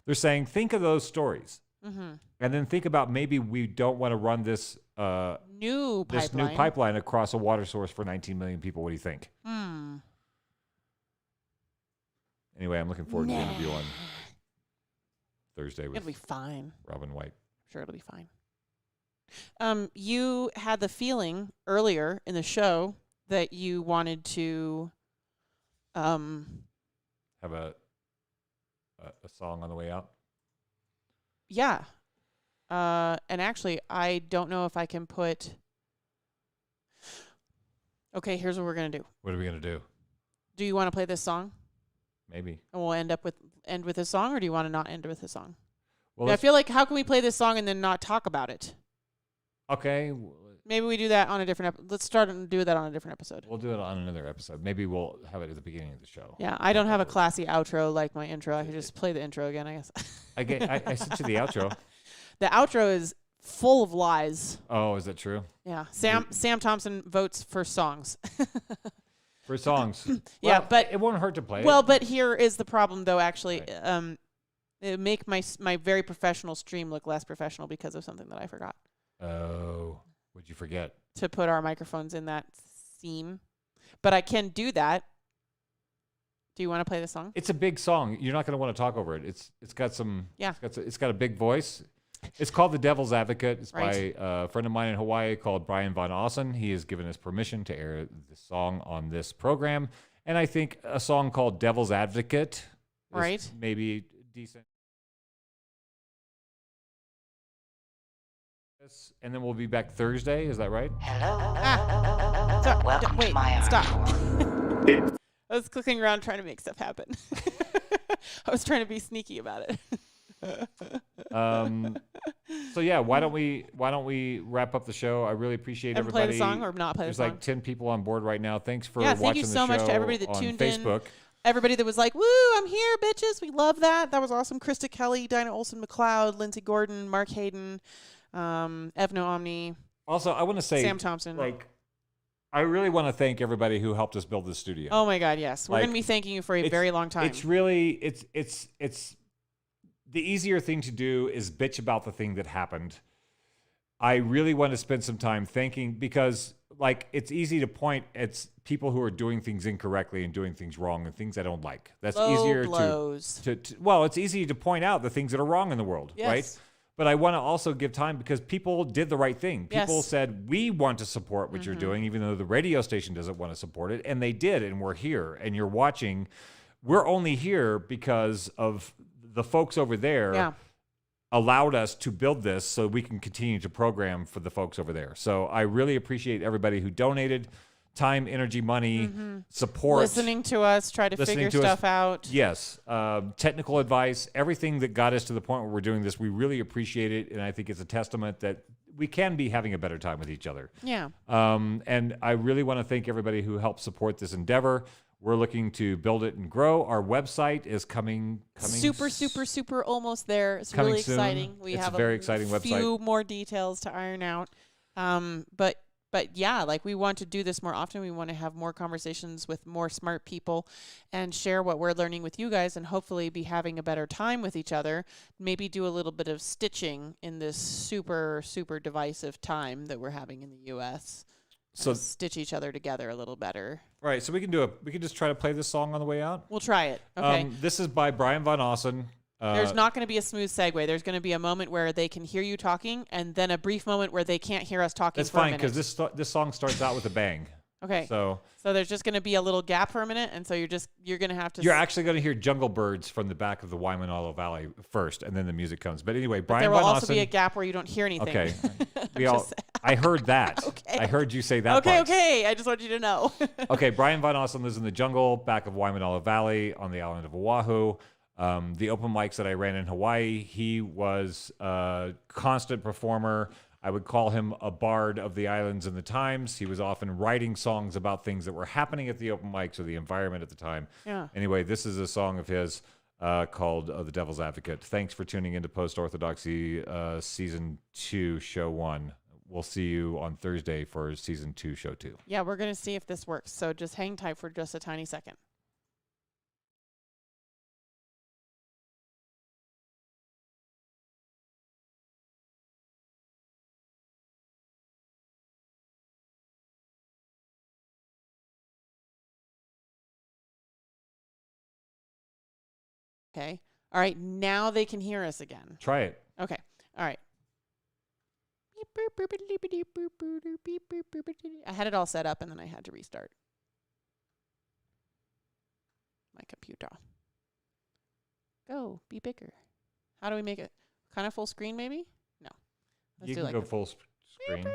Speaker 12: They're saying, think of those stories. And then think about maybe we don't want to run this
Speaker 11: new
Speaker 12: pipeline across a water source for 19 million people. What do you think? Anyway, I'm looking forward to the interview on Thursday with
Speaker 11: It'll be fine.
Speaker 12: Robin White.
Speaker 11: Sure, it'll be fine. You had the feeling earlier in the show that you wanted to
Speaker 12: have a song on the way out.
Speaker 11: Yeah. And actually, I don't know if I can put. Okay, here's what we're gonna do.
Speaker 12: What are we gonna do?
Speaker 11: Do you want to play this song?
Speaker 12: Maybe. And
Speaker 11: we'll end with this song, or do you want to not end with a song?
Speaker 12: Well,
Speaker 11: I feel like, how can we play this song and then not talk about it?
Speaker 12: Okay.
Speaker 11: Maybe we do that on a different let's start and do that on a different episode.
Speaker 12: We'll do it on another episode. Maybe we'll have it at the beginning of the show.
Speaker 11: Yeah, I don't have a classy outro like my intro. I could just play the intro again, I guess.
Speaker 12: I sent you the outro.
Speaker 11: The outro is full of lies.
Speaker 12: Oh, is that true?
Speaker 11: Yeah. Sam Thompson votes for songs.
Speaker 12: For songs.
Speaker 11: Yeah,
Speaker 12: well,
Speaker 11: but
Speaker 12: it won't hurt to play it.
Speaker 11: Well, but here is the problem, though, actually.
Speaker 12: Right.
Speaker 11: It make my very professional stream look less professional because of something that I forgot.
Speaker 12: Oh, what'd you forget?
Speaker 11: To put our microphones in that scene. But I can do that. Do you want to play the song?
Speaker 12: It's a big song. You're not going to want to talk over it. It's got some.
Speaker 11: Yeah.
Speaker 12: It's got a big voice. It's called The Devil's Advocate. It's
Speaker 11: right.
Speaker 12: by a friend of mine in Hawaii called Brian Von Ossen. He has given us permission to air the song on this program. And I think a song called Devil's Advocate is maybe decent. And then we'll be back Thursday. Is that right?
Speaker 1: Hello.
Speaker 4: Welcome
Speaker 11: wait,
Speaker 4: to my
Speaker 11: stop.
Speaker 4: I
Speaker 11: was clicking around trying to make stuff happen. I was trying to be sneaky about it.
Speaker 12: So yeah, why don't we wrap up the show? I really appreciate everybody.
Speaker 11: Play the song or not play the song?
Speaker 12: There's like 10 people on board right now. Thanks for watching
Speaker 11: thank you so much to everybody that tuned
Speaker 12: Facebook.
Speaker 11: in. Everybody that was like, "Woo, I'm here, bitches." We love that. That was awesome. Krista Kelly, Dinah Olson McLeod, Lindsey Gordon, Mark Hayden, Evno Omni.
Speaker 12: Also, I want to say,
Speaker 11: Sam Thompson.
Speaker 12: I really want to thank everybody who helped us build this studio.
Speaker 11: Oh my God, yes. We're going to be thanking you for a very long time.
Speaker 12: It's really, it's the easier thing to do is bitch about the thing that happened. I really want to spend some time thanking, because it's easy to point at people who are doing things incorrectly and doing things wrong and things I don't like. That's easier to well, it's easy to point out the things that are wrong in the world, right? But I want to also give time, because people did the right thing. People said, we want to support what you're doing, even though the radio station doesn't want to support it. And they did, and we're here. And you're watching. We're only here because of the folks over there allowed us to build this so we can continue to program for the folks over there. So I really appreciate everybody who donated time, energy, money, support.
Speaker 11: Listening to us, try to figure stuff out.
Speaker 12: Yes. Technical advice, everything that got us to the point where we're doing this, we really appreciate it. And I think it's a testament that we can be having a better time with each other.
Speaker 11: Yeah.
Speaker 12: And I really want to thank everybody who helped support this endeavor. We're looking to build it and grow. Our website is coming
Speaker 11: super almost there. It's
Speaker 12: really
Speaker 11: exciting. We
Speaker 12: it's
Speaker 11: have
Speaker 12: a very exciting website.
Speaker 11: Few more details to iron out. But But yeah, like we want to do this more often. We want to have more conversations with more smart people and share what we're learning with you guys and hopefully be having a better time with each other. Maybe do a little bit of stitching in this super, super divisive time that we're having in the U.S. So stitch each other together a little better.
Speaker 12: Right. So we can just try to play this song on the way out.
Speaker 11: We'll try it. Okay.
Speaker 12: This is by Brian Von Ossen.
Speaker 11: There's not going to be a smooth segue. There's going to be a moment where they can hear you talking, and then a brief moment where they can't hear us talking.
Speaker 12: That's
Speaker 11: for a
Speaker 12: fine
Speaker 11: minute.
Speaker 12: because this song starts out with a bang.
Speaker 11: Okay.
Speaker 12: So
Speaker 11: there's just going to be a little gap for a minute, and so you're going to have to.
Speaker 12: You're actually going to hear jungle birds from the back of the Waimanalo Valley first, and then the music comes. But anyway, Brian
Speaker 11: There will
Speaker 12: Von
Speaker 11: also
Speaker 12: Ossen,
Speaker 11: be a gap where you don't hear anything.
Speaker 12: Okay. I heard that.
Speaker 11: Okay.
Speaker 12: I heard you say that.
Speaker 11: Okay.
Speaker 12: part.
Speaker 11: Okay. I just want you to know.
Speaker 12: Okay. Brian Von Ossen lives in the jungle back of Waimanalo Valley on the island of Oahu. The open mics that I ran in Hawaii, he was a constant performer. I would call him a bard of the islands and the times. He was often writing songs about things that were happening at the open mics or the environment at the time.
Speaker 11: Yeah.
Speaker 12: Anyway, this is a song of his called The Devil's Advocate. Thanks for tuning into Post-Orthodoxy Season 2, Show 1. We'll see you on Thursday for Season 2, Show 2.
Speaker 11: Yeah, we're going to see if this works. So just hang tight for just a tiny second. Okay. All right. Now they can hear us again.
Speaker 12: Try it.
Speaker 11: Okay. All right. I had it all set up and then I had to restart my computer. Go. Be bigger. How do we make it? Kind of full screen maybe? No. Let's
Speaker 12: You
Speaker 11: do
Speaker 12: can
Speaker 11: like
Speaker 12: go
Speaker 11: this.
Speaker 12: full screen.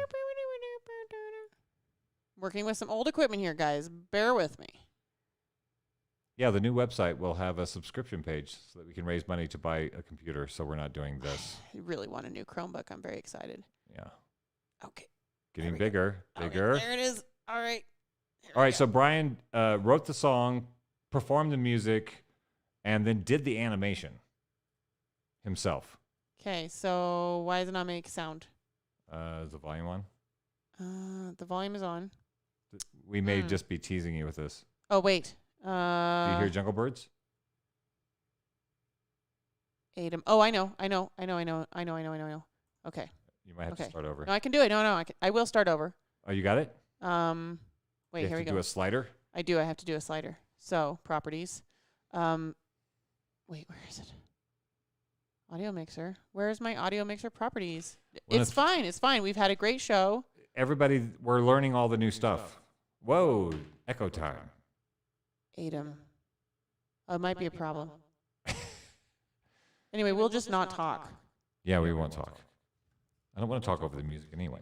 Speaker 11: Working with some old equipment here, guys. Bear with me.
Speaker 12: Yeah, the new website will have a subscription page so that we can raise money to buy a computer, so we're not doing this.
Speaker 11: I really want a new Chromebook. I'm very excited.
Speaker 12: Yeah.
Speaker 11: Okay.
Speaker 12: Getting bigger.
Speaker 11: Okay,
Speaker 12: Bigger.
Speaker 11: there it is. All right.
Speaker 12: All right, so Brian wrote the song, performed the music, and then did the animation himself.
Speaker 11: Okay, so why does it not make sound?
Speaker 12: Is the volume on?
Speaker 11: The volume is on.
Speaker 12: We may just be teasing you with this.
Speaker 11: Oh, wait.
Speaker 12: Do you hear jungle birds?
Speaker 11: Adam. Oh, I know. Okay.
Speaker 12: You might have to start over.
Speaker 11: No, I can do it. No, I will start over.
Speaker 12: Oh, you got it?
Speaker 11: Wait, here we go.
Speaker 12: Do a slider?
Speaker 11: I do. I have to do a slider. So, properties. Wait, where is it? Audio mixer. Where's my audio mixer properties? It's fine. It's fine. We've had a great show.
Speaker 12: Everybody, we're learning all the new stuff. Whoa, echo time.
Speaker 11: Adam. Oh, it might be a problem. Anyway, we'll just not talk.
Speaker 12: Yeah, we won't talk. I don't want to talk over the music anyway.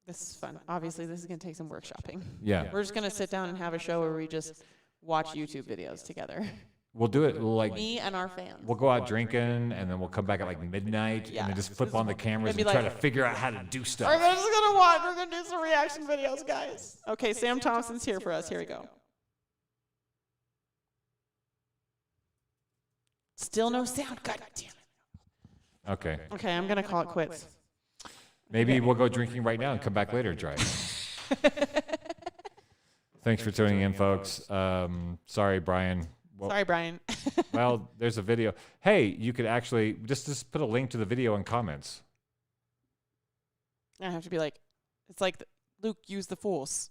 Speaker 11: This is fun. Obviously, this is going to take some workshopping.
Speaker 12: Yeah.
Speaker 11: We're just going to sit down and have a show where we just watch YouTube videos together.
Speaker 12: We'll do it like
Speaker 11: me and our fans.
Speaker 12: We'll go out drinking, and then we'll come back at like midnight, and then just flip on the cameras and try to figure out how to do stuff.
Speaker 11: We're just going to watch. We're going to do some reaction videos, guys. Okay, Sam Thompson's here for us. Here we go. Still no sound. God damn it.
Speaker 12: Okay.
Speaker 11: Okay, I'm going to call it quits.
Speaker 12: Maybe we'll go drinking right now and come back later and try it. Thanks for tuning in, folks. Sorry, Brian. Well,
Speaker 11: sorry, Brian.
Speaker 12: Well, there's a video. Hey, you could actually just put a link to the video in comments.
Speaker 11: I have to be like, it's like, Luke, use the force.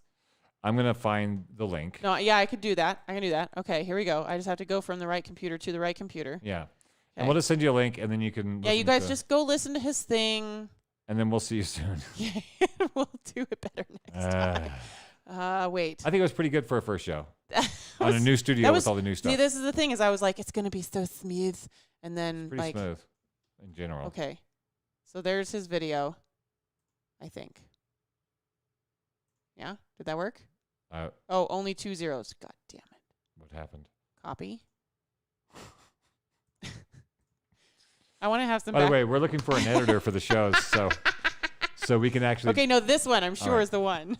Speaker 12: I'm going to find the link.
Speaker 11: No, yeah, I could do that. I can do that. Okay, here we go. I just have to go from the right computer to the right computer.
Speaker 12: Yeah.
Speaker 11: Okay.
Speaker 12: And we'll just send you a link, and then you can
Speaker 11: Yeah, you guys just go listen to his thing.
Speaker 12: And then we'll see you soon.
Speaker 11: Yeah, we'll do it better next time. Wait.
Speaker 12: I think it was pretty good for a first show. On a new studio with all the new stuff.
Speaker 11: See, this is the thing, is I was like, it's going to be so smooth. And then,
Speaker 12: pretty smooth in general.
Speaker 11: Okay. So there's his video, I think. Yeah? Did that work? Oh, only 2 zeros. God damn it.
Speaker 12: What happened?
Speaker 11: Copy. I want to have some.
Speaker 12: By the way, we're looking for an editor for the shows, so we can actually.
Speaker 11: Okay, no, this one I'm sure is the one.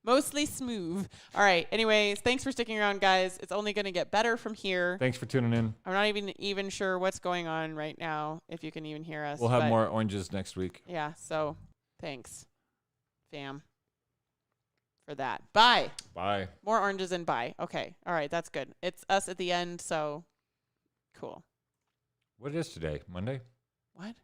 Speaker 11: Mostly smooth. All right. Anyways, thanks for sticking around, guys. It's only going to get better from here.
Speaker 12: Thanks for tuning in.
Speaker 11: I'm not even sure what's going on right now, if you can even hear us.
Speaker 12: We'll have more oranges next week.
Speaker 11: Yeah. So Thanks, fam, for that. Bye.
Speaker 12: Bye.
Speaker 11: More oranges and bye. Okay. All right. That's good. It's us at the end, so cool.
Speaker 12: What is today? Monday?
Speaker 11: What?